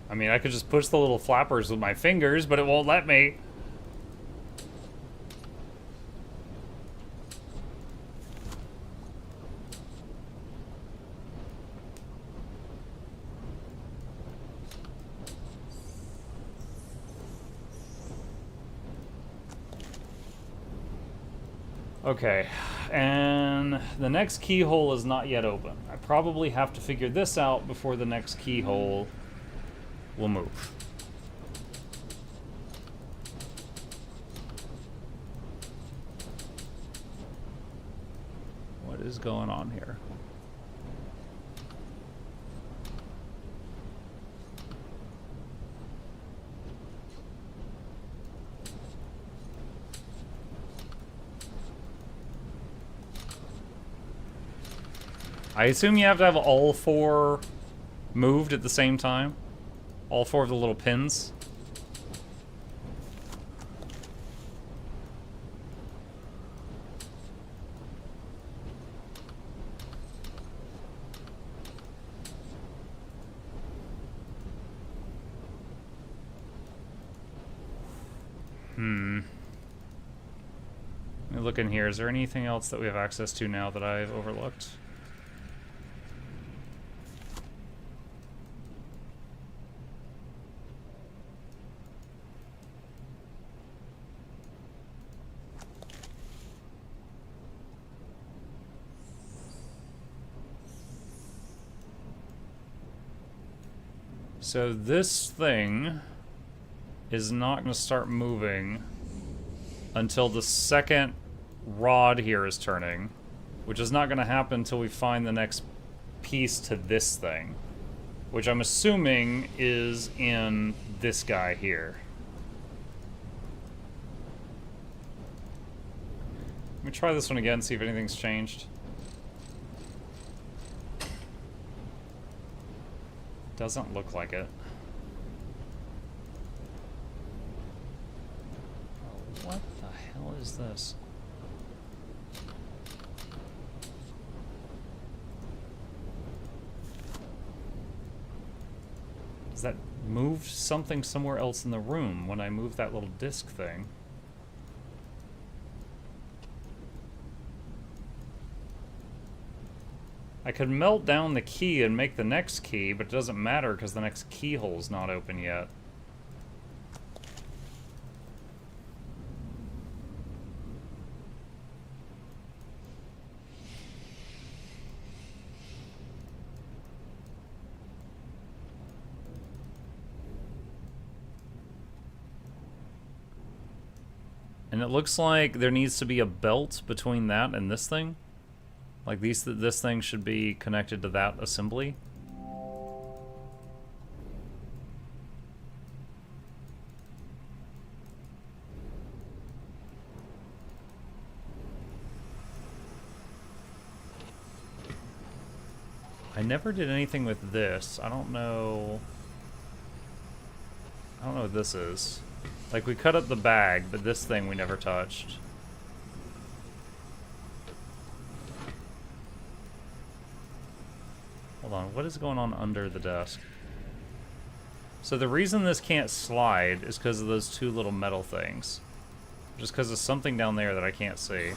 I mean, I could just push the little flappers with my fingers, but it won't let me. Okay, and the next keyhole is not yet open. I probably have to figure this out before the next keyhole will move. What is going on here? I assume you have to have all 4 moved at the same time? All 4 of the little pins? Let me look in here. Is there anything else that we have access to now that I've overlooked? So this thing is not going to start moving until the second rod here is turning, which is not going to happen until we find the next piece to this thing, which I'm assuming is in this guy here. Let me try this one again, see if anything's changed. Doesn't look like it. Oh, what the hell is this? Does that move something somewhere else in the room when I move that little disc thing? I could melt down the key and make the next key, but it doesn't matter because the next keyhole's not open yet. And it looks like there needs to be a belt between that and this thing. Like this thing should be connected to that assembly. I never did anything with this. I don't know what this is. Like, we cut up the bag, but this thing we never touched. Hold on, what is going on under the desk? So the reason this can't slide is because of those two little metal things. Just because of something down there that I can't see.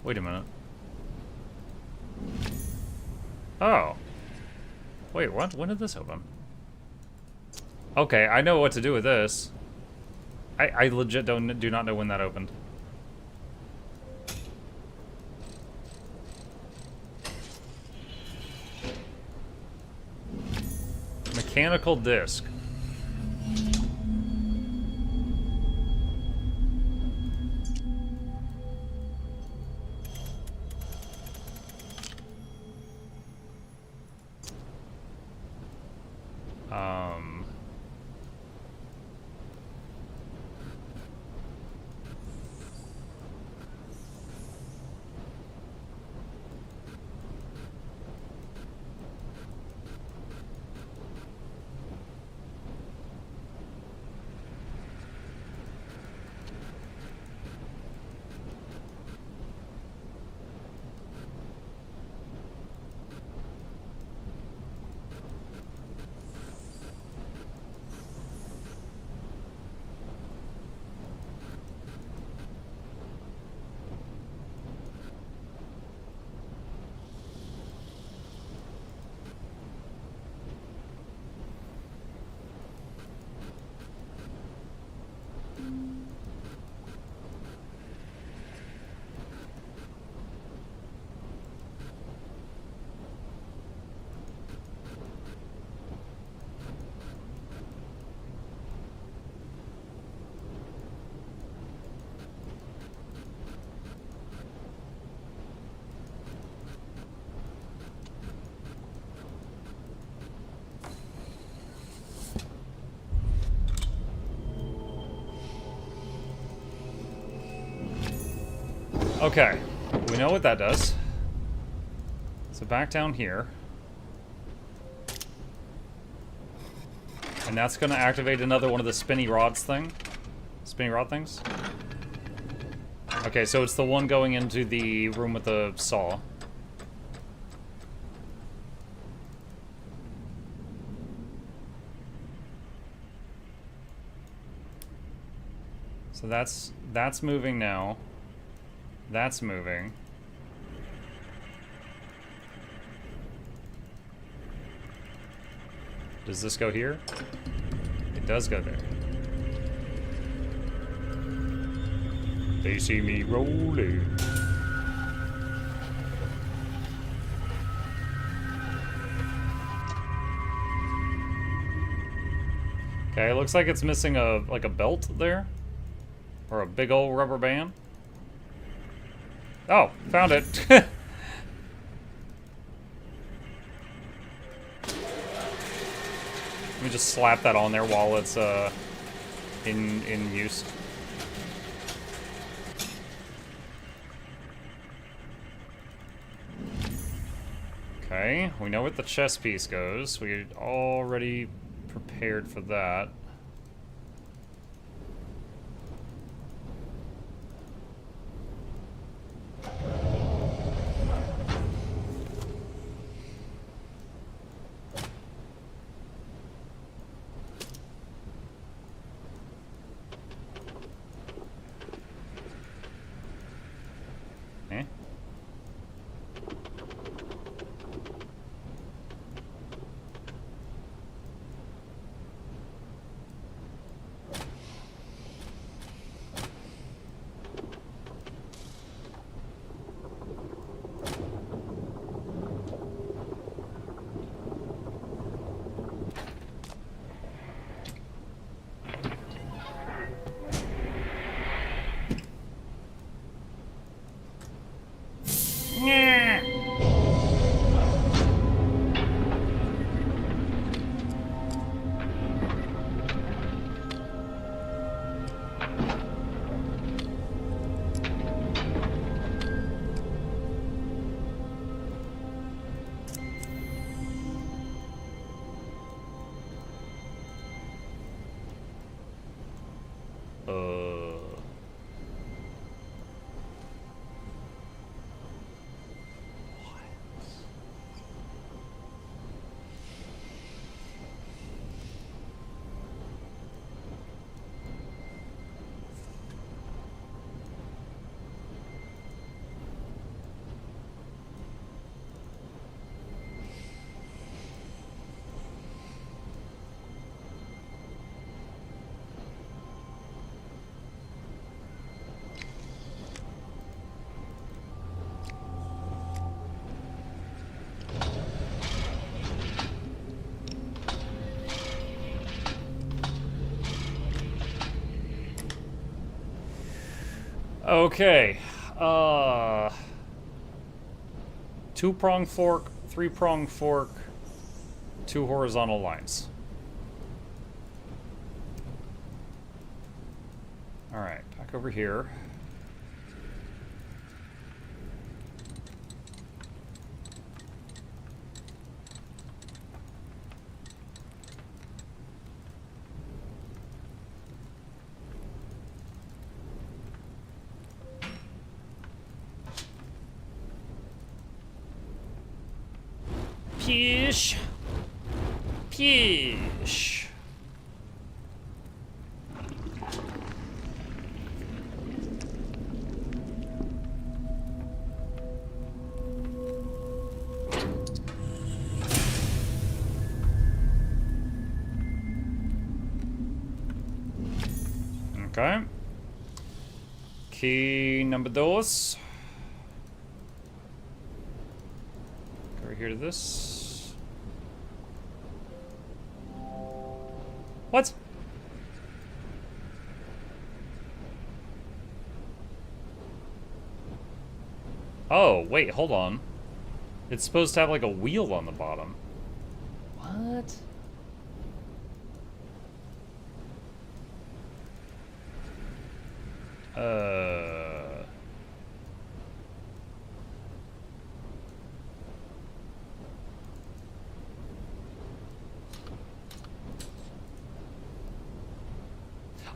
Wait a minute. Oh. Wait, what? When did this open? Okay, I know what to do with this. I legit do not know when that opened. Mechanical disc. Okay, we know what that does. So back down here. And that's gonna activate another one of the spinny rods thing. Spinny rod things. Okay, so it's the one going into the room with the saw. So that's moving now. That's moving. Does this go here? It does go there. They see me rolling. Okay, looks like it's missing a belt there. Or a big old rubber band. Oh, found it. Let me just slap that on there while it's in use. Okay, we know where the chess piece goes. We already prepared for that. Eh? Okay. Two-prong fork, three-prong fork, two horizontal lines. Alright, back over here. Pish. Pish. Okay. Key number dos. Go over here to this. What? Oh, wait, hold on. It's supposed to have like a wheel on the bottom. What?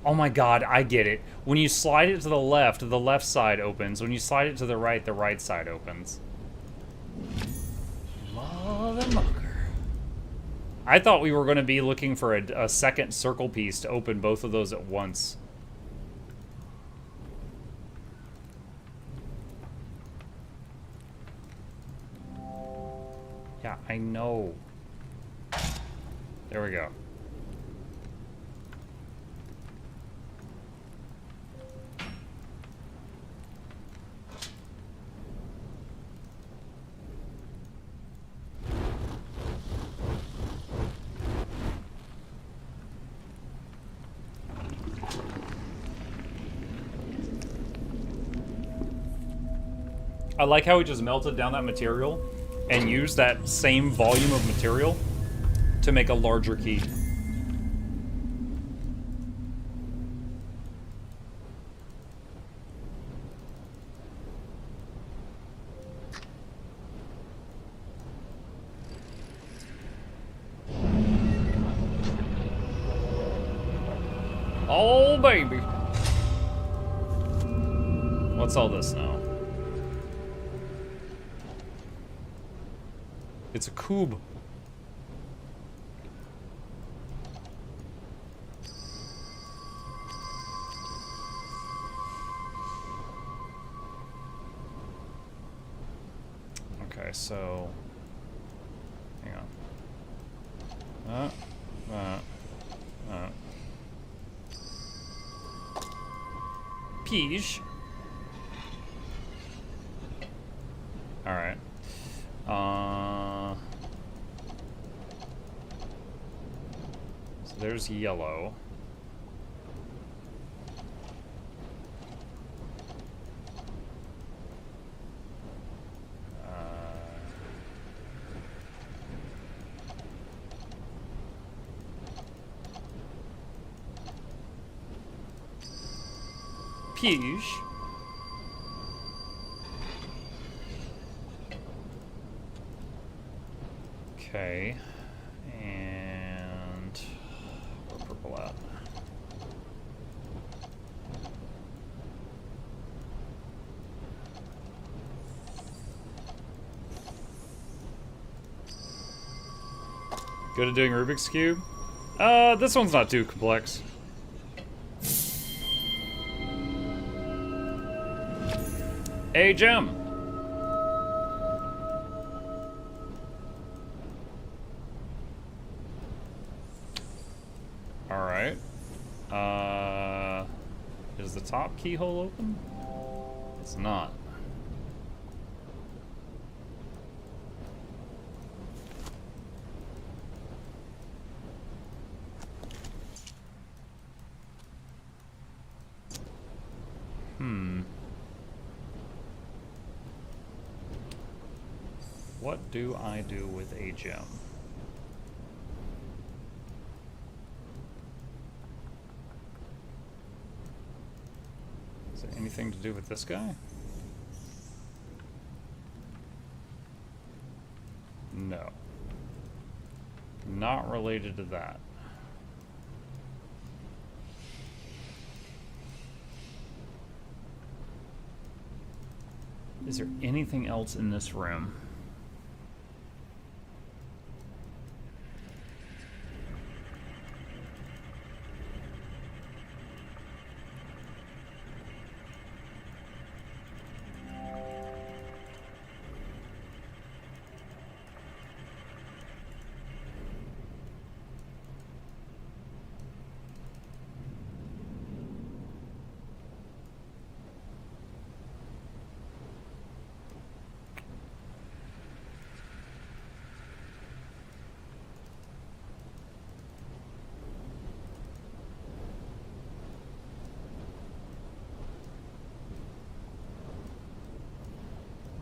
Oh my god, I get it. When you slide it to the left side opens. When you slide it to the right side opens. Mother mucker. I thought we were going to be looking for a second circle piece to open both of those at once. Yeah, I know. There we go. I like how he just melted down that material and used that same volume of material to make a larger key. Oh, baby. What's all this now? It's a cube. Okay, so hang on. Peach. All right. So there's yellow. Peach. Okay, and where's purple at? Good at doing Rubik's Cube? This one's not too complex. Hey, Jim. All right. Is the top keyhole open? It's not. What do I do with a gem? Is there anything to do with this guy? No. Not related to that. Is there anything else in this room?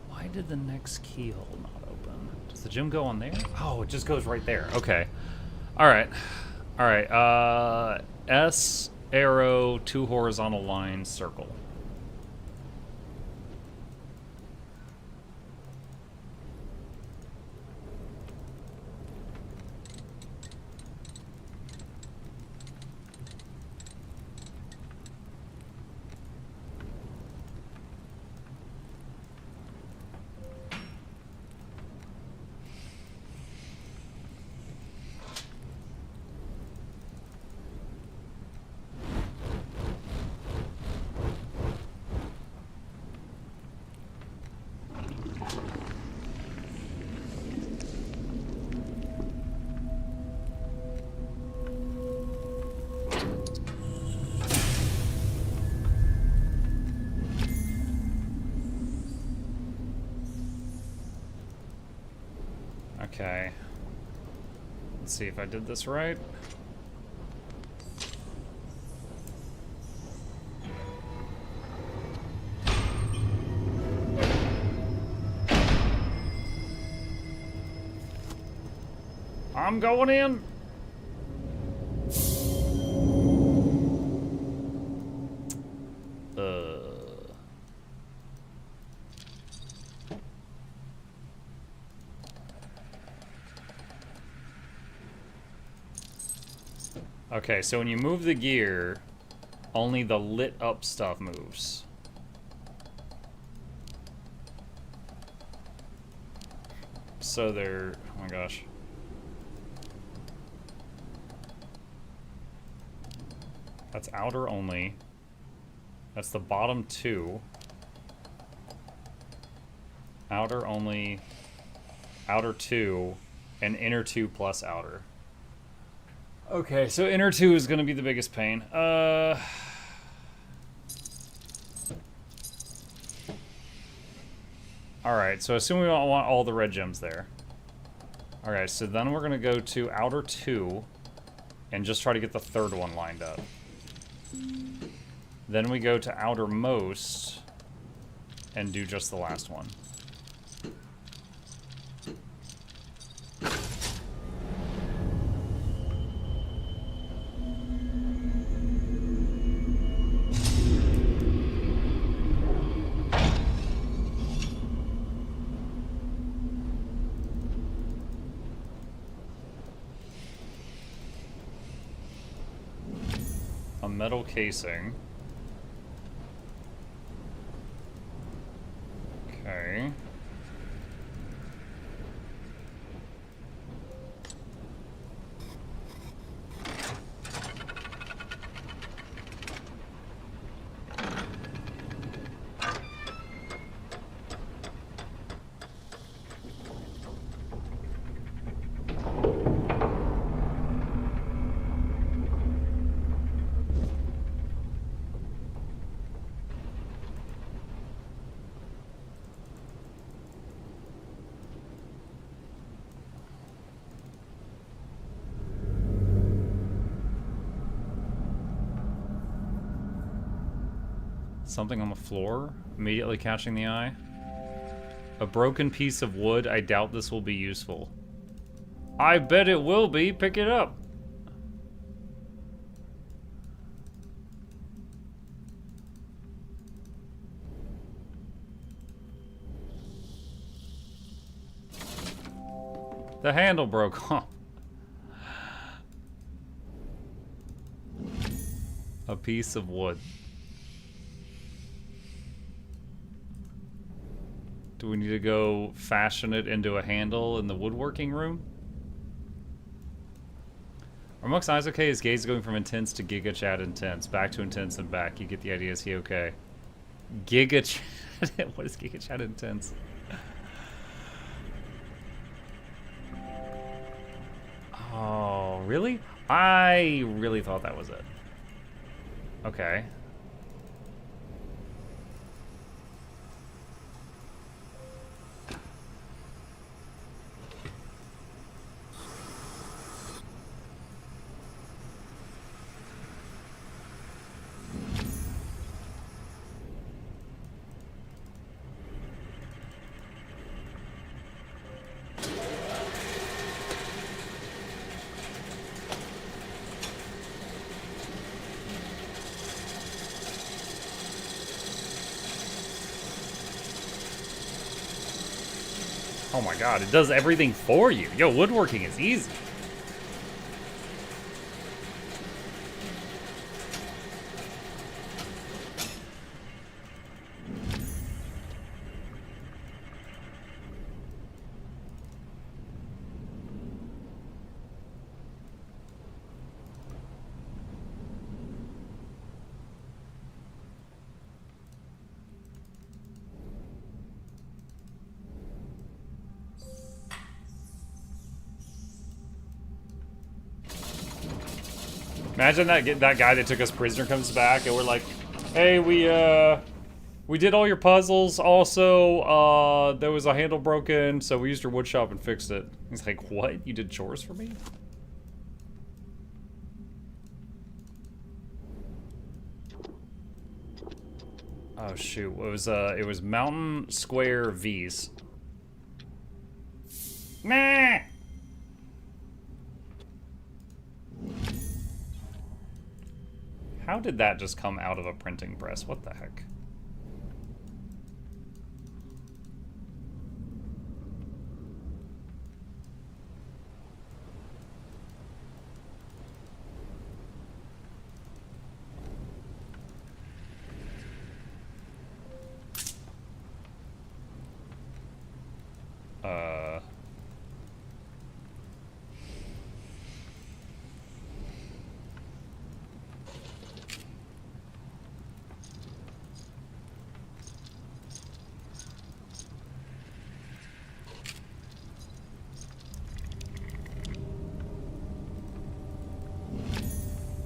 Why did the next keyhole not open? Does the gem go on there? Oh, it just goes right there. Okay. All right. All right. S, arrow, 2 horizontal lines, circle. Okay. Let's see if I did this right. I'm going in. Okay, so when you move the gear, only the lit up stuff moves. So they're, oh my gosh. That's outer only. That's the bottom two. Outer only, outer two, and inner two plus outer. Okay, so inner two is going to be the biggest pain. Alright, so assume we don't want all the red gems there. Alright, so then we're going to go to outer two and just try to get the third one lined up. Then we go to outermost and do just the last one. A metal casing. Okay. Something on the floor, immediately catching the eye. A broken piece of wood. I doubt this will be useful. I bet it will be. Pick it up. The handle broke, huh? A piece of wood. Do we need to go fashion it into a handle in the woodworking room? Are Muck's eyes okay? His gaze is going from intense to Giga Chat intense. Back to intense and back. You get the idea. Is he okay? Giga Chat? What is Giga Chat intense? Oh, really? I really thought that was it. Okay. Oh my god, it does everything for you. Yo, woodworking is easy. Imagine that guy that took us prisoner comes back and we're like, hey, we We did all your puzzles. Also, there was a handle broken, so we used your wood shop and fixed it. He's like, what? You did chores for me? Oh shoot! It was Mountain Square V's. Nah. How did that just come out of a printing press? What the heck?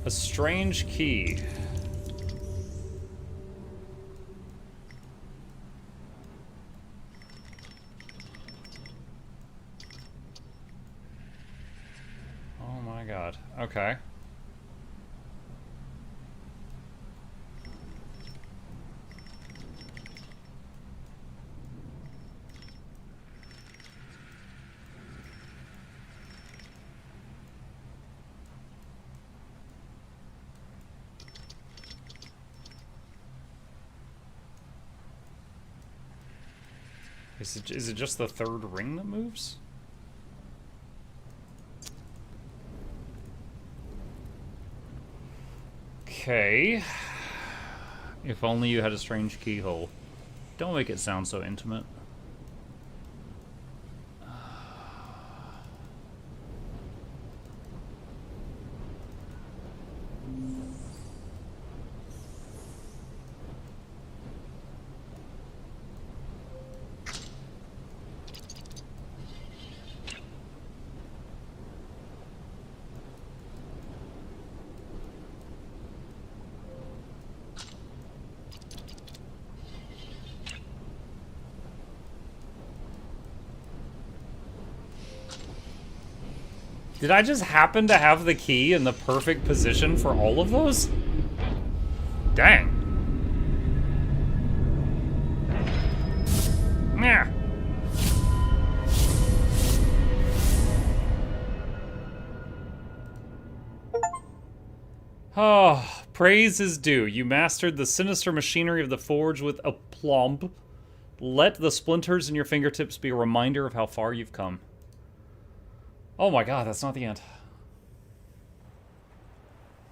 A strange key. Oh my god. Okay. Is it just the third ring that moves? Okay. If only you had a strange keyhole. Don't make it sound so intimate. Did I just happen to have the key in the perfect position for all of those? Dang. Yeah. Oh, praise is due. You mastered the sinister machinery of the forge with aplomb. Let the splinters in your fingertips be a reminder of how far you've come. Oh my god, that's not the end.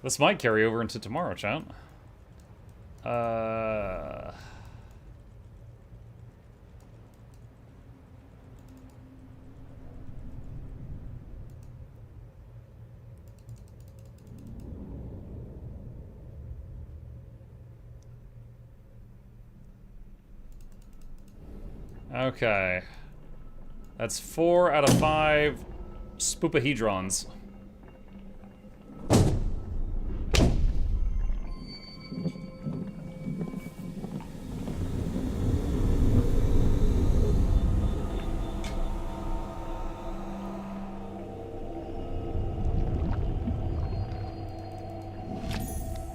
This might carry over into tomorrow, chat. Okay. That's 4 out of 5 spoopahedrons.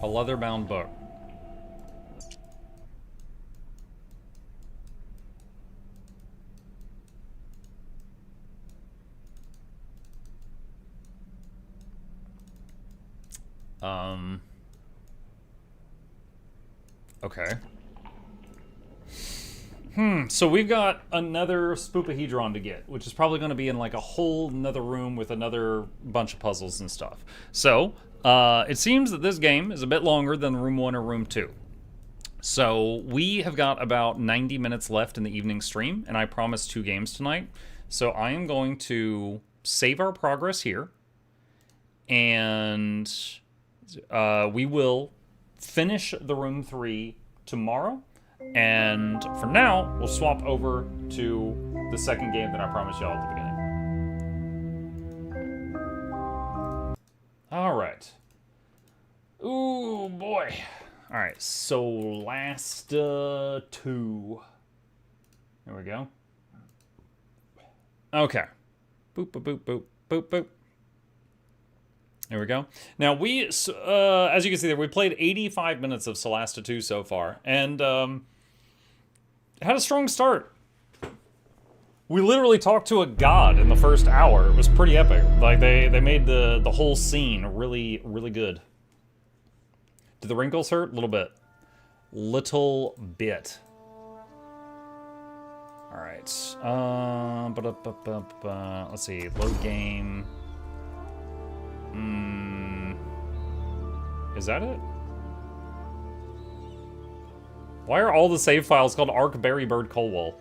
A leather-bound book. Okay. So we've got another spoopahedron to get, which is probably going to be in like a whole another room with another bunch of puzzles and stuff. So, it seems that this game is a bit longer than Room 1 or Room 2. So, we have got about 90 minutes left in the evening stream, and I promised 2 games tonight. So, I am going to save our progress here, and we will finish the Room 3 tomorrow. And for now, we'll swap over to the second game that I promised y'all at the beginning. All right. Ooh, boy. Alright, Solasta 2. There we go. Okay. Boop, boop, boop, boop, boop, boop. There we go. Now, as you can see there, we played 85 minutes of Solasta 2 so far, and had a strong start. We literally talked to a god in the first hour. It was pretty epic. Like, they made the whole scene really, really good. Do the wrinkles hurt? A little bit. Little bit. Alright. Let's see. Load game. Is that it? Why are all the save files called Arc Berry Bird Colwell?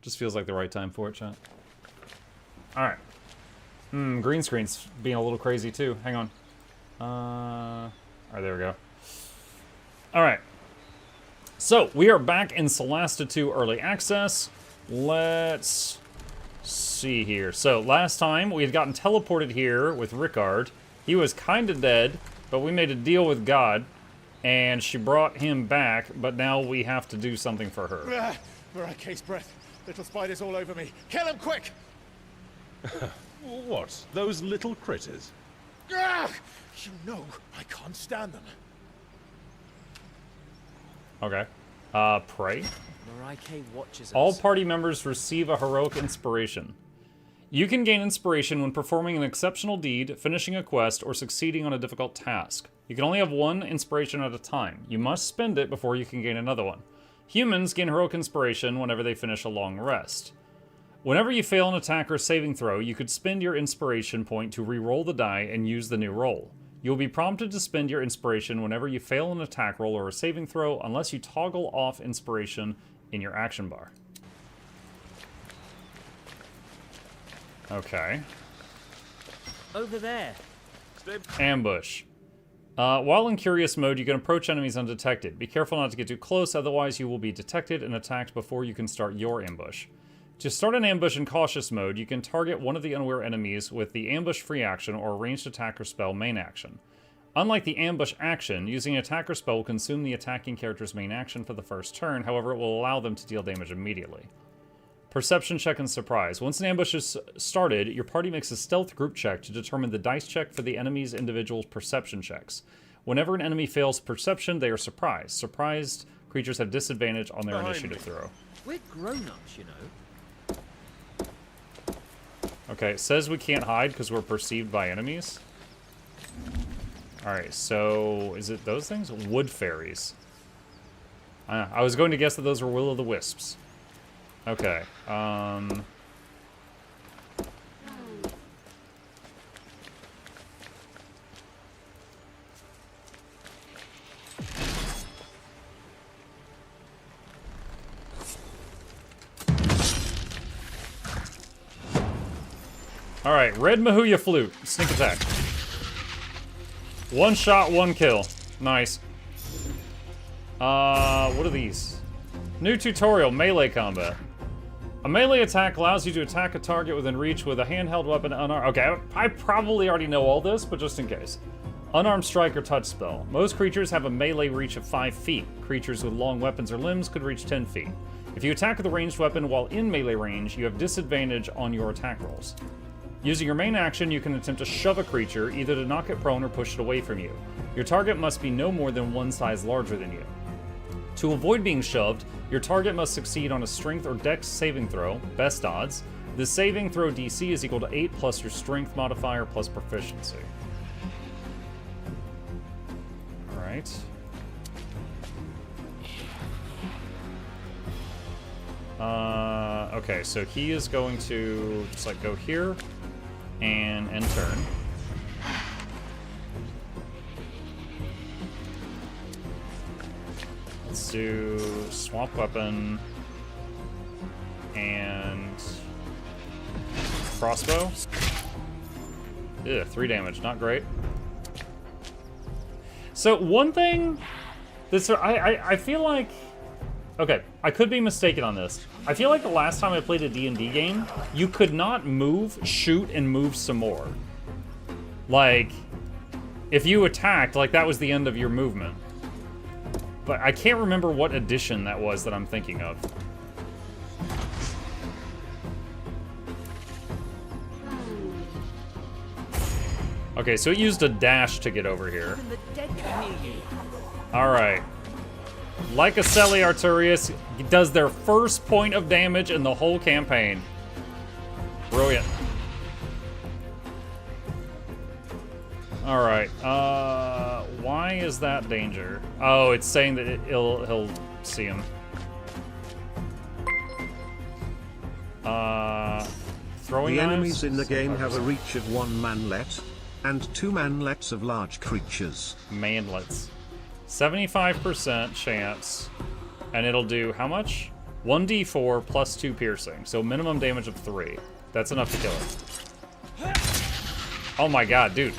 Just feels like the right time for it, chat. Alright. Green screen's being a little crazy too. Hang on. Alright, there we go. Alright. So, we are back in Solasta 2 Early Access. Let's see here. So, last time we had gotten teleported here with Rickard. He was kinda dead, but we made a deal with God, and she brought him back, but now we have to do something for her. Case breath. Little spiders all over me. Kill them quick! What? Those little critters? You know I can't stand them. Okay. Pray. Watches us. All party members receive a heroic inspiration. You can gain inspiration when performing an exceptional deed, finishing a quest, or succeeding on a difficult task. You can only have one inspiration at a time. You must spend it before you can gain another one. Humans gain heroic inspiration whenever they finish a long rest. Whenever you fail an attack or saving throw, you could spend your inspiration point to re-roll the die and use the new roll. You will be prompted to spend your inspiration whenever you fail an attack roll or a saving throw, unless you toggle off inspiration in your action bar. Okay. Over there. Ambush. While in curious mode, you can approach enemies undetected. Be careful not to get too close, otherwise you will be detected and attacked before you can start your ambush. To start an ambush in cautious mode, you can target one of the unaware enemies with the ambush free action or ranged attack or spell main action. Unlike the ambush action, using an attack or spell will consume the attacking character's main action for the first turn, however it will allow them to deal damage immediately. Perception check and surprise. Once an ambush is started, your party makes a stealth group check to determine the dice check for the enemy's individual perception checks. Whenever an enemy fails perception, they are surprised. Surprised creatures have disadvantage on their initiative throw. We're grown-ups, you know. Okay, it says we can't hide because we're perceived by enemies. Alright, so is it those things? Wood fairies. I was going to guess that those were will-o'-the-wisps. Okay, Alright, red Mahuya flute. Sneak attack. One shot, one kill. Nice. What are these? New tutorial, melee combat. A melee attack allows you to attack a target within reach with a handheld weapon unarmed. Okay, I probably already know all this, but just in case. Unarmed strike or touch spell. Most creatures have a melee reach of 5 feet. Creatures with long weapons or limbs could reach 10 feet. If you attack with a ranged weapon while in melee range, you have disadvantage on your attack rolls. Using your main action, you can attempt to shove a creature, either to knock it prone or push it away from you. Your target must be no more than one size larger than you. To avoid being shoved, your target must succeed on a strength or dex saving throw, best odds. The saving throw DC is equal to 8 plus your strength modifier plus proficiency. Alright. Okay, so he is going to just like go here and end turn. Let's do swamp weapon and crossbow. Ugh, 3 damage, not great. So one thing that's I feel like Okay, I could be mistaken on this. I feel like the last time I played a D&D game, you could not move, shoot, and move some more. Like, if you attacked, like that was the end of your movement. But I can't remember what edition that was that I'm thinking of. Okay, so it used a dash to get over here. Alright. Like a Celi Arturius does their first point of damage in the whole campaign. Brilliant. Alright, why is that danger? Oh, it's saying that he'll see him. Throwing The knives? enemies in the game have a reach of 1 manlet, and 2 manlets of large creatures. Manlets. 75% chance, and it'll do how much? 1d4 plus 2 piercing, so minimum damage of 3. That's enough to kill it. Oh my god, dude.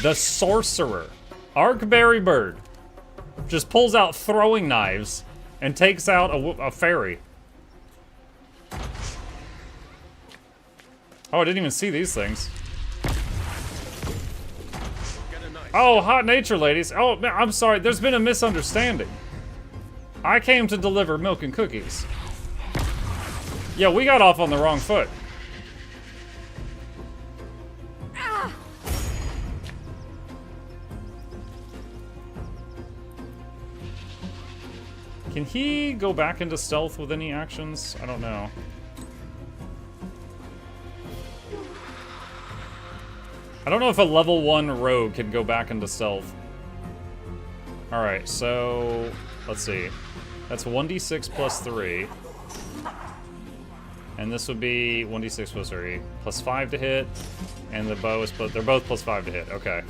The sorcerer, Arkberry Bird, just pulls out throwing knives and takes out a fairy. Oh, I didn't even see these things. Oh, hot nature, ladies. Oh, man, I'm sorry. There's been a misunderstanding. I came to deliver milk and cookies. Yeah, we got off on the wrong foot. Can he go back into stealth with any actions? I don't know. I don't know if a level 1 rogue can go back into stealth. Alright, so let's see. That's 1d6 plus 3. And this would be 1d6 plus 3. Plus 5 to hit. And the bow is they're both plus 5 to hit. Okay.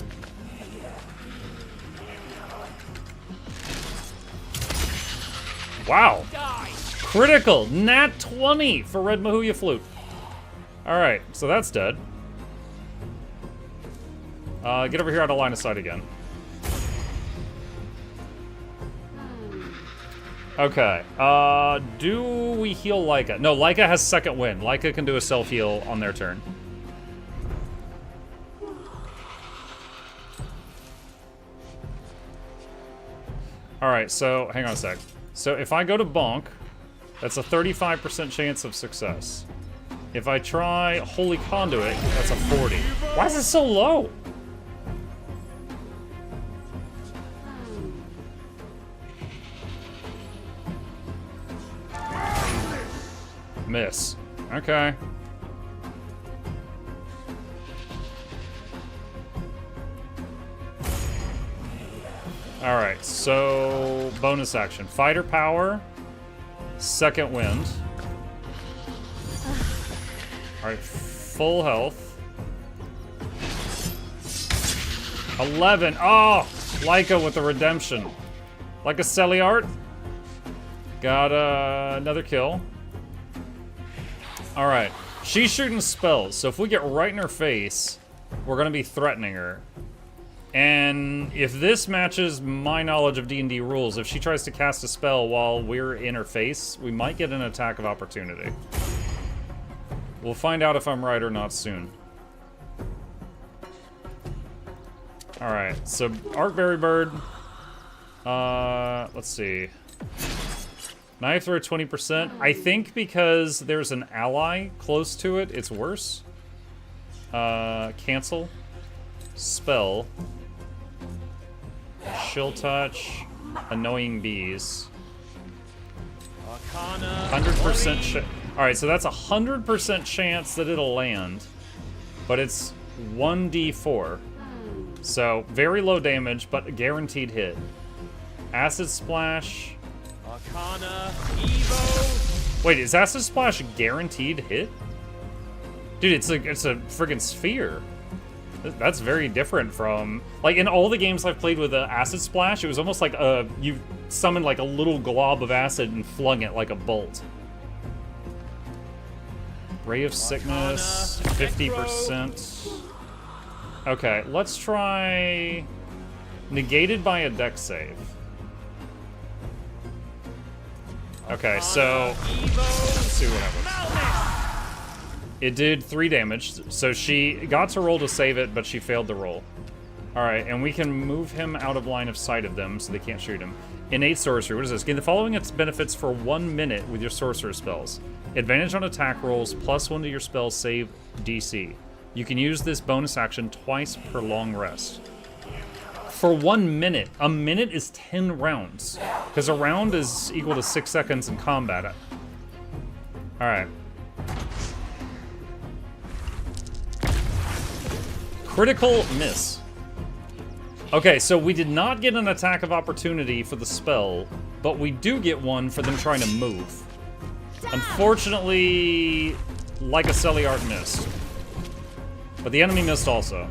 Wow. Critical. Nat 20 for Red Mahuya Flute. Alright, so that's dead. Get over here out of line of sight again. Okay. Do we heal Leica? No, Leica has second wind. Leica can do a self-heal on their turn. Alright, so hang on a sec. So if I go to bonk, that's a 35% chance of success. If I try Holy Conduit, that's a 40. Why is it so low? Miss. Okay. Alright, so bonus action. Fighter power, second wind. Alright, full health. 11. Oh! Leica with the redemption. Like a Celiart. Got another kill. Alright. She's shooting spells, so if we get right in her face, we're gonna be threatening her. And if this matches my knowledge of D&D rules, if she tries to cast a spell while we're in her face, we might get an attack of opportunity. We'll find out if I'm right or not soon. Alright, so Arkberry Bird. Let's see. Knife throw 20%. I think because there's an ally close to it, it's worse. Cancel. Spell. Chill touch. Annoying bees. 100% Alright, so that's 100% chance that it'll land. But it's 1d4. So, very low damage, but a guaranteed hit. Acid Splash. Arcana, Evo. Wait, is Acid Splash a guaranteed hit? Dude, it's a friggin' sphere. That's very different from... Like, in all the games I've played with Acid Splash, it was almost like you summoned like a little glob of acid and flung it like a bolt. Ray of Sickness, 50%. Okay, let's try... Negated by a dex save. Okay, so let's see what happens. It did 3 damage, so she got to roll to save it, but she failed to roll. Alright, and we can move him out of line of sight of them, so they can't shoot him. Innate sorcery, what is this? Gain the following benefits for 1 minute with your sorcerer spells. Advantage on attack rolls, +1 to your spell save DC. You can use this bonus action twice per long rest. For 1 minute. A minute is 10 rounds. Because a round is equal to 6 seconds in combat. Alright. Critical miss. Okay, so we did not get an attack of opportunity for the spell, but we do get one for them trying to move. Unfortunately, like a Celiart missed. But the enemy missed also.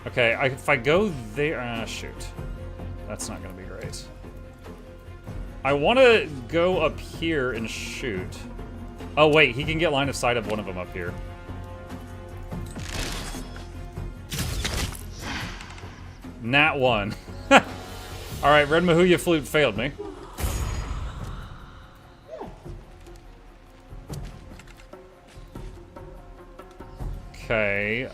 Okay, if I go there... shoot. That's not going to be great. I want to go up here and shoot. Oh, wait, he can get line of sight of one of them up here. Nat 1. Alright, Red Mahuya Flute failed me. Okay,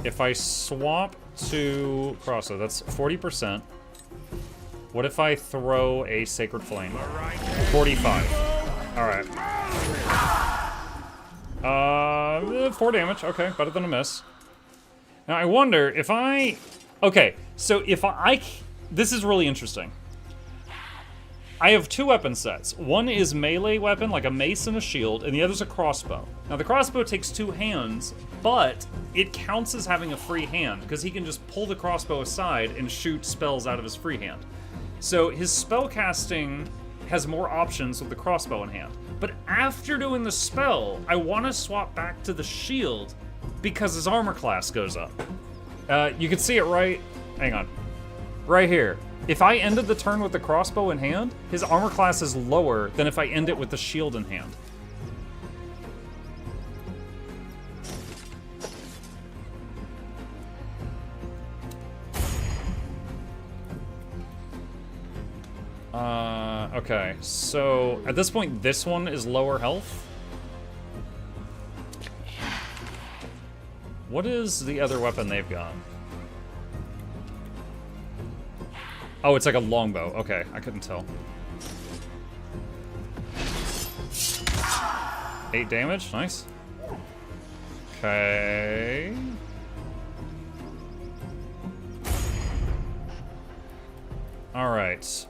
if I swap to Crosso, that's 40%. What if I throw a Sacred Flame? 45. Alright. 4 damage. Okay, better than a miss. Now, I wonder if I... Okay, so if I... This is really interesting. I have 2 weapon sets. One is melee weapon, like a mace and a shield, and the other's a crossbow. Now, the crossbow takes 2 hands, but it counts as having a free hand, because he can just pull the crossbow aside and shoot spells out of his free hand. So his spellcasting has more options with the crossbow in hand. But after doing the spell, I want to swap back to the shield because his armor class goes up. You can see it right... Hang on. Right here. If I ended the turn with the crossbow in hand, his armor class is lower than if I end it with the shield in hand. Okay, so at this point, this one is lower health. What is the other weapon they've got? Oh, it's like a longbow. Okay, I couldn't tell. 8 damage, nice. Okay. All right.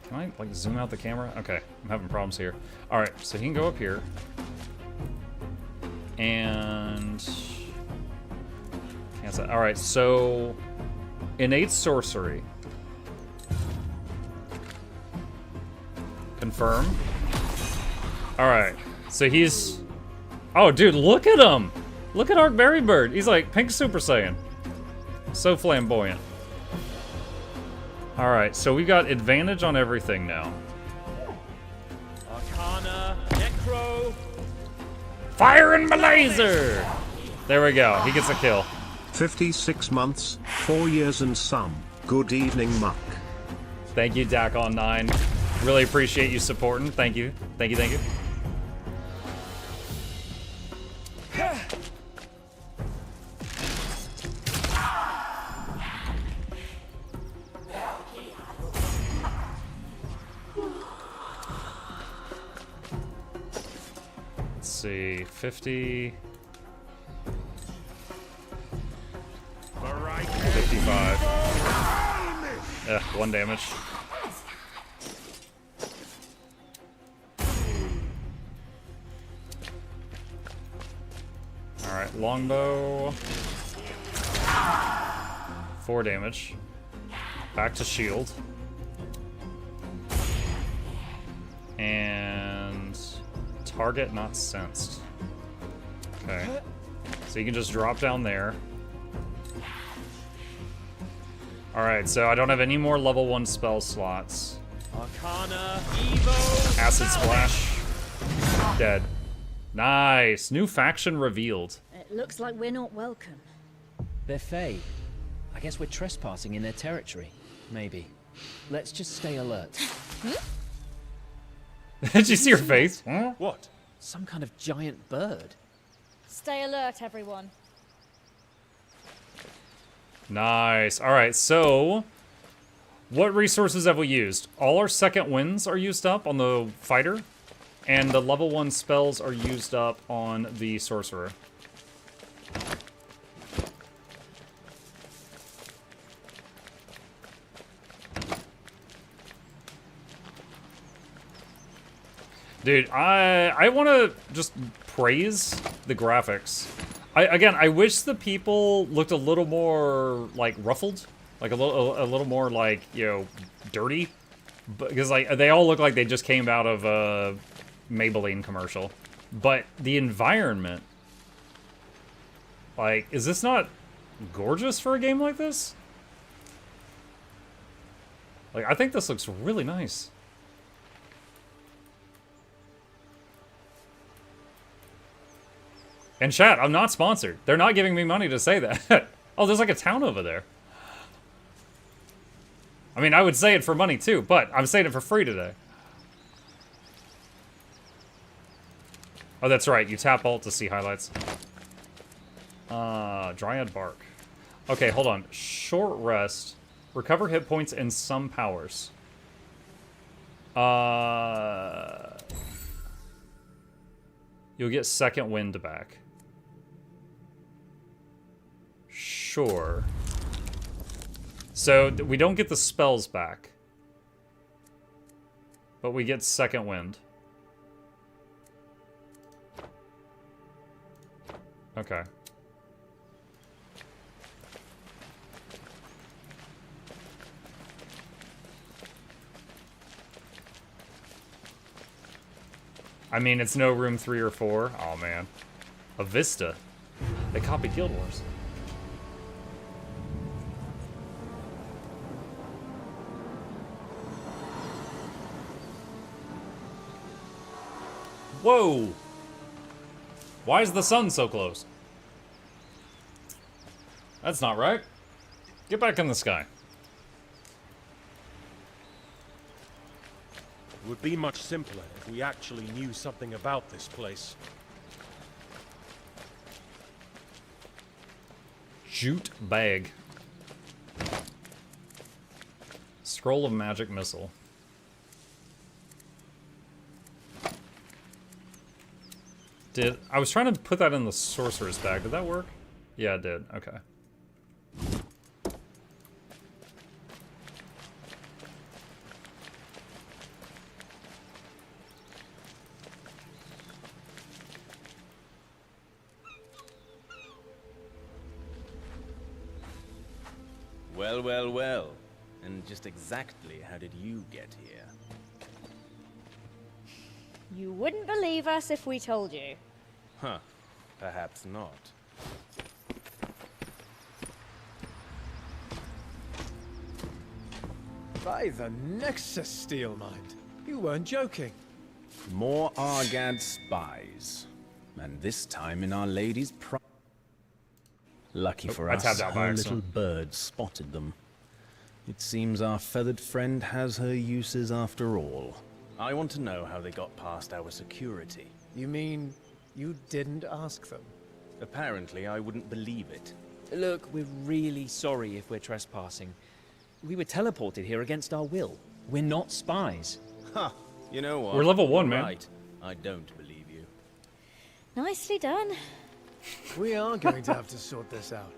Can I like zoom out the camera? Okay, I'm having problems here. All right, so he can go up here. And cancel. All right, so innate sorcery. Confirm. All right, so he's... Oh, dude, look at him! Look at Arc Berry Bird. He's like pink Super Saiyan. So flamboyant. All right, so we got advantage on everything now. Arcana, Necro. Fire in my laser! There we go. He gets a kill. 56 months, 4 years and some. Good evening, Muck. Thank you, Dakon9. Really appreciate you supporting. Thank you. Thank you, thank you. Let's see, 50... 55. 1 damage. Alright, longbow. 4 damage. Back to shield. And target not sensed. Okay. So you can just drop down there. Alright, so I don't have any more level 1 spell slots. Arcana, Evo. Acid Splash. Dead. Nice. New faction revealed. It looks like we're not welcome. They're Fae. I guess we're trespassing in their territory. Maybe. Let's just stay alert. Did you see her face? Huh? What? Some kind of giant bird. Stay alert, everyone. Nice. All right, so what resources have we used? All our second winds are used up on the fighter, and the level 1 spells are used up on the sorcerer. Dude, I want to just praise the graphics. Again, I wish the people looked a little more, like, ruffled. Like, a little more, like, you know, dirty. Because, like, they all look like they just came out of a Maybelline commercial. But the environment... Like, is this not gorgeous for a game like this? Like, I think this looks really nice. And chat, I'm not sponsored. They're not giving me money to say that. Oh, there's like a town over there. I mean, I would say it for money too, but I'm saying it for free today. Oh, that's right. You tap alt to see highlights. Dryad bark. Okay, hold on. Short rest. Recover hit points and some powers. You'll get second wind back. Sure. So we don't get the spells back, but we get second wind. Okay. I mean, it's no room 3 or 4. Oh man. A Vista. They copied Guild Wars. Whoa! Why is the sun so close? That's not right. Get back in the sky. It would be much simpler if we actually knew something about this place. Jute bag. Scroll of magic missile. I was trying to put that in the sorcerer's bag. Did that work? Yeah, it did. Okay. Well, well, well. And just exactly how did you get here? You wouldn't believe us if we told you. Huh. Perhaps not. By the Nexus, Steelmind. You weren't joking. More Argad spies. And this time in Our Lady's pride. Lucky for us, tapped out by her little accident. bird spotted them. It seems our feathered friend has her uses after all. I want to know how they got past our security. You mean you didn't ask them? Apparently, I wouldn't believe it. Look, we're really sorry if we're trespassing. We were teleported here against our will. We're not spies. Ha! You know what? We're level 1, You're man. Right. I don't believe you. Nicely done. We are going to have to sort this out.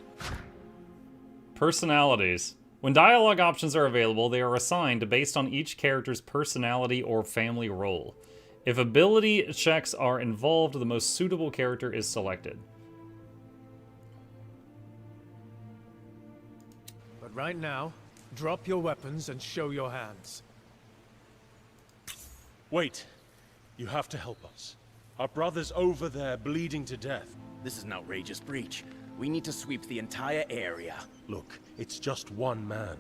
Personalities. When dialogue options are available, they are assigned based on each character's personality or family role. If ability checks are involved, the most suitable character is selected. But right now, drop your weapons and show your hands. Wait. You have to help us. Our brother's over there bleeding to death. This is an outrageous breach. We need to sweep the entire area. Look, it's just one man.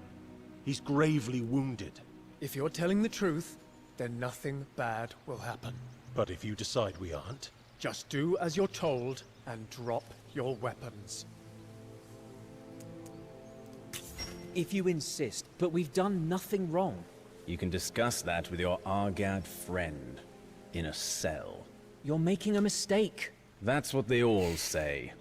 He's gravely wounded. If you're telling the truth, then nothing bad will happen. But if you decide we aren't, Just do as you're told and drop your weapons. If you insist, but we've done nothing wrong. You can discuss that with your Argad friend. In a cell. You're making a mistake. That's what they all say.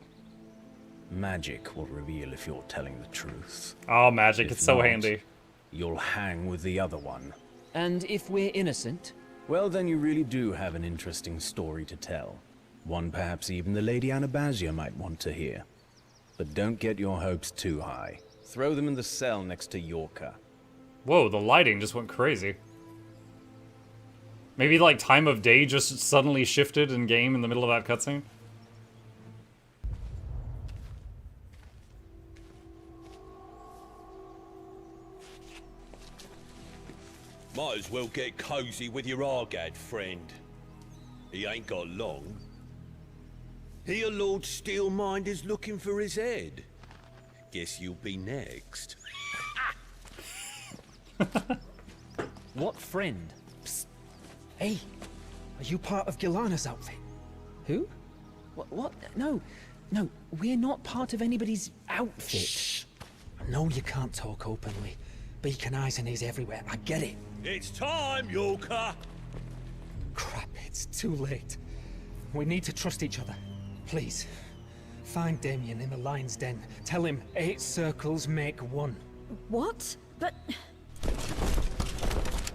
Magic will reveal if you're telling the truth. Oh, magic, If it's so not, handy. You'll hang with the other one. And if we're innocent? Well, then you really do have an interesting story to tell. One perhaps even the Lady Anabasia might want to hear. But don't get your hopes too high. Throw them in the cell next to Yorka. Whoa, the lighting just went crazy. Maybe, like, time of day just suddenly shifted in game in the middle of that cutscene? Might as well get cozy with your Argad friend. He ain't got long. Here Lord Steelmind is looking for his head. Guess you'll be next. What friend? Psst. Hey, are you part of Gilana's outfit? Who? What? No, we're not part of anybody's outfit. Shh. I know you can't talk openly. Beacon eyes and ears everywhere, I get it. It's time, Yorka! Crap, it's too late. We need to trust each other. Please, find Damien in the lion's den. Tell him 8 circles make 1. What? But...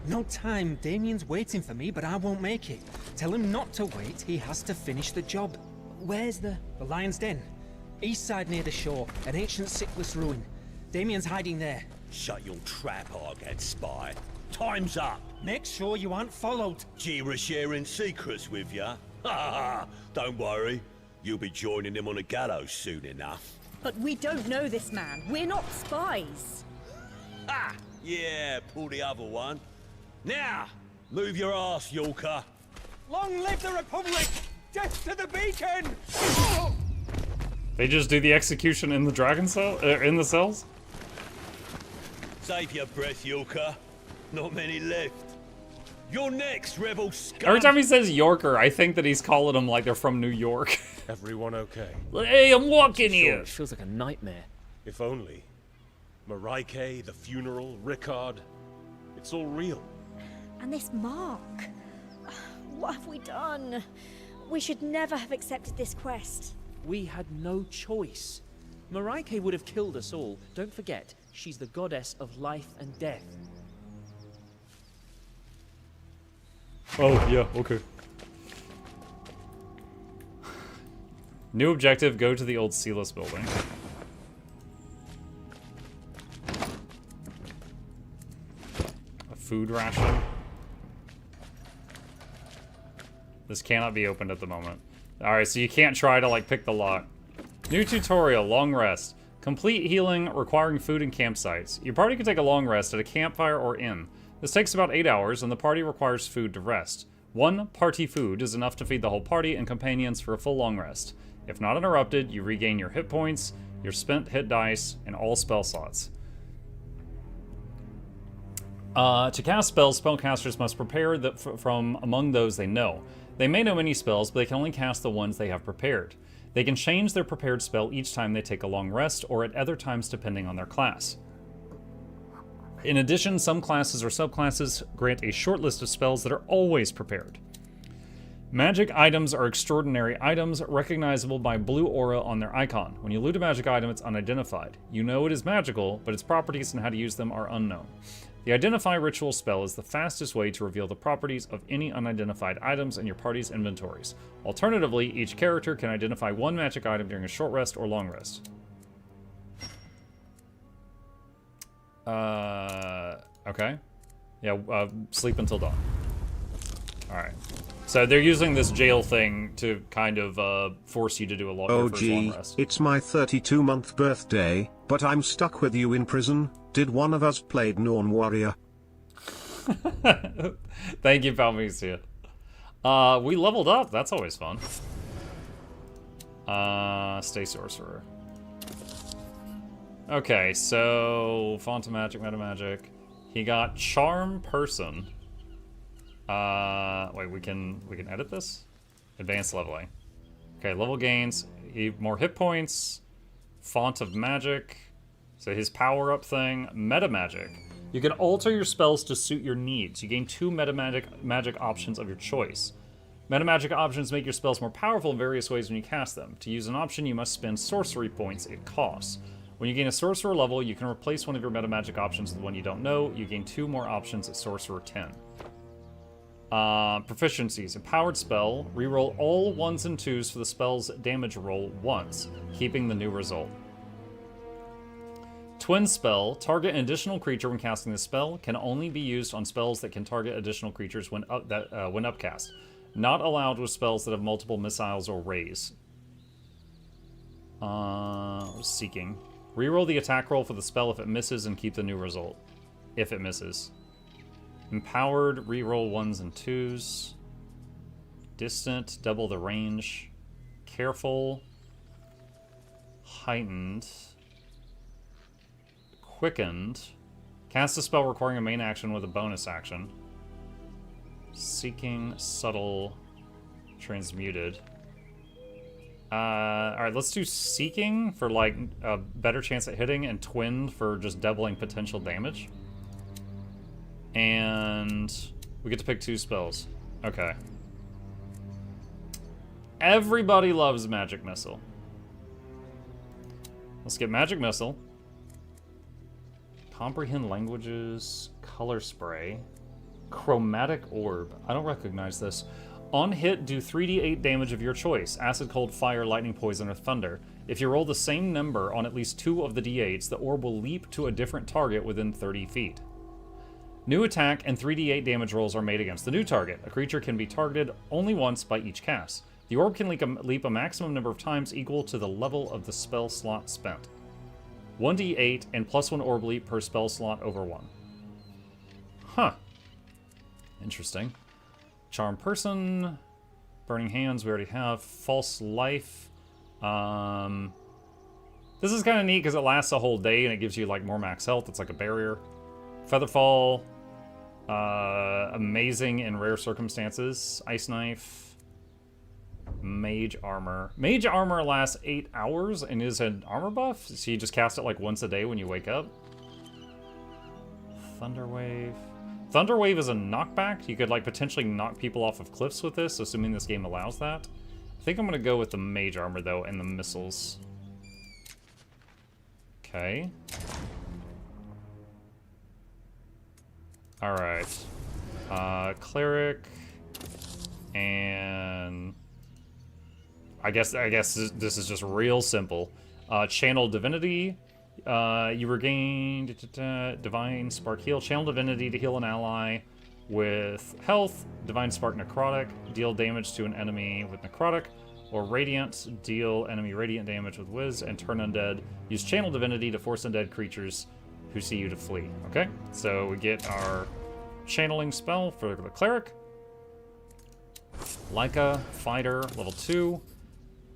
No time. Damien's waiting for me, but I won't make it. Tell him not to wait. He has to finish the job. Where's the lion's den? East side near the shore. An ancient sickless ruin. Damien's hiding there. Shut your trap, Argad spy. Time's up. Make sure you aren't followed. Jira sharing secrets with ya? Ha ha! Don't worry. You'll be joining him on a gallows soon enough. But we don't know this man. We're not spies. Ha! Yeah, pull the other one. Now, move your ass, Yorka. Long live the Republic! Death to the beacon! They just do the execution in the dragon cell? In the cells? Save your breath, Yorka. Not many left. You're next, rebel scum! Every time he says Yorker, I think that he's calling them like they're from New York. Everyone okay? Hey, I'm walking Sure, here! it feels like a nightmare. If only. Mareike, the funeral, Rickard. It's all real. And this mark. What have we done? We should never have accepted this quest. We had no choice. Mareike would have killed us all. Don't forget, she's the goddess of life and death. Oh, yeah, okay. New objective, go to the old Solasta building. A food ration. This cannot be opened at the moment. Alright, so you can't try to, like, pick the lock. New tutorial, long rest. Complete healing requiring food and campsites. Your party can take a long rest at a campfire or inn. This takes about 8 hours, and the party requires food to rest. 1 party food is enough to feed the whole party and companions for a full long rest. If not interrupted, you regain your hit points, your spent hit dice, and all spell slots. To cast spells, spellcasters must prepare from among those they know. They may know many spells, but they can only cast the ones they have prepared. They can change their prepared spell each time they take a long rest, or at other times depending on their class. In addition, some classes or subclasses grant a short list of spells that are always prepared. Magic items are extraordinary items, recognizable by blue aura on their icon. When you loot a magic item, it's unidentified. You know it is magical, but its properties and how to use them are unknown. The Identify Ritual spell is the fastest way to reveal the properties of any unidentified items in your party's inventories. Alternatively, each character can identify one magic item during a short rest or long rest. Okay. Yeah, sleep until dawn. Alright. So they're using this jail thing to kind of force you to do a long, Oh first long gee, rest. it's my 32-month birthday, but I'm stuck with you in prison. Did one of us played Norn Warrior? Thank you, Palmesia. We leveled up. That's always fun. Stay Sorcerer. Okay, so Font of Magic, Meta Magic. He got Charm Person. Wait, we can edit this? Advanced leveling. Okay, level gains. More hit points. Font of magic. So his power-up thing. Meta magic. You can alter your spells to suit your needs. You gain 2 meta magic options of your choice. Meta magic options make your spells more powerful in various ways when you cast them. To use an option, you must spend sorcery points it costs. When you gain a sorcerer level, you can replace one of your meta magic options with one you don't know. You gain 2 more options at sorcerer 10. Proficiencies. Empowered spell. Reroll all 1s and 2s for the spell's damage roll once, keeping the new result. Twin spell. Target an additional creature when casting the spell. Can only be used on spells that can target additional creatures when upcast. Not allowed with spells that have multiple missiles or rays. Seeking. Reroll the attack roll for the spell if it misses and keep the new result. If it misses. Empowered, reroll 1s and 2s. Distant, double the range. Careful. Heightened. Quickened. Cast a spell requiring a main action with a bonus action. Seeking, subtle, transmuted. Alright, let's do Seeking for like a better chance at hitting, and Twinned for just doubling potential damage. And we get to pick 2 spells. Okay. Everybody loves Magic Missile. Let's get Magic Missile. Comprehend languages. Color spray. Chromatic orb. I don't recognize this. On hit, do 3d8 damage of your choice. Acid, cold, fire, lightning, poison, or thunder. If you roll the same number on at least 2 of the d8s, the orb will leap to a different target within 30 feet. New attack and 3d8 damage rolls are made against the new target. A creature can be targeted only once by each cast. The orb can leap a maximum number of times equal to the level of the spell slot spent. 1d8 and +1 orb leap per spell slot over 1. Huh. Interesting. Charm Person. Burning Hands, we already have. False Life. This is kind of neat because it lasts a whole day and it gives you like more max health. It's like a barrier. Featherfall. Amazing in rare circumstances. Ice Knife. Mage Armor. Mage Armor lasts 8 hours and is an armor buff, so you just cast it like once a day when you wake up. Thunderwave. Thunderwave is a knockback. You could like potentially knock people off of cliffs with this, assuming this game allows that. I think I'm gonna go with the Mage Armor though, and the missiles. Okay. Alright. Cleric. And I guess this is just real simple. Channel Divinity. You regain Divine Spark Heal. Channel Divinity to heal an ally with health. Divine Spark Necrotic. Deal damage to an enemy with Necrotic. Or Radiant. Deal enemy Radiant damage with Wiz. And turn undead. Use Channel Divinity to force undead creatures who see you to flee. Okay? So we get our channeling spell for the Cleric. Leica, Fighter, level 2.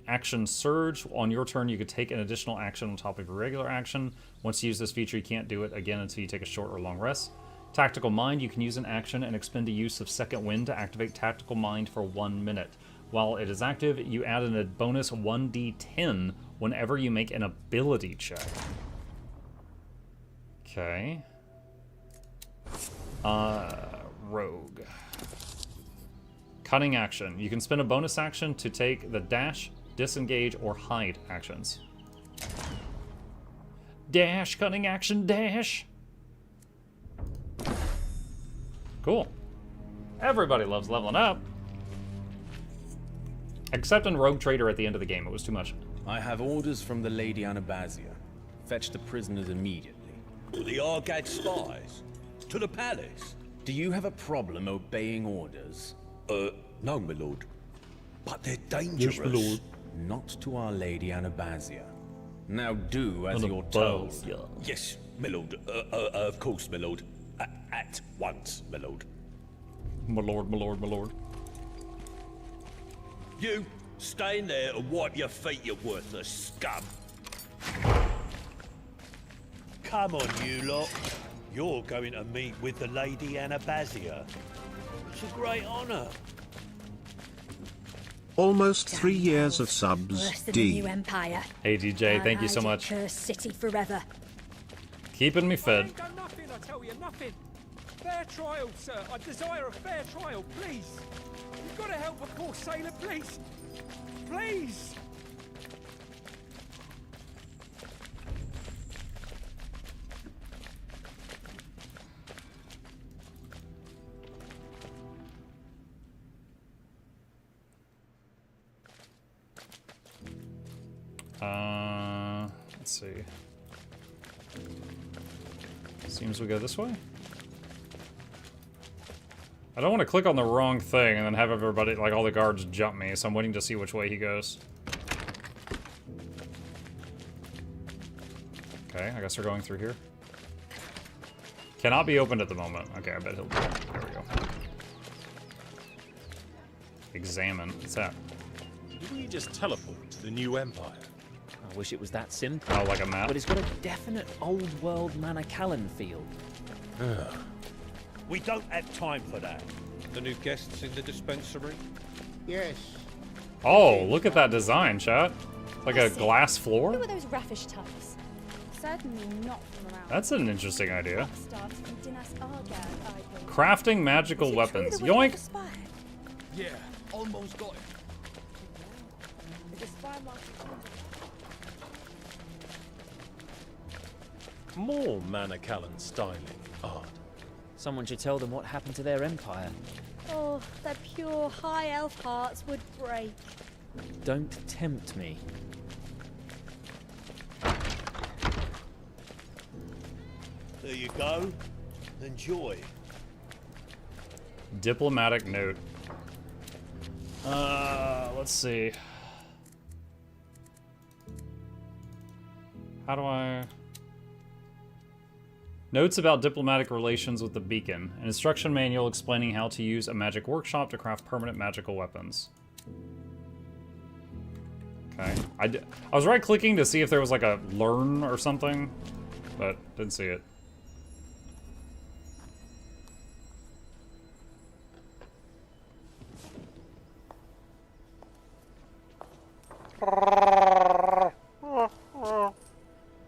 Action Surge. On your turn, you could take an additional action on top of your regular action. Once you use this feature, you can't do it again until you take a short or long rest. Tactical Mind. You can use an action and expend a use of Second Wind to activate Tactical Mind for 1 minute. While it is active, you add a bonus 1d10 whenever you make an ability check. Okay. Rogue. Cunning Action. You can spend a bonus action to take the dash, disengage, or hide actions. Dash, cunning action, dash. Cool. Everybody loves leveling up. Except in Rogue Trader at the end of the game, it was too much. I have orders from the Lady Anabasia. Fetch the prisoners immediately. The Argad spies? To the palace? Do you have a problem obeying orders? No, my lord. But they're dangerous. Yes, my lord. Not to Our Lady Anabasia. Now do as you're told. Yes, my lord. Of course, my lord. At once, my lord. My lord, my lord, my lord. You, stay in there and wipe your feet, you worthless scum. Come on, you lot. You're going to meet with the Lady Anabasia. It's a great honor. Almost 3 years of subs. Worse than the D. new empire. Hey DJ, thank you so Allied much. and cursed city forever. Keeping me fed. ain't done nothing, I tell you, nothing. Fair trial, sir. I desire a fair trial, please. You've got to help a poor sailor, please. Please. Let's see. Seems we go this way. I don't want to click on the wrong thing and then have everybody, like all the guards, jump me, so I'm waiting to see which way he goes. Okay, I guess we're going through here. Cannot be opened at the moment. Okay, I bet he'll do it. There we go. Examine. What's that? Did we just teleport to the new empire? I wish it was that simple. Oh, like a map? But it's got a definite old world Manor Callan feel. We don't have time for that. The new guests in the dispensary? Yes. Oh, look at that design, chat. It's like a glass floor. Who are those raffish types? Certainly not from around. That's an interesting idea. Starts from Dinas Argad, I believe. Crafting magical weapons. Yoink! Yeah, almost got it. More Manor Callan styling. Odd. Someone should tell them what happened to their empire. Oh, their pure high elf hearts would break. Don't tempt me. There you go. Enjoy. Diplomatic note. Let's see. How do I... Notes about diplomatic relations with the beacon. An instruction manual explaining how to use a magic workshop to craft permanent magical weapons. Okay. I was right-clicking to see if there was like a learn or something, but didn't see it.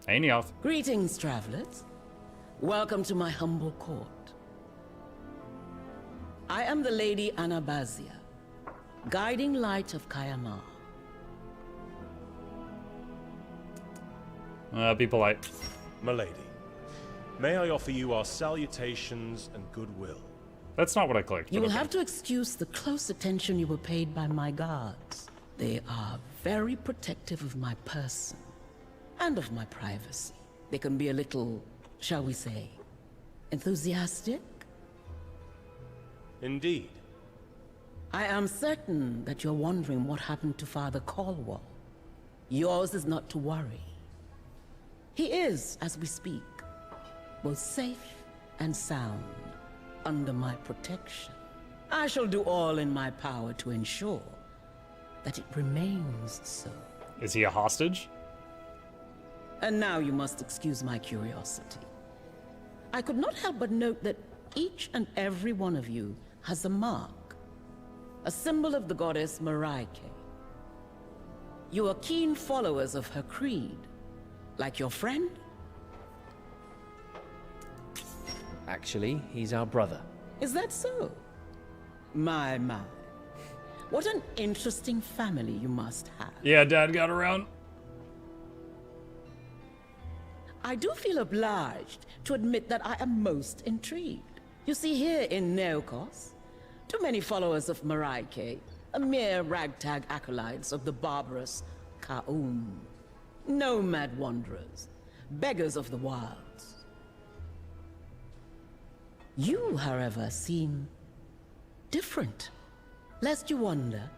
Hey, Neoth. Greetings, travelers. Welcome to my humble court. I am the Lady Anabazia, guiding light of Kayamar. Be polite. Milady, may I offer you our salutations and goodwill? That's not what I clicked. You will have to excuse the close attention you were paid by my guards. They are very protective of my person and of my privacy. They can be a little, shall we say, enthusiastic? Indeed. I am certain that you're wondering what happened to Father Caldwell. Yours is not to worry. He is, as we speak, both safe and sound under my protection. I shall do all in my power to ensure that it remains so. Is he a hostage? And now you must excuse my curiosity. I could not help but note that each and every one of you has a mark, a symbol of the goddess Maraike. You are keen followers of her creed, like your friend? Actually, he's our brother. Is that so? My. What an interesting family you must have. Yeah, Dad got around. I do feel obliged to admit that I am most intrigued. You see, here in Neokos, too many followers of Maraike, a mere ragtag acolytes of the barbarous Ka'um. Nomad wanderers, beggars of the wilds. You, however, seem different. Lest you wonder,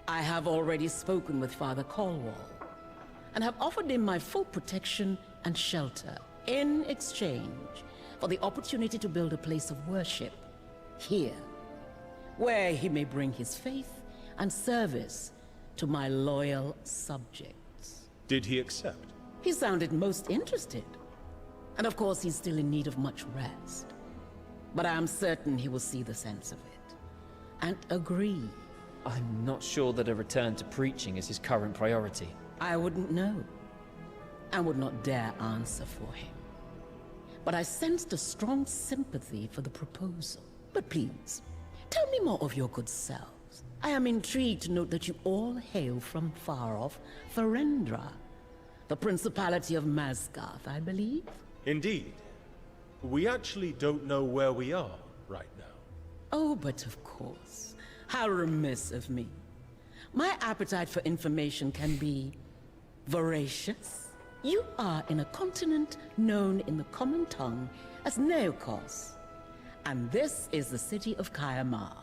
I have already spoken with Father Caldwell and have offered him my full protection and shelter in exchange for the opportunity to build a place of worship here, where he may bring his faith and service to my loyal subjects. Did he accept? He sounded most interested. And of course, he's still in need of much rest. But I am certain he will see the sense of it and agree I'm not sure that a return to preaching is his current priority. I wouldn't know, and would not dare answer for him. But I sensed a strong sympathy for the proposal. But please, tell me more of your good selves. I am intrigued to note that you all hail from far-off Ferendra, the Principality of Masgarth, I believe? Indeed. We actually don't know where we are right now. Oh, but of course. How remiss of me. My appetite for information can be voracious. You are in a continent known in the common tongue as Neokos. And this is the city of Kayamar,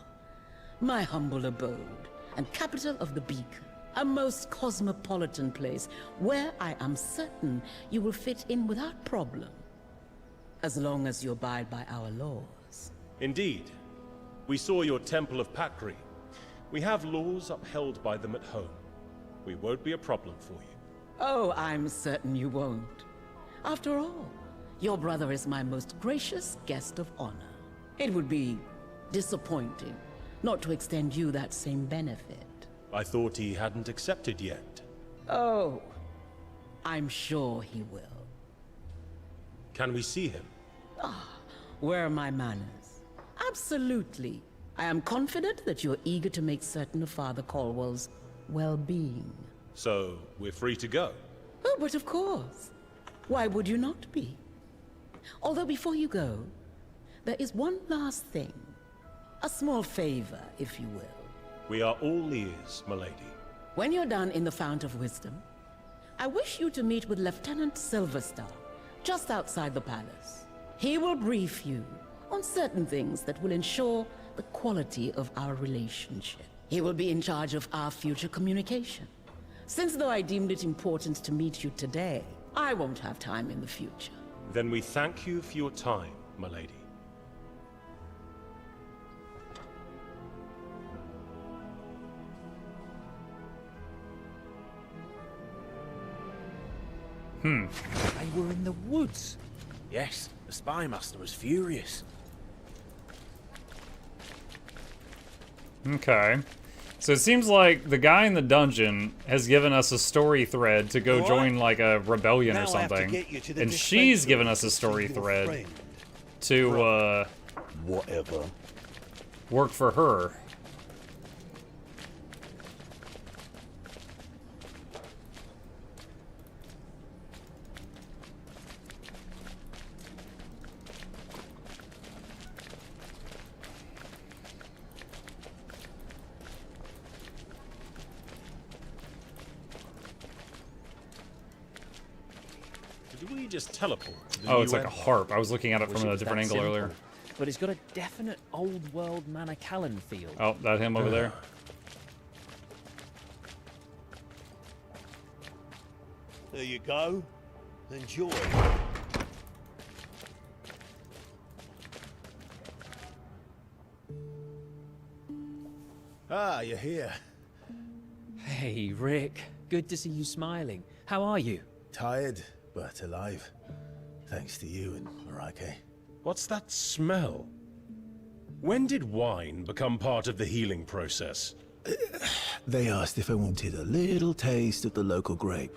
my humble abode and capital of the Beacon. A most cosmopolitan place where I am certain you will fit in without problem, as long as you abide by our laws. Indeed. We saw your Temple of Pakri. We have laws upheld by them at home. We won't be a problem for you. Oh, I'm certain you won't. After all, your brother is my most gracious guest of honor. It would be disappointing not to extend you that same benefit. I thought he hadn't accepted yet. Oh, I'm sure he will. Can we see him? Where are my manners? Absolutely. I am confident that you're eager to make certain of Father Caldwell's well-being. So, we're free to go? Oh, but of course. Why would you not be? Although before you go, there is one last thing. A small favor, if you will. We are all ears, milady. When you're done in the Fount of Wisdom, I wish you to meet with Lieutenant Silverstar, just outside the palace. He will brief you on certain things that will ensure the quality of our relationship. He will be in charge of our future communication. Since though I deemed it important to meet you today, I won't have time in the future. Then we thank you for your time, milady. They were in the woods. Yes, the spy master was furious. Okay. So it seems like the guy in the dungeon has given us a story thread to go join like a rebellion or something. And she's given us a story thread to whatever work for her. Did we just teleport to the Oh, new it's like a empire? harp. I was looking at it from a different angle earlier. But it's got a definite old world Manor Callan feel. Oh, that him over there. There you go. Enjoy. Ah, you're here. Hey, Rick. Good to see you smiling. How are you? Tired, but alive. Thanks to you and Marike. What's that smell? When did wine become part of the healing process? They asked if I wanted a little taste of the local grape.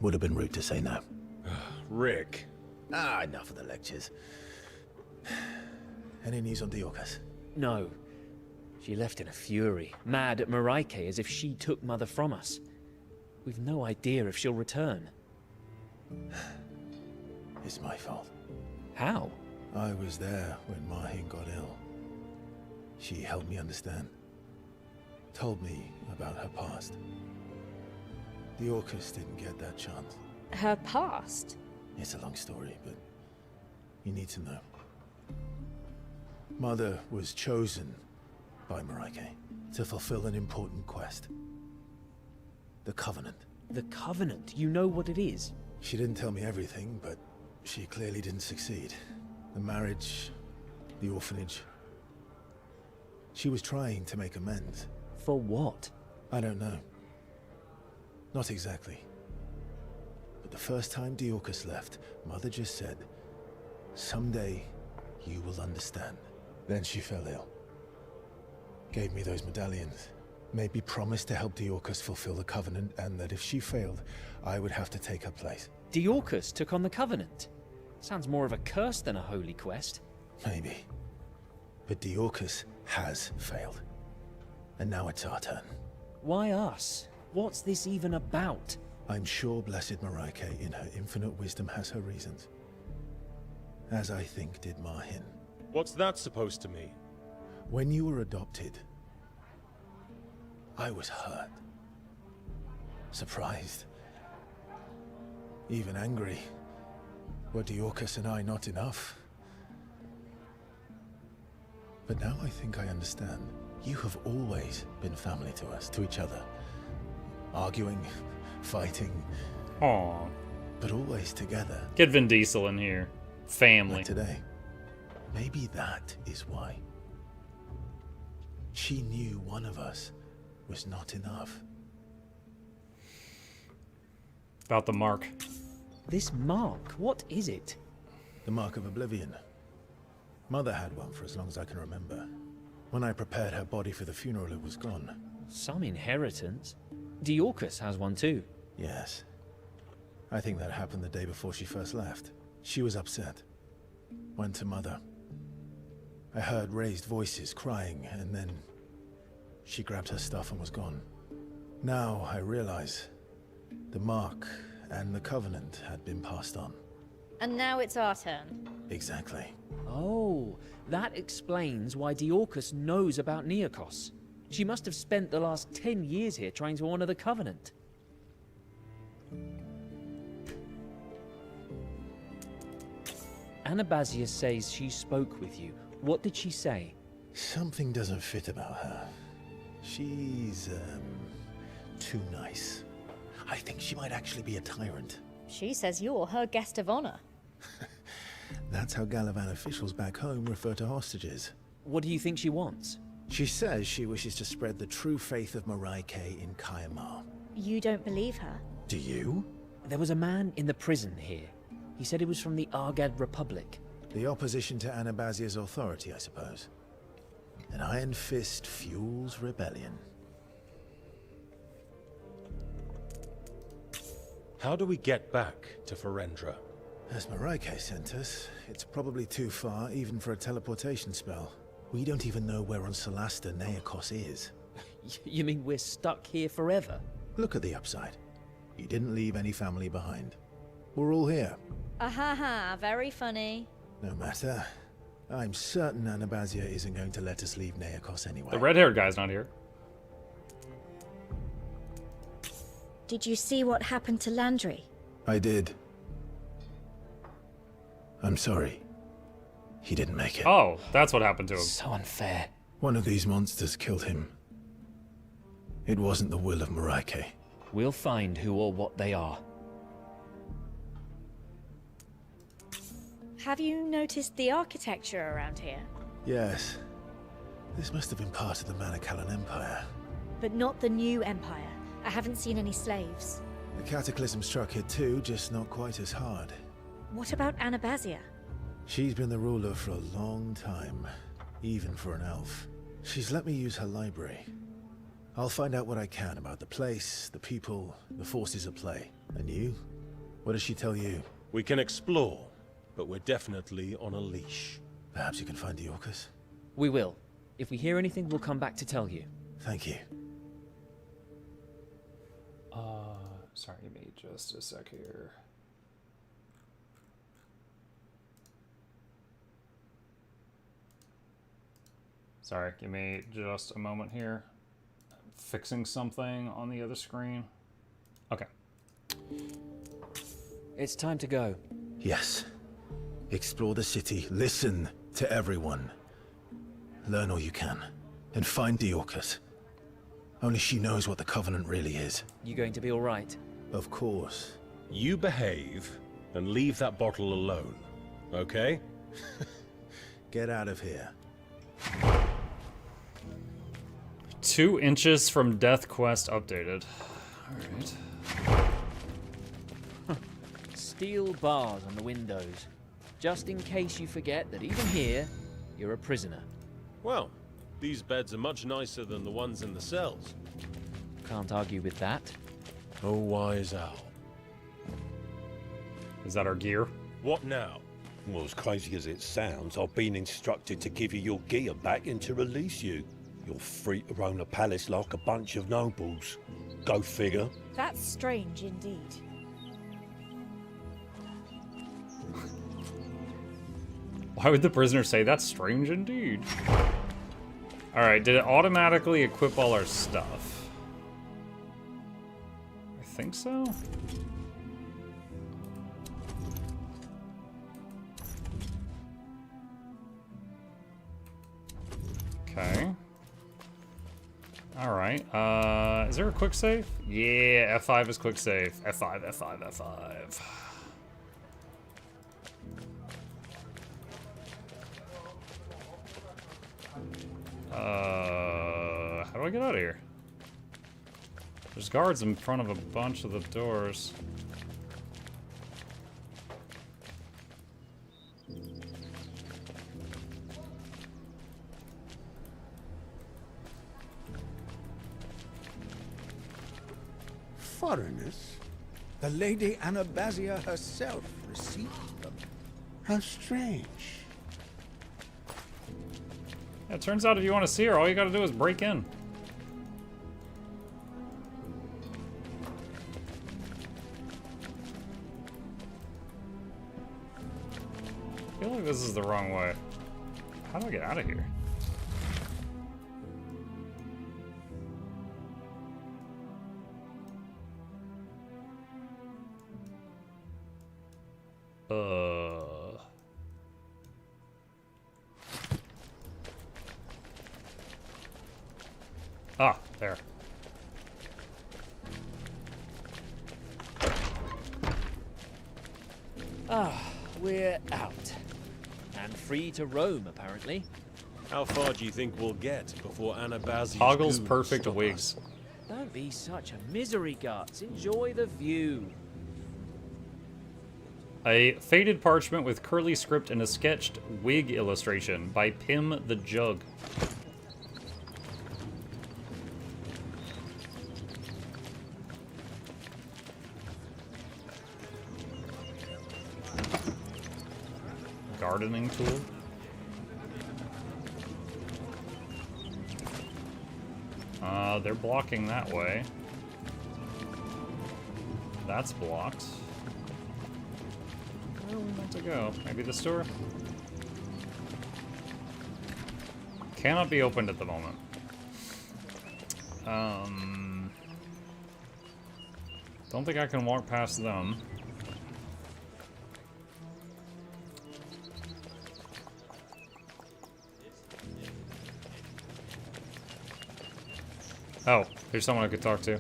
Would have been rude to say no. Rick. Ah, enough of the lectures. Any news on Diorcas? No. She left in a fury, mad at Marike as if she took Mother from us. We've no idea if she'll return. It's my fault. How? I was there when Mahin got ill. She helped me understand. Told me about her past. Diorcas didn't get that chance. Her past? It's a long story, but you need to know. Mother was chosen by Marike to fulfill an important quest. The Covenant. The Covenant? You know what it is? She didn't tell me everything, but she clearly didn't succeed. The marriage, the orphanage. She was trying to make amends. For what? I don't know. Not exactly. But the first time Diorcas left, Mother just said, "Someday, you will understand." Then she fell ill. Gave me those medallions. Made me promise to help Diorcus fulfill the Covenant, and that if she failed, I would have to take her place. Diorcus took on the Covenant? Sounds more of a curse than a holy quest. Maybe. But Diorcus has failed. And now it's our turn. Why us? What's this even about? I'm sure Blessed Marike, in her infinite wisdom, has her reasons. As I think did Marhin. What's that supposed to mean? When you were adopted, I was hurt. Surprised. Even angry. Were Diorcus and I not enough? But now I think I understand. You have always been family to us, to each other. Arguing, fighting. Aww. But always together. Get Vin Diesel in here. Family. Like today. Maybe that is why. She knew one of us was not enough. About the mark. This mark, what is it? The Mark of Oblivion. Mother had one for as long as I can remember. When I prepared her body for the funeral, it was gone. Some inheritance. Diorcus has one too. Yes. I think that happened the day before she first left. She was upset. Went to Mother. I heard raised voices crying, and then she grabbed her stuff and was gone. Now I realize the Mark and the Covenant had been passed on. And now it's our turn. Exactly. Oh, that explains why Diorcus knows about Neokos. She must have spent the last 10 years here trying to honor the Covenant. Anabasia says she spoke with you. What did she say? Something doesn't fit about her. She's, too nice. I think she might actually be a tyrant. She says you're her guest of honor. That's how Galavan officials back home refer to hostages. What do you think she wants? She says she wishes to spread the true faith of Marike in Kayamar. You don't believe her? Do you? There was a man in the prison here. He said he was from the Argad Republic. The opposition to Anabasia's authority, I suppose. An iron fist fuels rebellion. How do we get back to Ferendra? As Marike sent us, it's probably too far even for a teleportation spell. We don't even know where on Solasta Neokos is. You mean we're stuck here forever? Look at the upside. You didn't leave any family behind. We're all here. Ahaha, very funny. No matter. I'm certain Anabasia isn't going to let us leave Neokos anyway. The red-haired guy's not here. Did you see what happened to Landry? I did. I'm sorry. He didn't make it. Oh, that's what happened to him. So unfair. One of these monsters killed him. It wasn't the will of Marike. We'll find who or what they are. Have you noticed the architecture around here? Yes. This must have been part of the Manakalan Empire. But not the new empire. I haven't seen any slaves. The cataclysm struck here too, just not quite as hard. What about Anabasia? She's been the ruler for a long time, even for an elf. She's let me use her library. I'll find out what I can about the place, the people, the forces at play. And you? What does she tell you? We can explore, but we're definitely on a leash. Perhaps you can find Diorcus? We will. If we hear anything, we'll come back to tell you. Thank you. Sorry, give me just a sec here. Sorry, give me just a moment here. I'm fixing something on the other screen. Okay. It's time to go. Yes. Explore the city, listen to everyone. Learn all you can, and find Diorcus. Only she knows what the Covenant really is. You going to be all right? Of course. You behave and leave that bottle alone, okay? Get out of here. 2 inches from Death Quest updated. Alright. Steel bars on the windows. Just in case you forget that even here, you're a prisoner. Well, These beds are much nicer than the ones in the cells. Can't argue with that. Oh, wise owl. Is that our gear? What now? Well, as crazy as it sounds, I've been instructed to give you your gear back and to release you. You're free to roam the palace like a bunch of nobles. Go figure. That's strange indeed. Why would the prisoner say that's strange indeed? Alright, did it automatically equip all our stuff? I think so. Okay. Alright, is there a quick save? Yeah, F5 is quick save. F5, F5, F5. How do I get out of here? There's guards in front of a bunch of the doors. Foreigners? The Lady Anabasia herself received them. How strange. Yeah, it turns out if you want to see her, all you gotta do is break in. I feel like this is the wrong way. How do I get out of here? Ah, there. Ah, we're out. And free to roam, apparently. How far do you think we'll get before Anabasia's Toggles goons perfect stop wigs. us? Don't be such a misery, Guts. Enjoy the view. A faded parchment with curly script and a sketched wig illustration by Pim the Jug. Gardening tool. They're blocking that way. That's blocked. Where are we meant to go? Maybe the store? Cannot be opened at the moment. Don't think I can walk past them. Oh, there's someone I could talk to.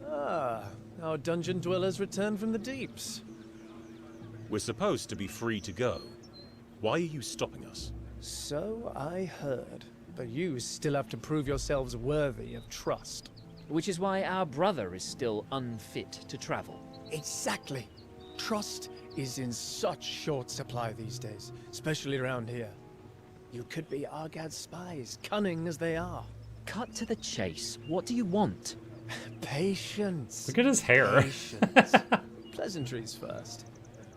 Ah, our dungeon dwellers returned from the deeps. We're supposed to be free to go. Why are you stopping us? So I heard, but you still have to prove yourselves worthy of trust. Which is why our brother is still unfit to travel. Exactly. Trust is in such short supply these days, especially around here. You could be Argad's spies, cunning as they are. Cut to the chase. What do you want? Patience. Look at his hair. Patience. Pleasantries first.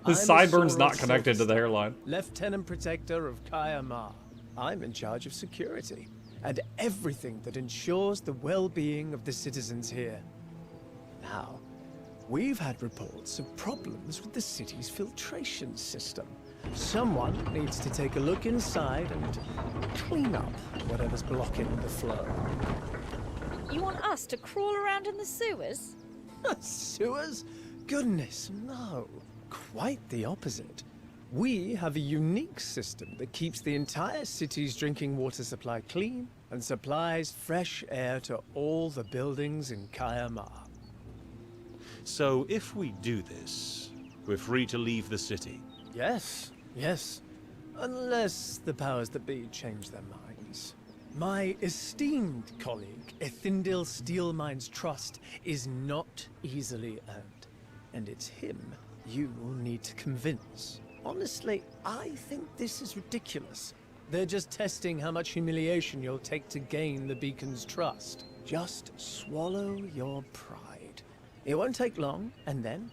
His I'm sideburns Sorrel not connected to the Silverstone, hairline. Lieutenant Protector of Kaya Ma. I'm in charge of security and everything that ensures the well-being of the citizens here. Now, we've had reports of problems with the city's filtration system. Someone needs to take a look inside and clean up whatever's blocking the flow. You want us to crawl around in the sewers? Sewers? Goodness, no. Quite the opposite. We have a unique system that keeps the entire city's drinking water supply clean and supplies fresh air to all the buildings in Kaya Ma. So if we do this, we're free to leave the city. Yes, yes. Unless the powers that be change their minds. My esteemed colleague, Ethindil Steelmine's trust is not easily earned. And it's him you will need to convince. Honestly, I think this is ridiculous. They're just testing how much humiliation you'll take to gain the beacon's trust. Just swallow your pride. It won't take long, and then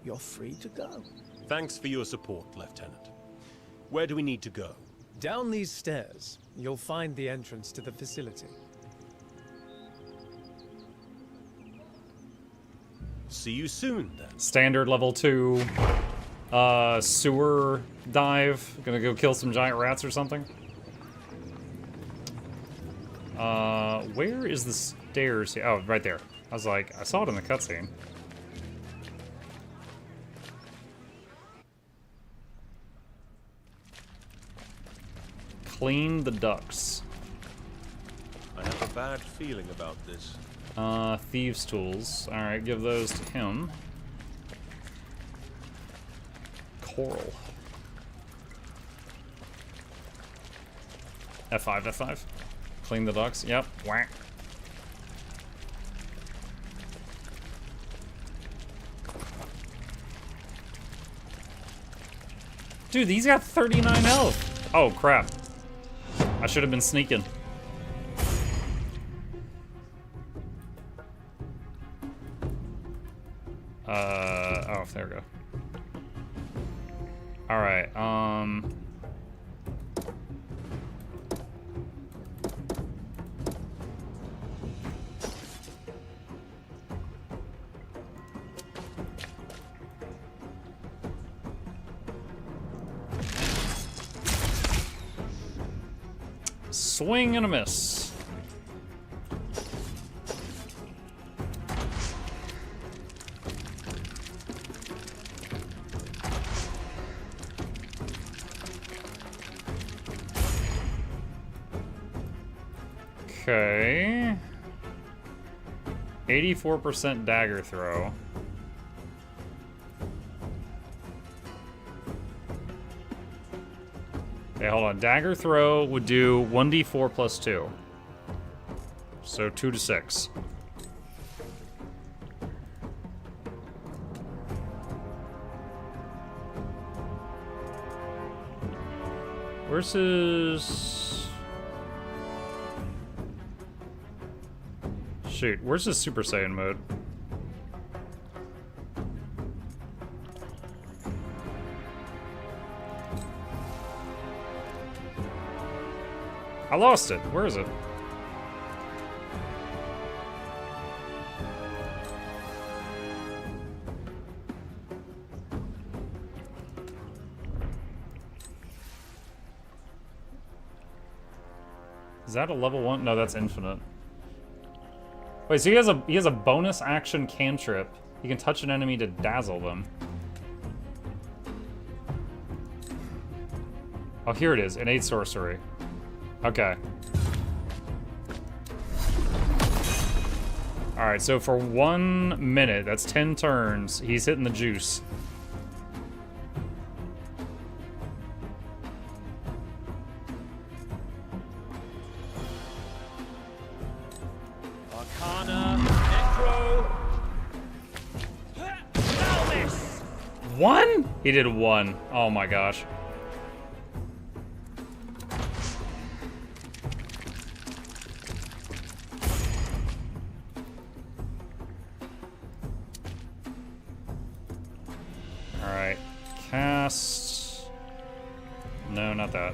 you're free to go. Thanks for your support, Lieutenant. Where do we need to go? Down these stairs, you'll find the entrance to the facility. See you soon, then. Standard level 2 sewer dive. Gonna go kill some giant rats or something. Where is the stairs? Oh, right there. I was like, I saw it in the cutscene. Clean the ducts. I have a bad feeling about this. Thieves' tools. Alright, give those to him. Coral. F5, F5. Clean the ducts. Yep. Whack. Dude, these got 39 health. Oh, crap. I should have been sneaking. Oh, there we go. Alright, swing and a miss. Okay. 84% dagger throw. Okay, hold on. Dagger throw would do 1d4 plus 2. So 2 to 6. Where's his... Shoot, where's his Super Saiyan mode? I lost it. Where is it? Is that a level 1? No, that's infinite. Wait, so he has a bonus action cantrip. He can touch an enemy to dazzle them. Oh, here it is. Innate sorcery. Okay. Alright, so for 1 minute, that's 10 turns, he's hitting the juice. Arcana, Necro. One? He did 1. Oh my gosh. Alright. Cast... No, not that.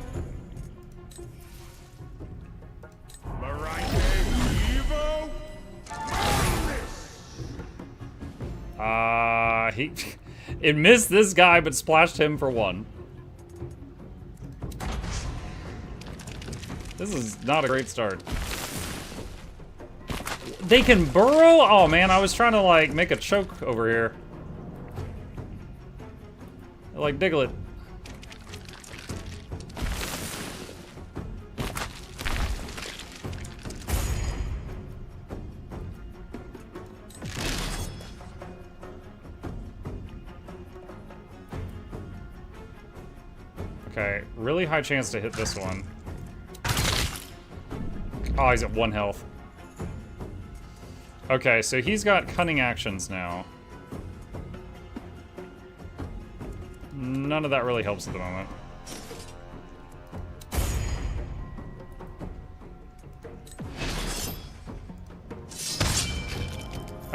It missed this guy, but splashed him for 1. This is not a great start. They can burrow? Oh man, I was trying to like make a choke over here. Like Diglett. Okay, really high chance to hit this one. Oh, he's at 1 health. Okay, so he's got cunning actions now. None of that really helps at the moment.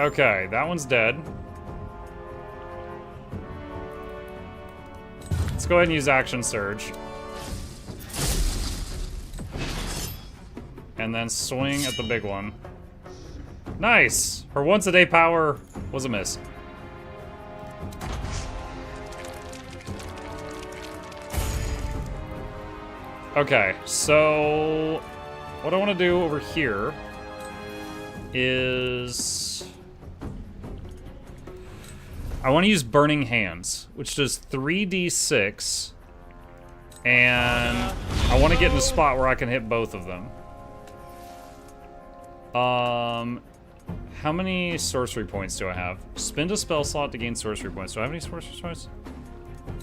Okay, that one's dead. Let's go ahead and use Action Surge. And then swing at the big one. Nice! Her once-a-day power was a miss. Okay, so what I want to do over here is I want to use Burning Hands, which does 3d6, and I want to get in a spot where I can hit both of them. How many sorcery points do I have? Spend a spell slot to gain sorcery points. Do I have any sorcery points?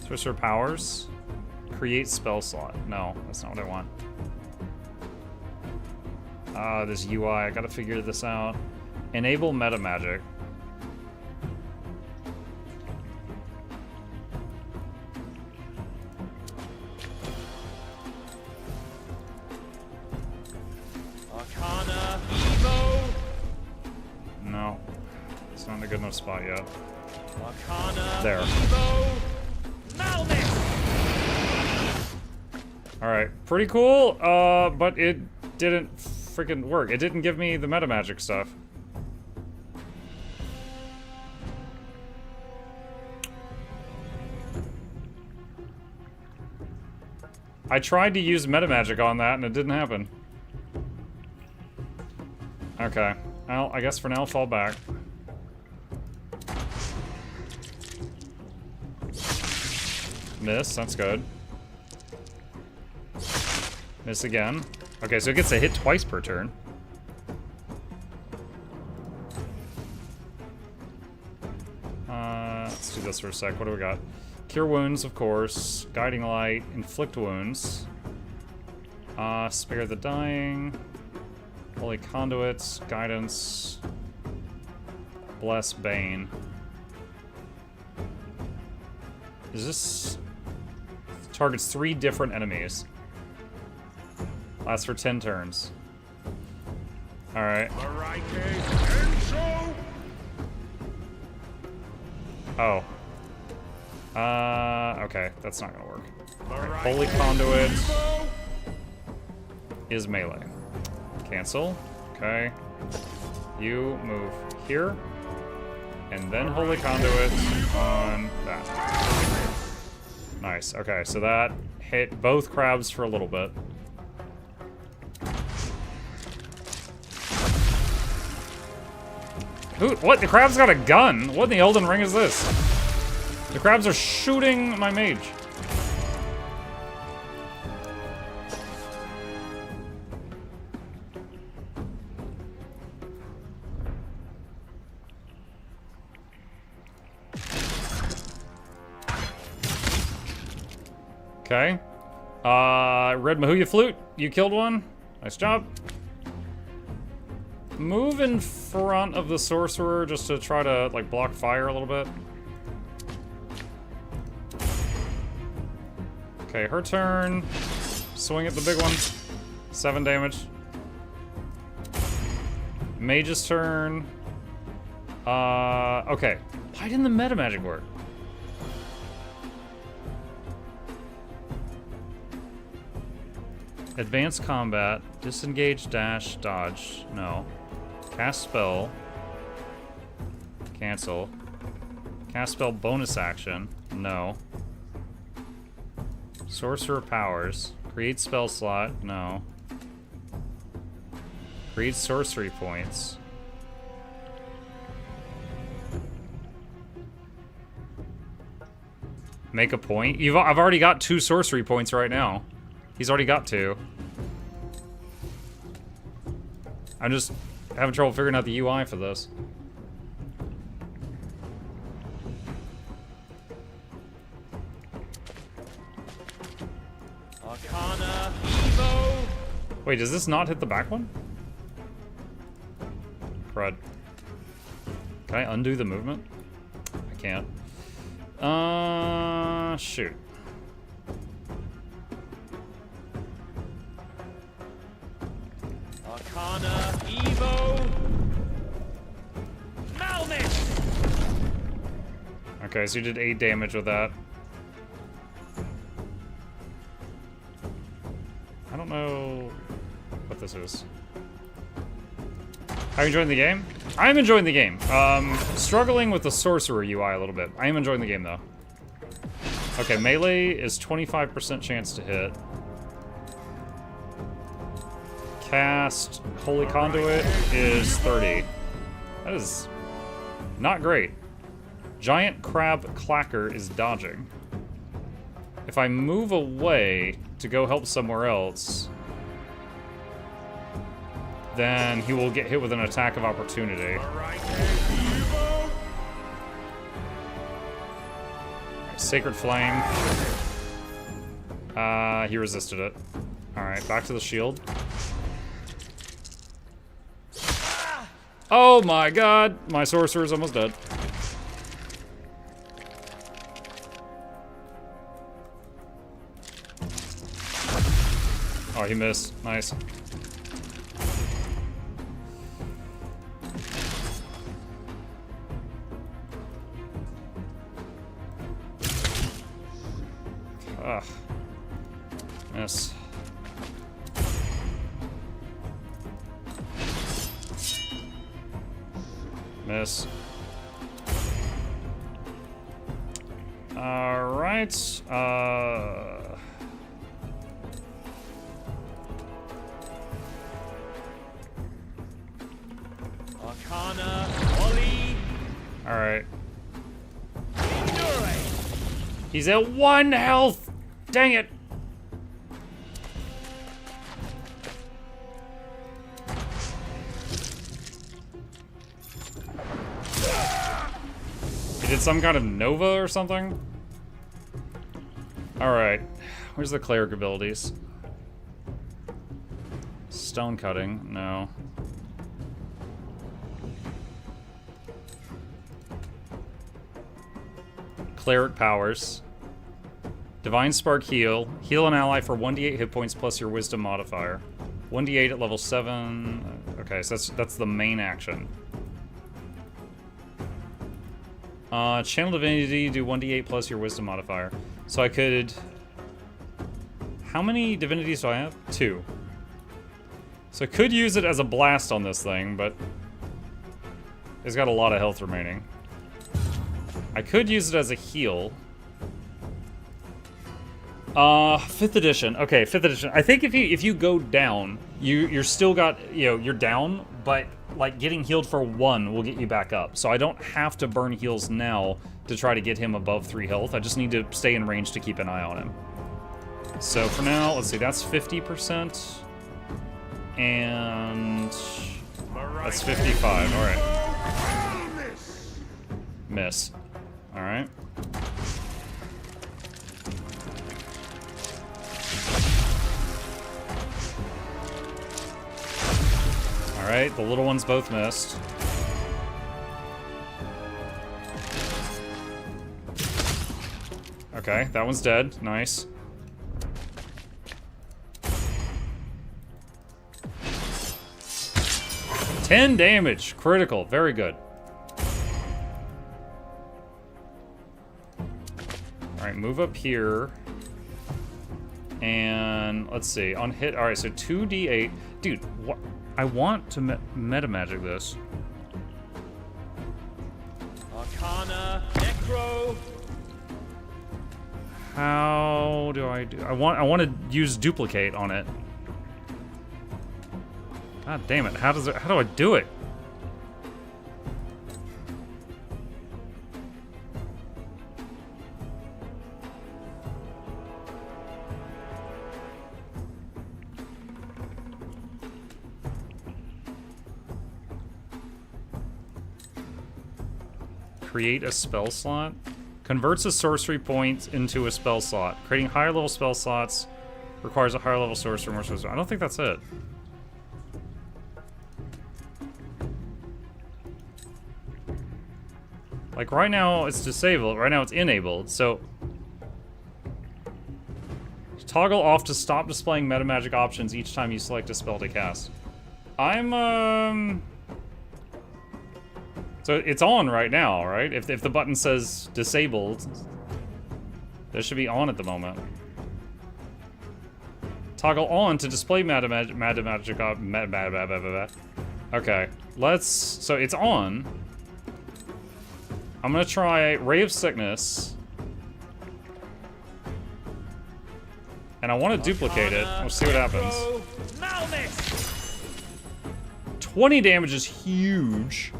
Sorcerer powers? Create spell slot. No, that's not what I want. This UI, I gotta figure this out. Enable meta magic. Arcana Evo. No, it's not in a good enough spot yet. Arcana there. Evo. Malnix. Alright, pretty cool, but it didn't freaking work. It didn't give me the meta magic stuff. I tried to use meta magic on that and it didn't happen. Okay, well, I guess for now, fall back. Miss, that's good. Miss again. Okay, so it gets a hit twice per turn. Let's do this for a sec. What do we got? Cure wounds, of course. Guiding light. Inflict wounds. Spare the dying. Holy conduits. Guidance. Bless Bane. Is this... Targets 3 different enemies. Lasts for 10 turns. Alright. Oh. Okay, that's not gonna work. Right. Holy Conduit is melee. Cancel. Okay. You move here. And then Holy Conduit on that. Nice. Okay, so that hit both crabs for a little bit. Ooh, what? The crab's got a gun? What in the Elden Ring is this? The crabs are shooting my mage. Okay. Red Mahuya Flute, you killed one. Nice job. Move in front of the sorcerer just to try to, like, block fire a little bit. Okay, her turn. Swing at the big one. 7 damage. Mage's turn. Okay. Why didn't the meta magic work? Advanced combat. Disengage, dash, dodge. No. Cast spell. Cancel. Cast spell bonus action. No. Sorcerer powers. Create spell slot. No. Create sorcery points. Make a point. I've already got 2 sorcery points right now. He's already got 2. I'm just having trouble figuring out the UI for this. Arcana Evo. Wait, does this not hit the back one? Crud. Can I undo the movement? I can't. Shoot. Arcana Evo. Okay, so you did 8 damage with that. I don't know what this is. How are you enjoying the game? I'm enjoying the game. Struggling with the sorcerer UI a little bit. I am enjoying the game though. Okay, melee is 25% chance to hit. Cast Holy Conduit is 30. That is not great. Giant Crab Clacker is dodging. If I move away to go help somewhere else, then he will get hit with an attack of opportunity. Sacred Flame. He resisted it. Alright, back to the shield. Oh my god! My sorcerer is almost dead. Oh, he missed. Nice. Ugh. Miss. Miss. Alright. Arcana, Ollie. Alright. He's at 1 health! Dang it! He did some kind of Nova or something? Alright. Where's the cleric abilities? Stone cutting? No. Cleric powers. Divine Spark heal. Heal an ally for 1d8 hit points plus your wisdom modifier. 1d8 at level 7. Okay, so that's the main action. Channel Divinity, do 1d8 plus your wisdom modifier. So I could... How many divinities do I have? 2. So I could use it as a blast on this thing, but... It's got a lot of health remaining. I could use it as a heal. 5th edition. Okay, 5th edition. I think if you go down, you're still got, you're down, but like getting healed for 1 will get you back up. So I don't have to burn heals now to try to get him above 3 health. I just need to stay in range to keep an eye on him. So for now, let's see, that's 50%. And that's 55, all right. Miss. All right. Alright, the little ones both missed. Okay, that one's dead. Nice. $10 damage. Critical. Very good. Alright, move up here. And let's see. On hit. Alright, so 2d8. Dude, what? I want to meta magic this. Arcana, Necro. How do I do? I want to use duplicate on it. God damn it! How do I do it? Create a spell slot. Converts a sorcery point into a spell slot. Creating higher level spell slots requires a higher level sorcerer, more sorcerer. I don't think that's it. Like right now it's disabled, right now it's enabled, so toggle off to stop displaying meta magic options each time you select a spell to cast. I'm So it's on right now, right? If the button says disabled, that should be on at the moment. Toggle on to display magic. Okay, so it's on. I'm gonna try Ray of Sickness. And I want to duplicate it. We'll see what happens. 20 damage is huge.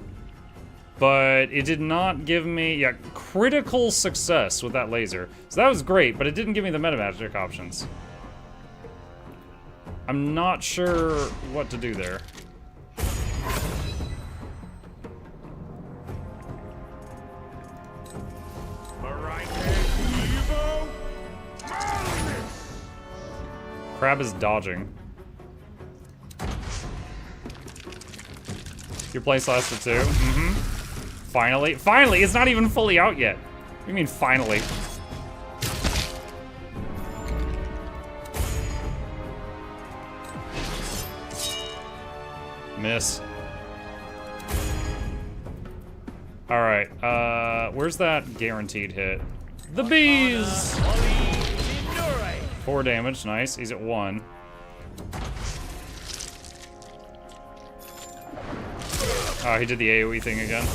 But it did not give me... Yeah, critical success with that laser. So that was great, but it didn't give me the meta magic options. I'm not sure what to do there. Crab is dodging. Your place lasted too? Mm-hmm. Finally. Finally! It's not even fully out yet. What do you mean, finally? Miss. Alright, where's that guaranteed hit? The bees! 4 damage, nice. He's at 1. Oh, he did the AoE thing again.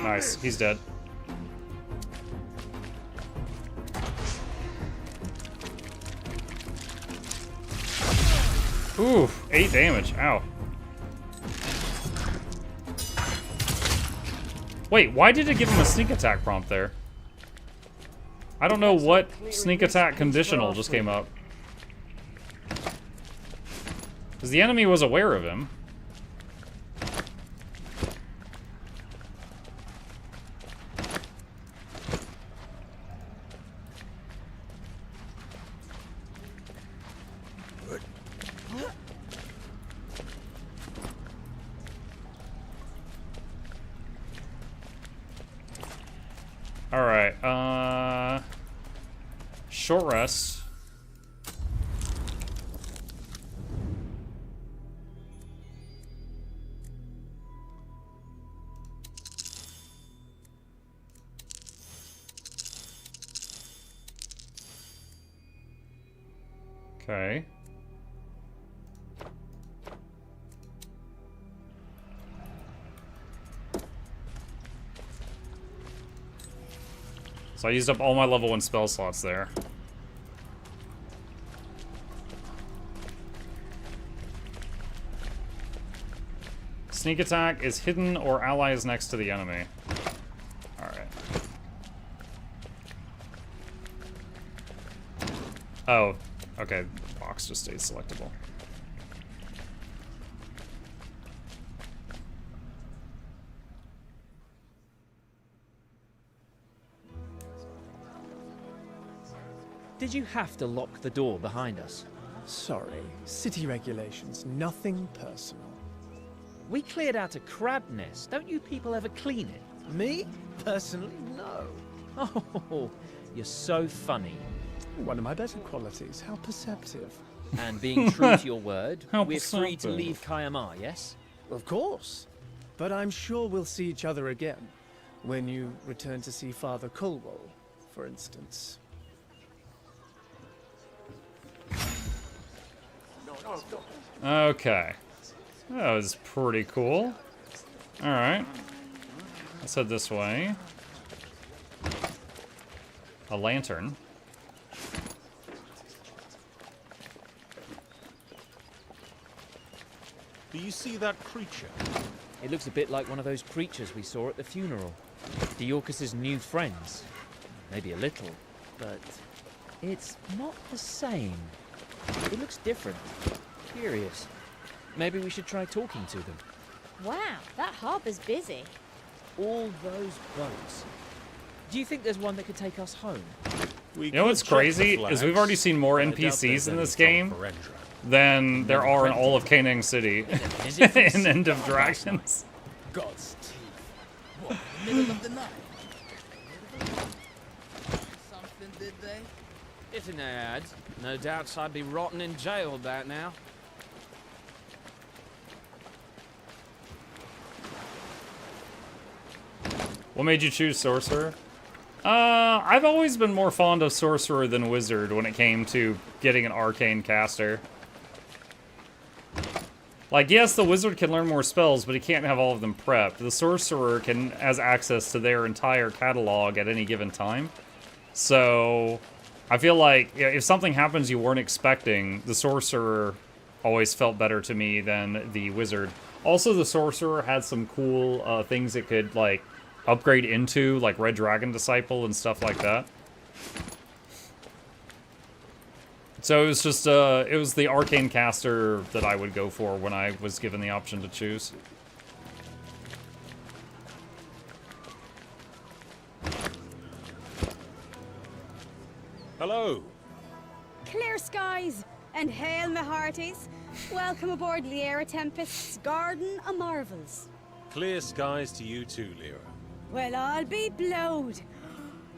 Nice, he's dead. Ooh, 8 damage, ow. Wait, why did it give him a sneak attack prompt there? I don't know what sneak attack conditional just came up. Because the enemy was aware of him. Alright, short rest. Okay. So I used up all my level 1 spell slots there. Sneak attack is hidden or allies next to the enemy. Alright. Oh, okay. The box just stays selectable. Did you have to lock the door behind us? Sorry, city regulations, nothing personal. We cleared out a crab nest. Don't you people ever clean it? Me? Personally, no. Oh, you're so funny. One of my better qualities. How perceptive. And being true to your word, How we're free to perceptive. leave Kayamar, yes? Of course. But I'm sure we'll see each other again. When you return to see Father Colwell, for instance. Okay. That was pretty cool. Alright. Let's head this way. A lantern. Do you see that creature? It looks a bit like one of those creatures we saw at the funeral. Diorcus's new friends. Maybe a little, but it's not the same. It looks different. Curious. Maybe we should try talking to them. Wow, that harbor's busy. All those boats. Do you think there's one that could take us home? You know what's crazy is we've already seen more NPCs in this game than there are in all of Canaan City in End of Dragons. God's teeth. What, middle of the night? Something, did they? If they had, no doubts I'd be rotting in jail about now. What made you choose Sorcerer? I've always been more fond of Sorcerer than Wizard when it came to getting an Arcane Caster. Like, yes, the Wizard can learn more spells, but he can't have all of them prepped. The Sorcerer has access to their entire catalog at any given time. So, I feel like if something happens you weren't expecting, the Sorcerer always felt better to me than the Wizard. Also, the Sorcerer had some cool things it could, like, upgrade into, like Red Dragon Disciple and stuff like that. So it was just, it was the Arcane Caster that I would go for when I was given the option to choose. Hello. Clear skies and hail my hearties. Welcome aboard Lyra Tempest's Garden of Marvels. Clear skies to you too, Lyra. Well, I'll be blowed.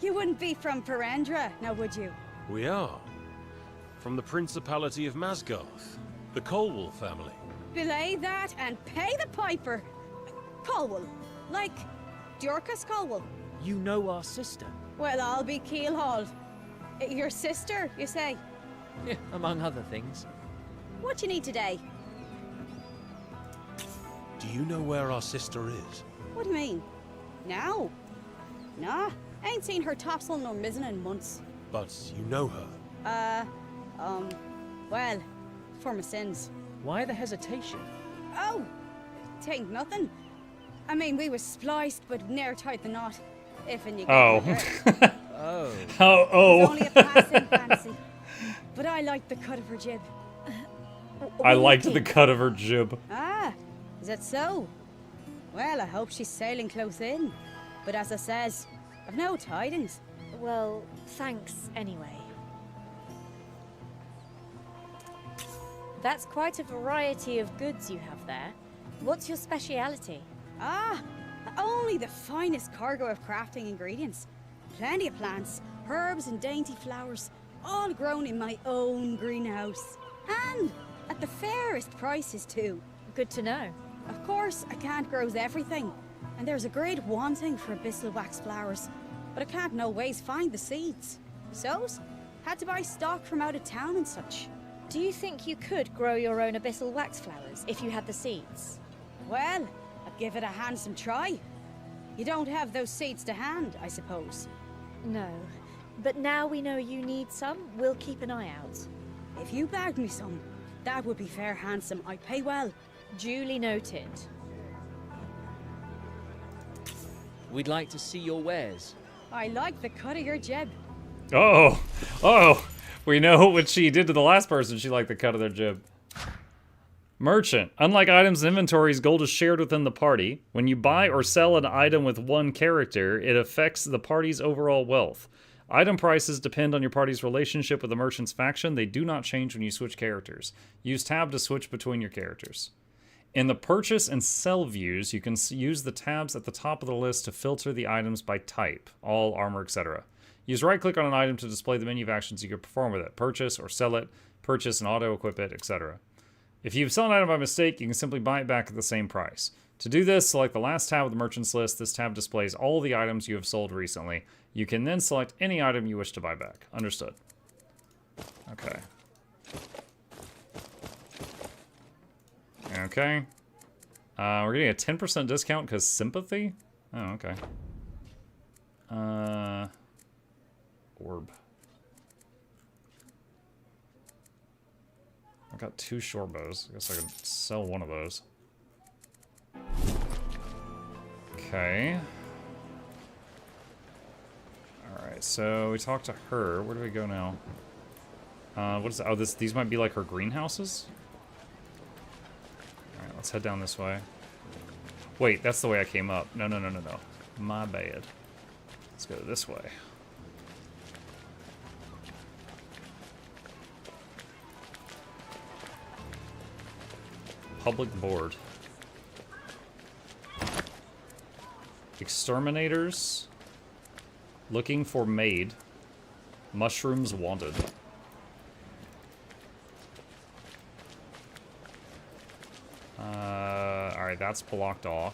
You wouldn't be from Ferendra, now would you? We are. From the Principality of Masgarth, the Colwell family. Belay that and pay the piper. Colwell, like Dorcas Colwell. You know our sister? Well, I'll be keelhauled. Your sister, you say? Yeah, among other things. What you need today? Do you know where our sister is? What do you mean? Now? Nah, ain't seen her topsail nor mizzen in months. But you know her. Well, for my sins. Why the hesitation? Oh, tain't nothing. I mean, we was spliced, but ne'er tied the knot. If and you get Oh. Oh. Oh. It's only a passing fancy. But I liked the cut of her jib. I liked the cut of her jib. Ah, is that so? Well, I hope she's sailing close in. But as I says, I've no tidings. Well, thanks anyway. That's quite a variety of goods you have there. What's your speciality? Ah, only the finest cargo of crafting ingredients. Plenty of plants, herbs and dainty flowers, all grown in my own greenhouse. And at the fairest prices too. Good to know. Of course, I can't grow everything, and there's a great wanting for abyssal wax flowers, but I can't no ways find the seeds. So's had to buy stock from out of town and such. Do you think you could grow your own abyssal wax flowers if you had the seeds? Well, I'd give it a handsome try. You don't have those seeds to hand, I suppose. No, but now we know you need some, we'll keep an eye out. If you bagged me some, that would be fair handsome. I'd pay well. Duly noted. We'd like to see your wares. I like the cut of your jib. Oh. Oh. We know what she did to the last person. She liked the cut of their jib. Merchant. Unlike items and inventories, gold is shared within the party. When you buy or sell an item with one character, it affects the party's overall wealth. Item prices depend on your party's relationship with the merchant's faction. They do not change when you switch characters. Use tab to switch between your characters. In the purchase and sell views, you can use the tabs at the top of the list to filter the items by type, all, armor, etc. Use right-click on an item to display the menu of actions you can perform with it. Purchase or sell it, purchase and auto-equip it, etc. If you sell an item by mistake, you can simply buy it back at the same price. To do this, select the last tab of the merchant's list. This tab displays all the items you have sold recently. You can then select any item you wish to buy back. Understood. Okay. Okay. We're getting a 10% discount because sympathy? Oh, okay. Orb. I've got 2 short bows. I guess I could sell one of those. Okay. Alright, so we talked to her. Where do we go now? What is that? Oh, these might be like her greenhouses? Alright, let's head down this way. Wait, that's the way I came up. No. My bad. Let's go this way. Public board. Exterminators. Looking for maid. Mushrooms wanted. Alright, that's blocked off.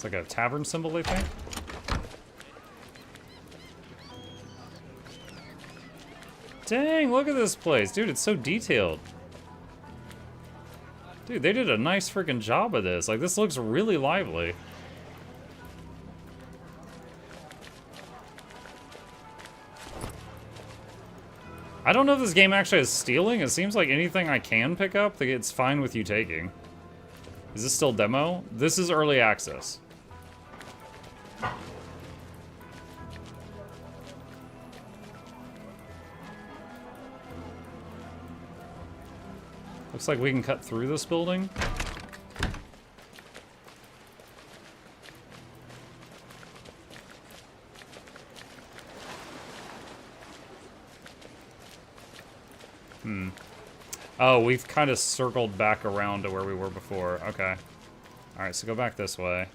It's like a tavern symbol, I think. Dang, look at this place. Dude, it's so detailed. Dude, they did a nice freaking job of this. Like, this looks really lively. I don't know if this game actually has stealing. It seems like anything I can pick up, it's fine with you taking. Is this still demo? This is early access. Looks like we can cut through this building. Oh, we've kind of circled back around to where we were before. Okay. Alright, so go back this way.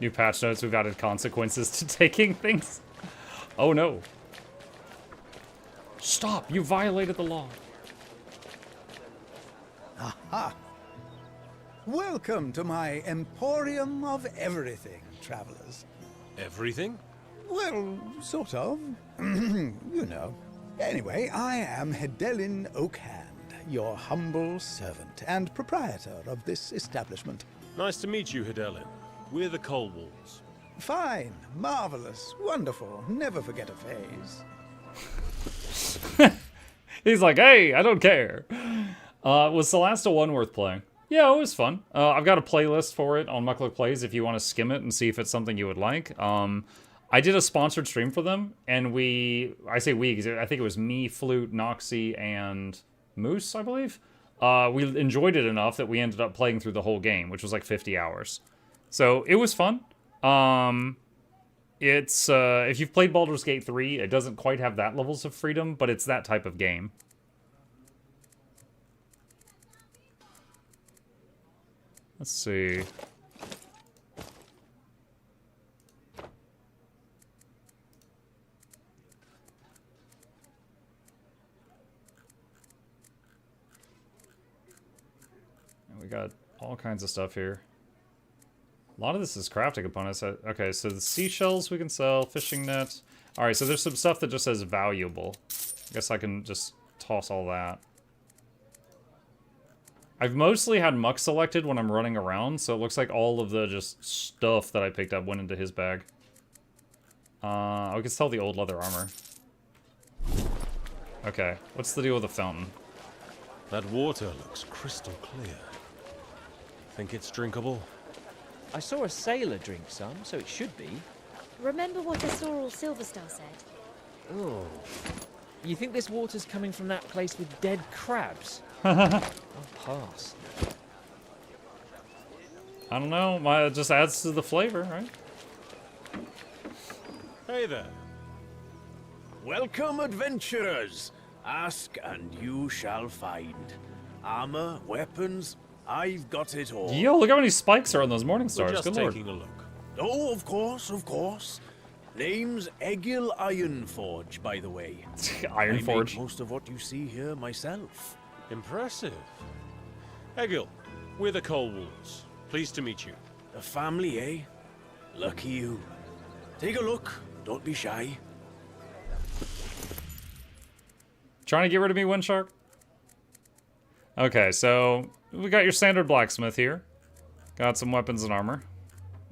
New patch notes, we've added consequences to taking things. Oh no. Stop! You violated the law. Aha! Welcome to my emporium of everything, travelers. Everything? Well, sort of. You know. Anyway, I am Hedelin Oakhand, your humble servant and proprietor of this establishment. Nice to meet you, Hedelin. We're the Coal Walls. Fine, marvelous, wonderful, never forget a phase. He's like, hey, I don't care. Was Solasta 1 worth playing? Yeah, it was fun. I've got a playlist for it on Mukluk Plays if you want to skim it and see if it's something you would like. I did a sponsored stream for them, and I say we, because I think it was me, Flute, Noxxi, and Moose, I believe. We enjoyed it enough that we ended up playing through the whole game, which was like 50 hours. So it was fun. It's if you've played Baldur's Gate 3, it doesn't quite have that levels of freedom, but it's that type of game. Let's see. We got all kinds of stuff here. A lot of this is crafting components. Okay, so the seashells we can sell, fishing net. All right, so there's some stuff that just says valuable. I guess I can just toss all that. I've mostly had Muck selected when I'm running around, so it looks like all of the just stuff that I picked up went into his bag. I can sell the old leather armor. Okay, what's the deal with the fountain? That water looks crystal clear. Think it's drinkable? I saw a sailor drink some, so it should be. Remember what Azoral Silverstar said? Oh. You think this water's coming from that place with dead crabs? I'll pass. I don't know. It just adds to the flavor, right? Hey there. Welcome, adventurers. Ask and you shall find. Armor, weapons, I've got it all. Yo, look how many spikes are on those morning stars. We're just Good lord. taking a look. Oh, of course, of course. Name's Egil Ironforge, by the way. Ironforge. I make most of what you see here myself. Impressive. Egil, we're the Coal Walls. Pleased to meet you. A family, eh? Lucky you. Take a look. Don't be shy. Trying to get rid of me, Windshark? Okay, so we got your standard blacksmith here. Got some weapons and armor.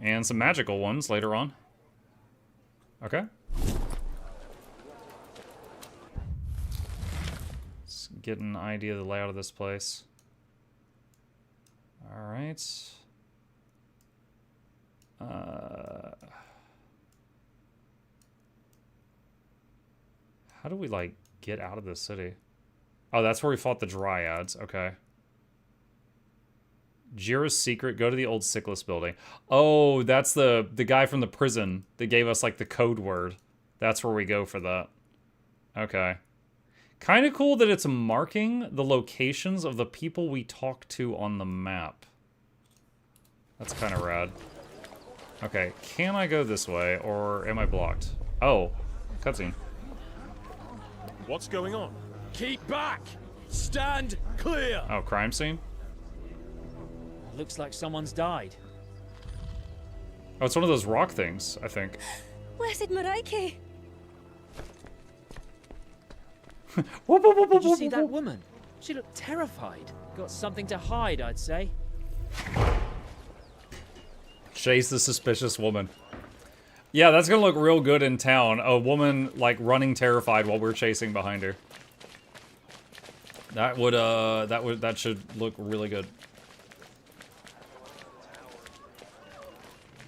And some magical ones later on. Okay. Let's get an idea of the layout of this place. Alright. How do we, like, get out of this city? Oh, that's where we fought the Dryads. Okay. Jira's secret. Go to the old Sickless building. Oh, that's the guy from the prison that gave us, like, the code word. That's where we go for that. Okay. Kind of cool that it's marking the locations of the people we talk to on the map. That's kind of rad. Okay, can I go this way, or am I blocked? Oh, cutscene. What's going on? Keep back! Stand clear! Oh, crime scene? Looks like someone's died. Oh, it's one of those rock things, I think. Blessed Maraike! Did you see that woman? She looked terrified. Got something to hide, I'd say. Chase the suspicious woman. Yeah, that's gonna look real good in town. A woman, like, running terrified while we're chasing behind her. That should look really good.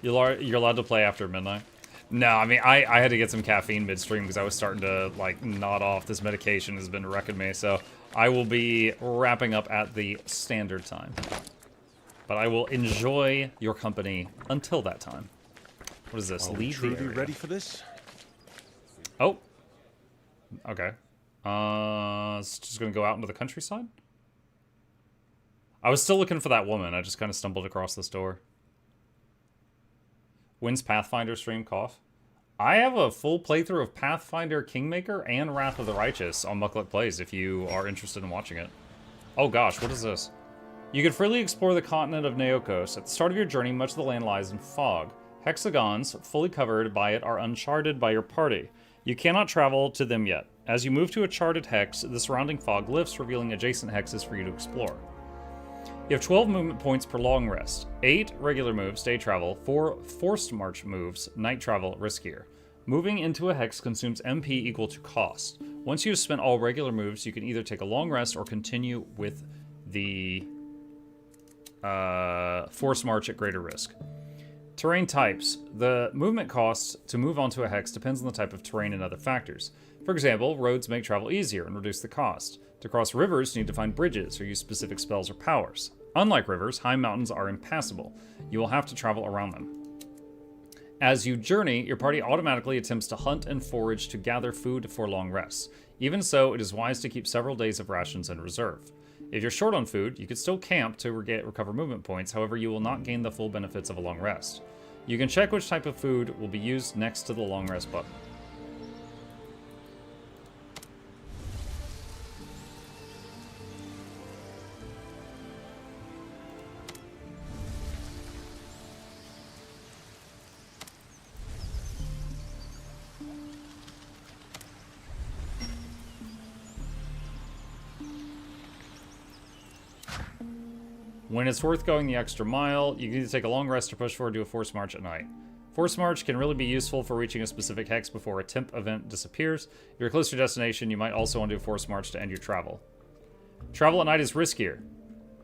You're allowed to play after midnight? No, I mean, I had to get some caffeine midstream because I was starting to, like, nod off. This medication has been wrecking me, so I will be wrapping up at the standard time. But I will enjoy your company until that time. What is this? Leave the area. Ready for this? Oh. Okay. It's just gonna go out into the countryside? I was still looking for that woman. I just kind of stumbled across this door. When's Pathfinder stream, cough? I have a full playthrough of Pathfinder Kingmaker and Wrath of the Righteous on Mukluk Plays if you are interested in watching it. Oh gosh, what is this? You can freely explore the continent of Neokos. At the start of your journey, much of the land lies in fog. Hexagons, fully covered by it, are uncharted by your party. You cannot travel to them yet. As you move to a charted hex, the surrounding fog lifts, revealing adjacent hexes for you to explore. You have 12 movement points per long rest, 8 regular moves, day travel, 4 forced march moves, night travel, riskier. Moving into a hex consumes MP equal to cost. Once you have spent all regular moves, you can either take a long rest or continue with the forced march at greater risk. Terrain types. The movement cost to move onto a hex depends on the type of terrain and other factors. For example, roads make travel easier and reduce the cost. To cross rivers, you need to find bridges or use specific spells or powers. Unlike rivers, high mountains are impassable. You will have to travel around them. As you journey, your party automatically attempts to hunt and forage to gather food for long rests. Even so, it is wise to keep several days of rations in reserve. If you're short on food, you can still camp to recover movement points, however you will not gain the full benefits of a long rest. You can check which type of food will be used next to the long rest button. When it's worth going the extra mile, you can either take a long rest or push forward to a forced march at night. Forced march can really be useful for reaching a specific hex before a temp event disappears. If you're close to your destination, you might also want to do a forced march to end your travel. Travel at night is riskier.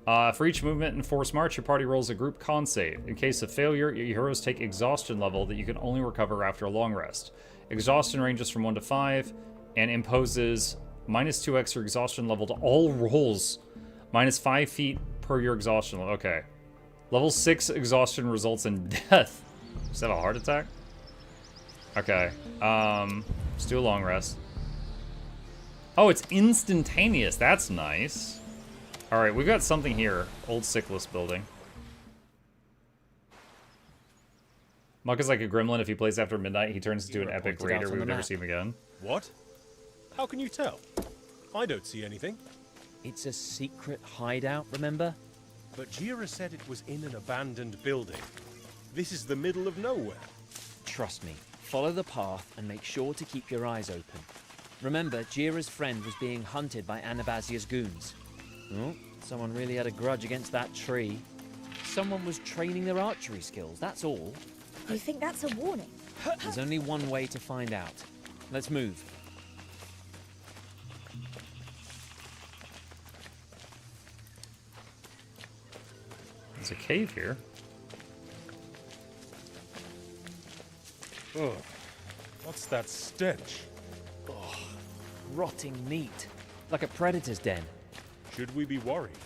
For each movement in forced march, your party rolls a group con save. In case of failure, your heroes take exhaustion level that you can only recover after a long rest. Exhaustion ranges from 1 to 5 and imposes minus 2 extra exhaustion level to all rolls. Minus 5 feet per your exhaustion level. Okay. Level 6 exhaustion results in death. Is that a heart attack? Okay. Let's do a long rest. Oh, it's instantaneous. That's nice. Alright, we've got something here. Old Sickless building. Muck is like a gremlin. If he plays after midnight, he turns into an epic raider. We would never see him again. What? How can you tell? I don't see anything. It's a secret hideout, remember? But Jira said it was in an abandoned building. This is the middle of nowhere. Trust me. Follow the path and make sure to keep your eyes open. Remember, Jira's friend was being hunted by Anabazia's goons. Oh, someone really had a grudge against that tree. Someone was training their archery skills, that's all. You think that's a warning? There's only one way to find out. Let's move. There's a cave here. Oh, what's that stench? Oh, rotting meat. Like a predator's den. Should we be worried?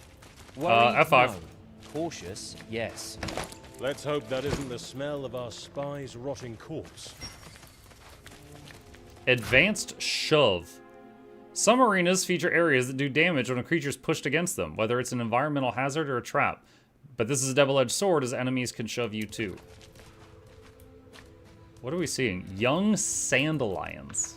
Worried? F5. No. Cautious, yes. Let's hope that isn't the smell of our spy's rotting corpse. Advanced Shove. Some arenas feature areas that do damage when a creature is pushed against them, whether it's an environmental hazard or a trap. But this is a double-edged sword, as enemies can shove you too. What are we seeing? Young Sandalions.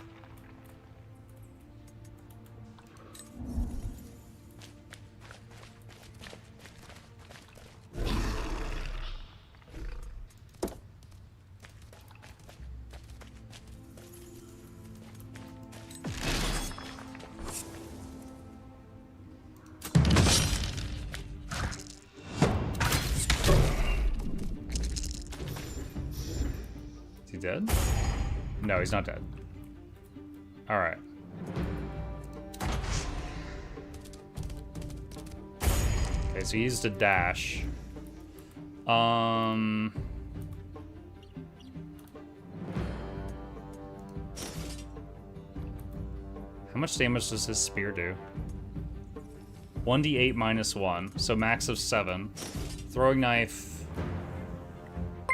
he dead? No, he's not dead. Alright. Okay, so he used a dash. How much damage does his spear do? 1d8 minus 1, so max of 7. Throwing knife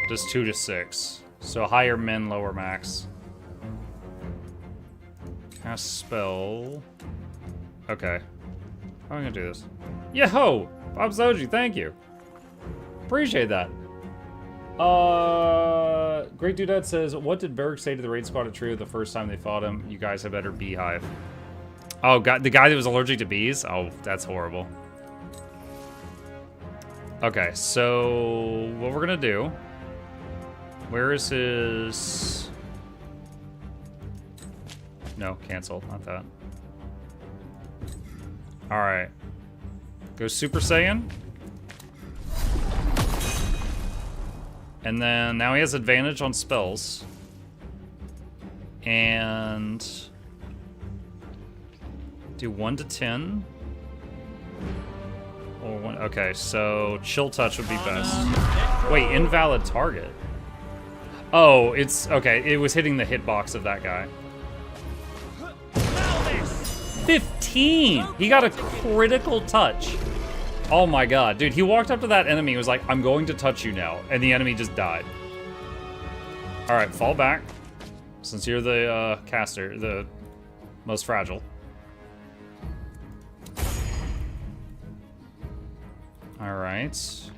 does 2 to 6. So higher min, lower max. Cast spell. Okay. How am I gonna do this? Yo! Bob Soji, thank you. Appreciate that. Great Dudette says, what did Berg say to the raid squad at Trio the first time they fought him? You guys have better beehive. Oh, God, the guy that was allergic to bees? Oh, that's horrible. Okay, so what we're gonna do... Where is his... No, cancel, not that. Alright. Go Super Saiyan. And then now he has advantage on spells. And... do 1 to 10. Or 1, okay, so Chill Touch would be best. Wait, invalid target. Oh, it's... okay, it was hitting the hitbox of that guy. 15! He got a critical touch. Oh my god, dude, he walked up to that enemy and was like, I'm going to touch you now. And the enemy just died. Alright, fall back. Since you're the caster, the most fragile. Alright.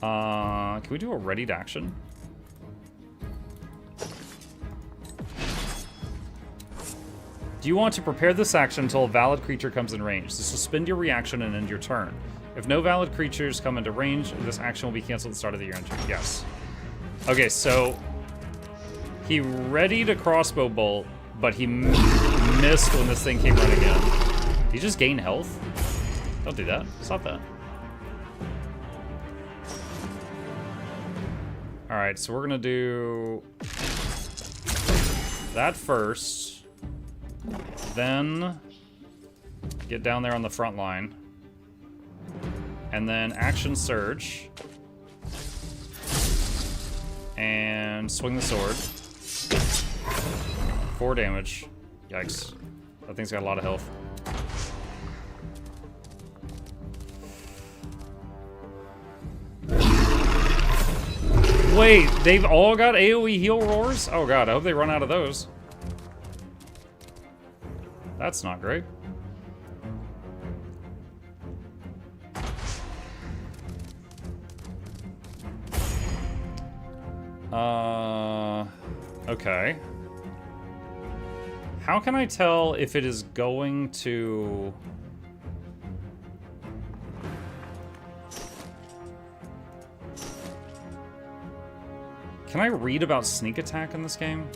Can we do a ready to action? Do you want to prepare this action until a valid creature comes in range? So suspend your reaction and end your turn. If no valid creatures come into range, this action will be canceled at the start of your turn. Yes. Okay, so he readied a crossbow bolt, but he missed when this thing came running in. Did he just gain health? Don't do that. Stop that. Alright, so we're gonna do that first. Then get down there on the front line. And then action surge. And swing the sword. 4 damage. Yikes. That thing's got a lot of health. Wait, they've all got AoE heal roars? Oh god, I hope they run out of those. That's not great. Okay. How can I tell if it is going to... Can I read about sneak attack in this game?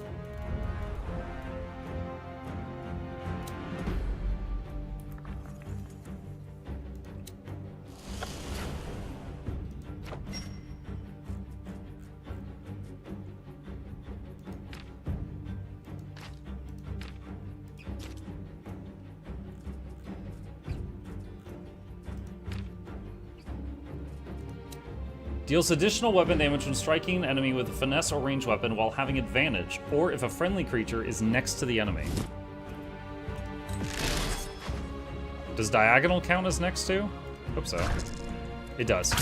Deals additional weapon damage when striking an enemy with a finesse or ranged weapon while having advantage, or if a friendly creature is next to the enemy. Does diagonal count as next to? Hope so. It does.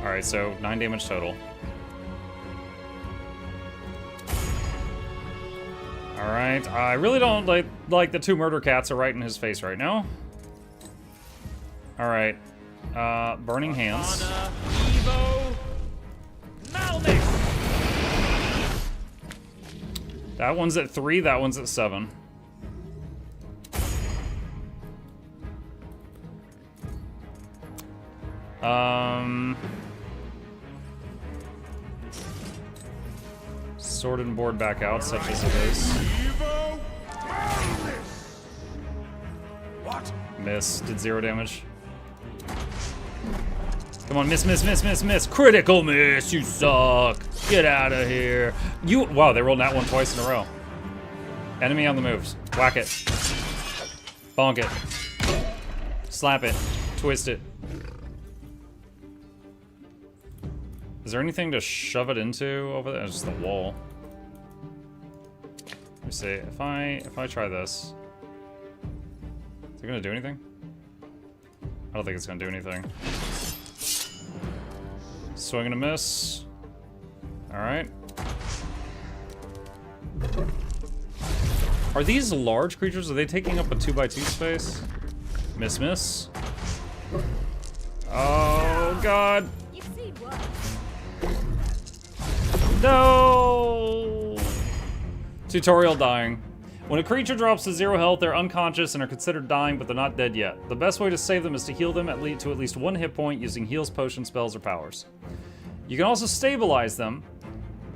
Alright, so 9 damage total. Alright, I really don't like the 2 murder cats are right in his face right now. Alright. Burning Hands. That one's at 3, that one's at 7. Sword and board back out, such as it is. Miss, did 0 damage. Come on, miss, miss, miss, miss, miss. Critical miss, you suck. Get out of here. Wow, they rolled that one twice in a row. Enemy on the moves. Whack it. Bonk it. Slap it. Twist it. Is there anything to shove it into over there? It's just the wall. Let me see. If I try this, is it gonna do anything? I don't think it's gonna do anything. Swing and a miss. All right. Are these large creatures? Are they taking up a 2x2 space? Miss, miss. Oh God. No! Tutorial dying. When a creature drops to 0 health, they're unconscious and are considered dying, but they're not dead yet. The best way to save them is to heal them to at least 1 hit point using heals, potions, spells, or powers. You can also stabilize them.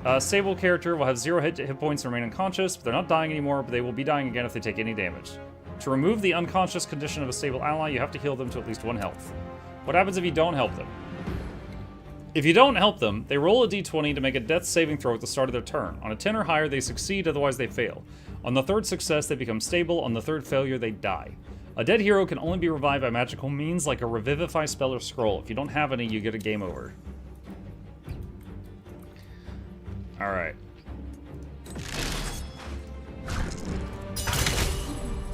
A stable character will have 0 hit points and remain unconscious, but they're not dying anymore, but they will be dying again if they take any damage. To remove the unconscious condition of a stable ally, you have to heal them to at least 1 health. What happens if you don't help them? If you don't help them, they roll a d20 to make a death saving throw at the start of their turn. On a 10 or higher, they succeed, otherwise they fail. On the 3rd success, they become stable. On the 3rd failure, they die. A dead hero can only be revived by magical means like a revivify spell or scroll. If you don't have any, you get a game over. Alright.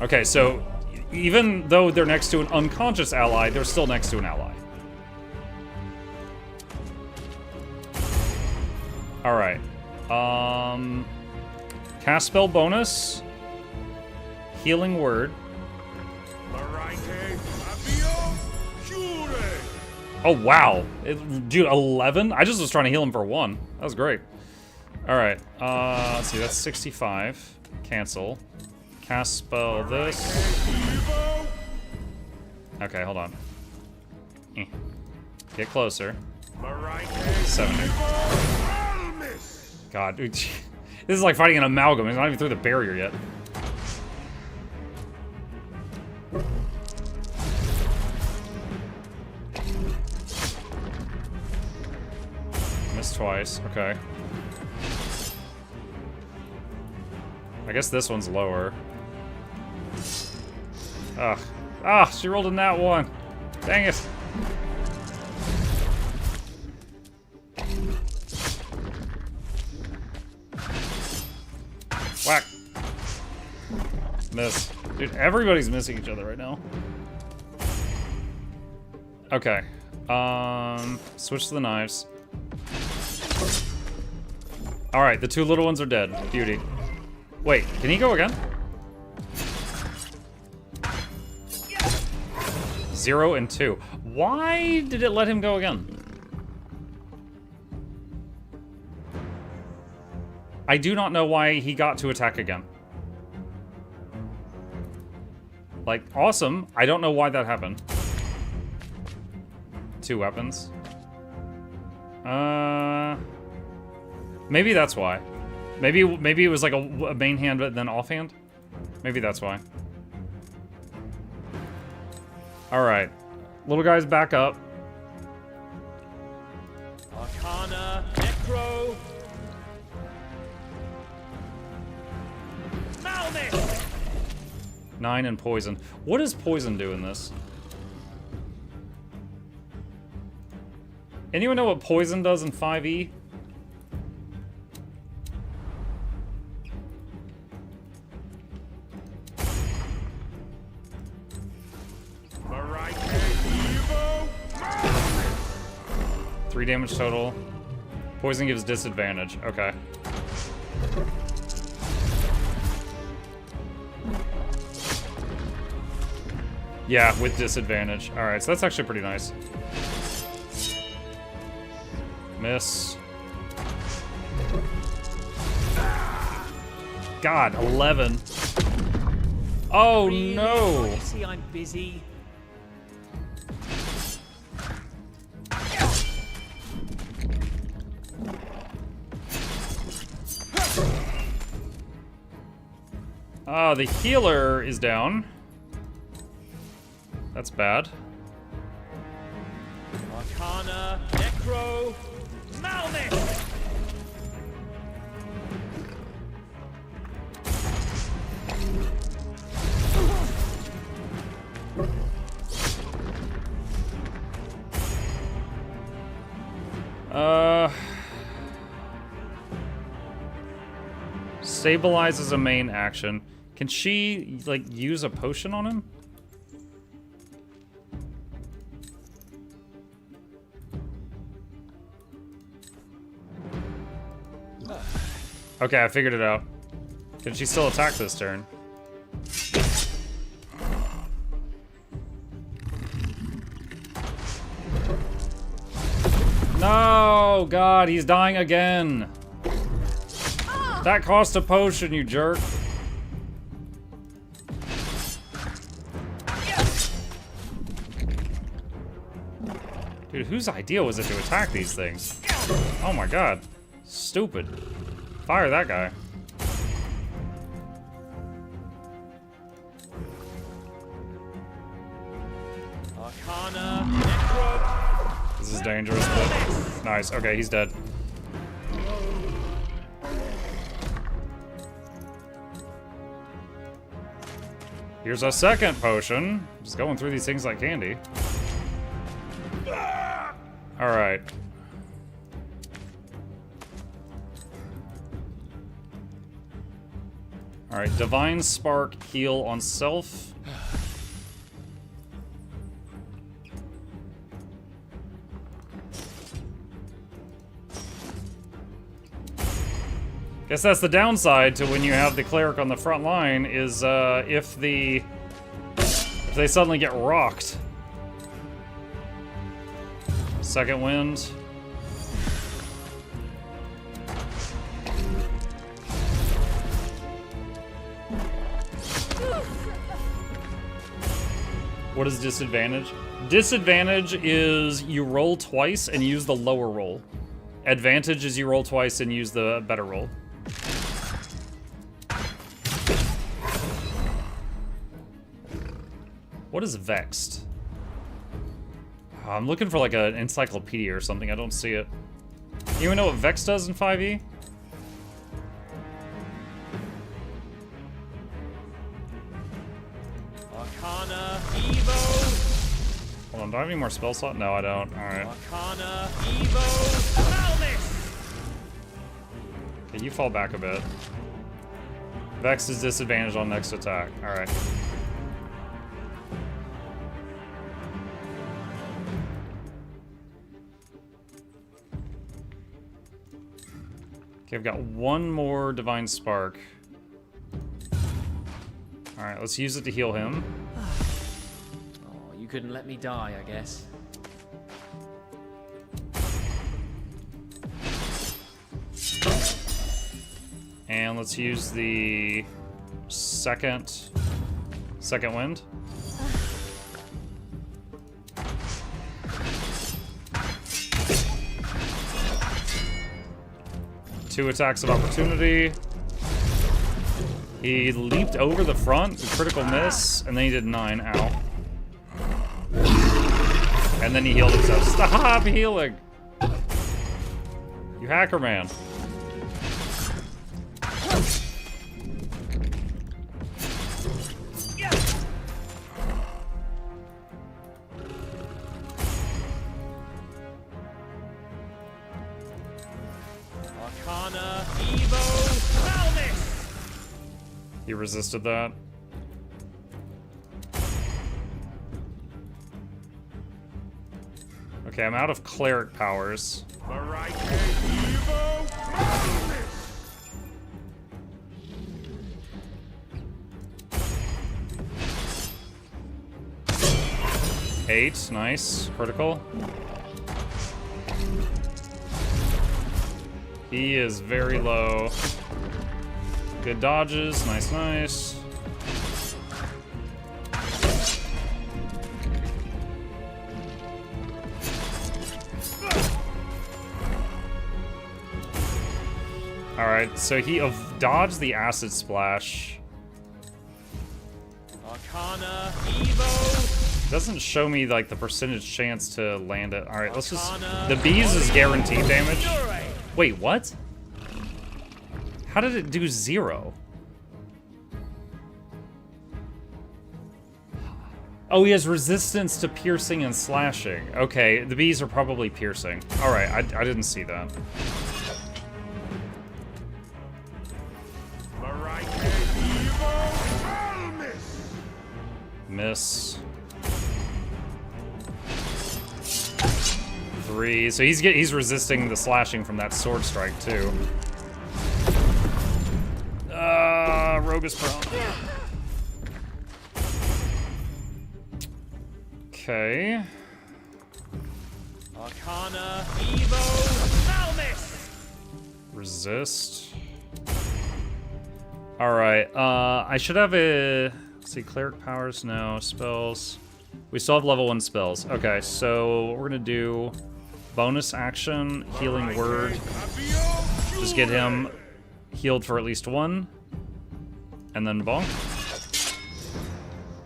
Okay, so even though they're next to an unconscious ally, they're still next to an ally. Alright. Cast spell bonus. Healing word. Oh, wow. Dude, 11? I just was trying to heal him for 1. That was great. Alright. Let's see. That's 65. Cancel. Cast spell this. Okay, hold on. Get closer. 70. God, dude. This is like fighting an amalgam. He's not even through the barrier yet. Missed twice. Okay. I guess this one's lower. Ugh. Ah, she rolled in that one. Dang it. Whack. Miss. Dude, everybody's missing each other right now. Okay. Switch to the knives. Alright, the 2 little ones are dead. Beauty. Wait, can he go again? 0 and 2. Why did it let him go again? I do not know why he got to attack again. Like, awesome. I don't know why that happened. 2 weapons. Maybe that's why. Maybe it was like a main hand but then offhand. Maybe that's why. Alright. Little guy's back up. Arcana, Necro. 9 and poison. What does poison do in this? Anyone know what poison does in 5e? Three damage total. Poison gives disadvantage. Okay. Yeah, with disadvantage. Alright, so that's actually pretty nice. Miss. God, 11. Oh no! You see, I'm busy. The healer is down. That's bad. Arcana, Necro, Malness! Stabilize is a main action. Can she, like, use a potion on him? Okay, I figured it out. Can she still attack this turn? No! God, he's dying again! That cost a potion, you jerk. Dude, whose idea was it to attack these things? Oh my god. Stupid. Fire that guy. Arcana, Necro. This is dangerous, but nice. Okay, he's dead. Here's a second potion. Just going through these things like candy. Alright. Alright, Divine Spark, heal on self. Guess that's the downside to when you have the cleric on the front line is if they suddenly get rocked. Second wind. What is disadvantage? Disadvantage is you roll twice and use the lower roll. Advantage is you roll twice and use the better roll. What is vexed? I'm looking for like an encyclopedia or something. I don't see it. You even know what Vex does in 5e? Arcana, Evo. Hold on, do I have any more spell slot? No, I don't. Alright. Arcana, Evo, Malness. Okay, you fall back a bit. Vex is disadvantage on next attack. Alright. Okay, I've got one more Divine Spark. Alright, let's use it to heal him. Oh, you couldn't let me die, I guess. And let's use the second wind. Two attacks of opportunity. He leaped over the front, a critical miss, and then he did 9. Ow. And then he healed himself. Stop healing! You hacker man. Arcana, Evo, Malness. He resisted that. Okay, I'm out of cleric powers. Evo, Malness. 8, nice. Critical. He is very low. Good dodges, nice, nice. Alright, so he dodged the acid splash. Arcana, Evo. doesn't show me like the percentage chance to land it. All right, let's just. The bees is guaranteed damage. Wait, what? How did it do 0? Oh, he has resistance to piercing and slashing. Okay, the bees are probably piercing. All right, I didn't see that. Miss. 3. So he's resisting the slashing from that sword strike too. Rogue is prone. Okay. Arcana, Evo, Malmis! Resist. Alright, I should have a... Let's see, cleric powers, no. Spells. We still have level 1 spells. Okay, so what we're gonna do... Bonus action, healing word. Just get him healed for at least 1. And then bonk.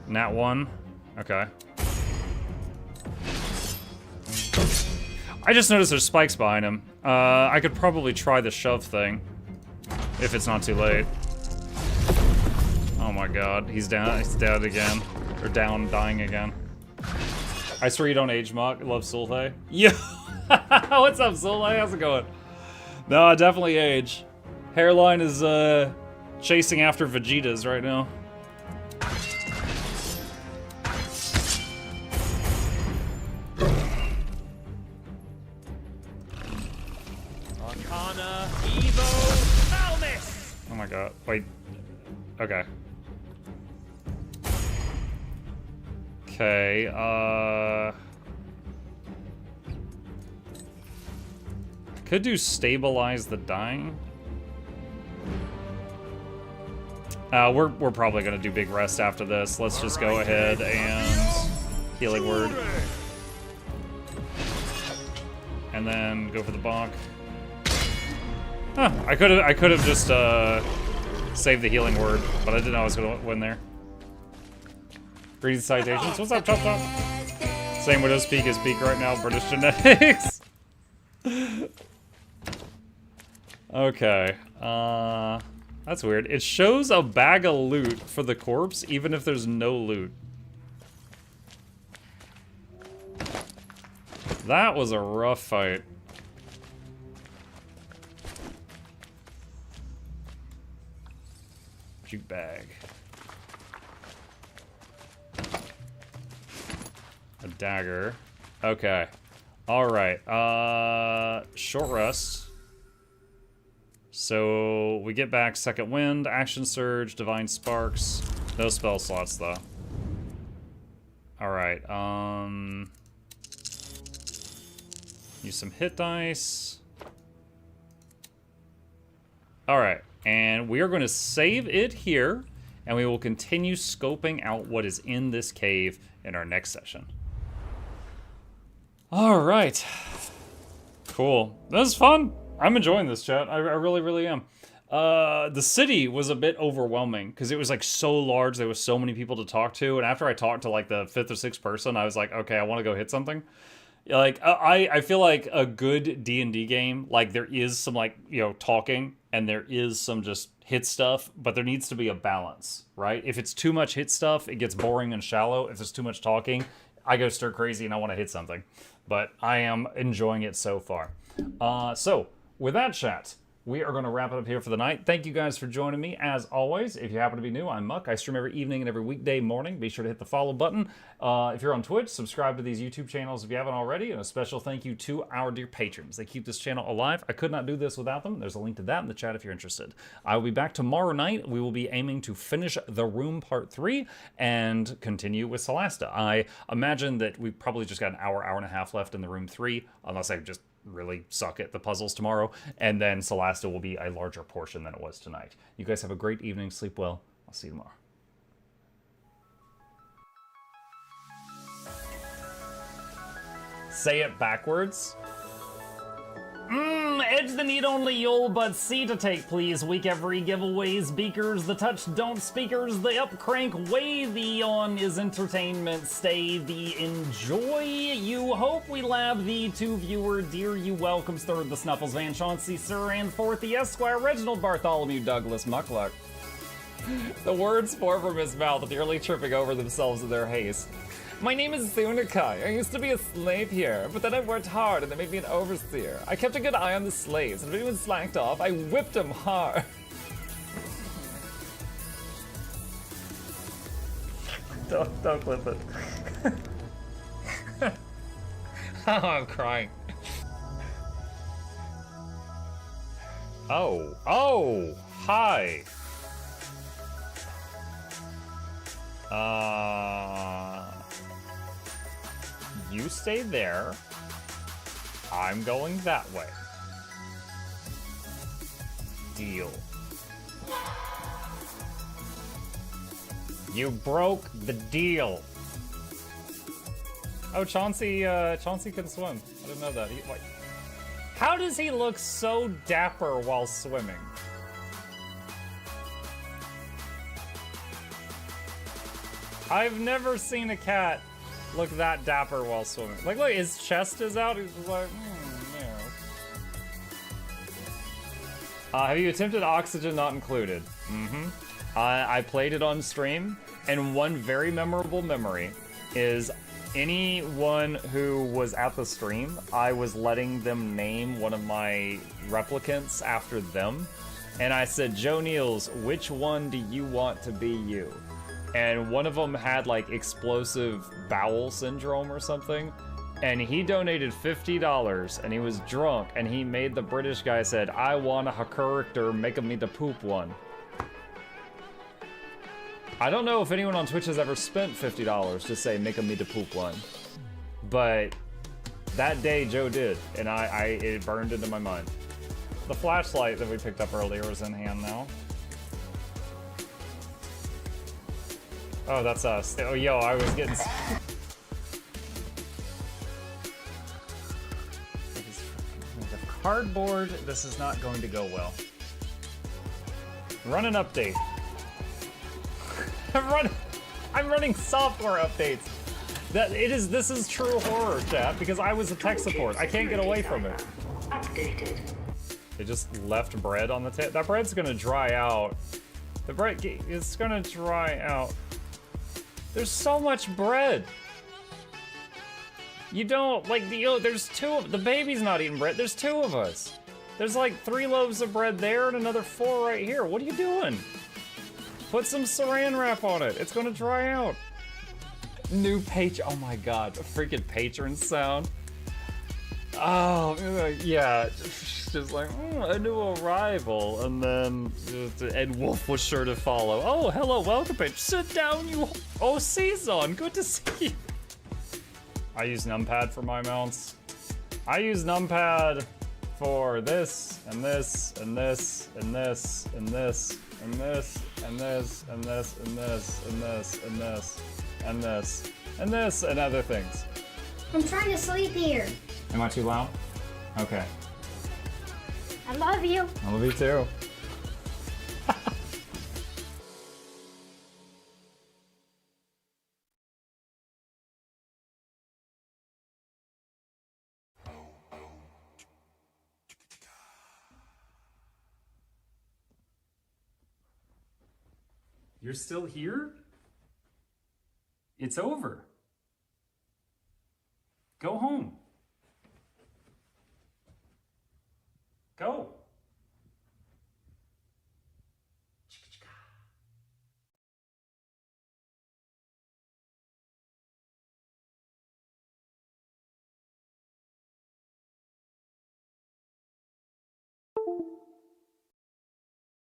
Nat 1. Okay. I just noticed there's spikes behind him. I could probably try the shove thing. If it's not too late. Oh my god, he's down. He's dead again. Or down, dying again. I swear you don't age, Muk. Love Sultai. Yo! What's up, Sultai? How's it going? No, I definitely age. Hairline is, chasing after Vegetas right now. Arcana, Evo, Malmis! Oh my god. Wait. Okay. Okay, could do stabilize the dying. We're probably gonna do big rest after this. Let's just go ahead and healing word. And then go for the bonk. Huh, I could have just saved the healing word, but I didn't know I was gonna win there. Greetings, citations. What's up, Chop Chop? Same Widow's Peak as Peak right now, British genetics. Okay, that's weird. It shows a bag of loot for the corpse, even if there's no loot. That was a rough fight. Juke bag. A dagger. Okay. Alright, short rest. So, we get back Second Wind, Action Surge, Divine Sparks. No spell slots, though. Alright, use some hit dice. Alright, and we are going to save it here, and we will continue scoping out what is in this cave in our next session. Alright. Cool. That was fun. I'm enjoying this, chat. I really, really am. The city was a bit overwhelming because it was like so large. There was so many people to talk to. And after I talked to like the 5th or 6th person, I was like, okay, I want to go hit something. Like, I feel like a good D&D game, like there is some like, you know, talking and there is some just hit stuff, but there needs to be a balance, right? If it's too much hit stuff, it gets boring and shallow. If there's too much talking, I go stir crazy and I want to hit something. But I am enjoying it so far. So, with that, chat, we are going to wrap it up here for the night. Thank you guys for joining me. As always, if you happen to be new, I'm Muk. I stream every evening and every weekday morning. Be sure to hit the follow button. If you're on Twitch, subscribe to these YouTube channels if you haven't already. And a special thank you to our dear patrons. They keep this channel alive. I could not do this without them. There's a link to that in the chat if you're interested. I will be back tomorrow night. We will be aiming to finish The Room Part 3 and continue with Solasta. I imagine that we've probably just got an hour and a half left in The Room 3, unless I just really suck at the puzzles tomorrow, and then Solasta will be a larger portion than it was tonight. You guys have a great evening, sleep well, I'll see you tomorrow. Say it backwards. Edge the need only you'll but see to take please. Week every giveaways, beakers, the touch don't speakers, the up crank way the on is entertainment, stay the enjoy. You hope we lab the two viewer, dear you welcomes third the Snuffles Van Chauncey, Sir, and fourth the Esquire, Reginald Bartholomew Douglas Mukluk. The words pour from his mouth, nearly tripping over themselves in their haste. My name is Zunikai. I used to be a slave here, but then I worked hard and they made me an overseer. I kept a good eye on the slaves, and if anyone slacked off, I whipped them hard. Don't clip it. Oh, I'm crying. Oh, hi. You stay there. I'm going that way. Deal. You broke the deal. Oh, Chauncey can swim. I didn't know that. Wait. How does he look so dapper while swimming? I've never seen a cat look that dapper while swimming. Like, look, his chest is out. He's just like, yeah. Have you attempted Oxygen Not Included? Mm-hmm. I played it on stream, and one very memorable memory is anyone who was at the stream, I was letting them name one of my replicants after them, and I said, Joe Niels, which one do you want to be you? And one of them had like explosive bowel syndrome or something, and he donated $50 and he was drunk and he made the British guy said, I want a character making me the poop one. I don't know if anyone on Twitch has ever spent $50 to say making me the poop one, but that day Joe did, and it burned into my mind. The flashlight that we picked up earlier is in hand now. Oh, that's us. Oh, yo, I was getting... The cardboard, this is not going to go well. Run an update. I'm running software updates. This is true horror, chat, because I was a tech support. I can't get away from it. Updated. They just left bread on the table. That bread's gonna dry out. The bread is gonna dry out. There's so much bread. You don't, like, there's the baby's not eating bread. There's 2 of us. There's like 3 loaves of bread there and another 4 right here. What are you doing? Put some saran wrap on it. It's gonna dry out. New oh my god, a freaking patron sound. Oh, yeah, just like, a new arrival, and then Ed Wolf was sure to follow. Oh, hello, welcome, page. Sit down, you. Oh, Season, good to see you. I use numpad for my mounts. I use numpad for this, and this, and this, and this, and this, and this, and this, and this, and this, and this, and this, and this, and this, and other things. I'm trying to sleep here. Am I too loud? Okay. I love you. I love you too. You're still here? It's over. Go home. Go.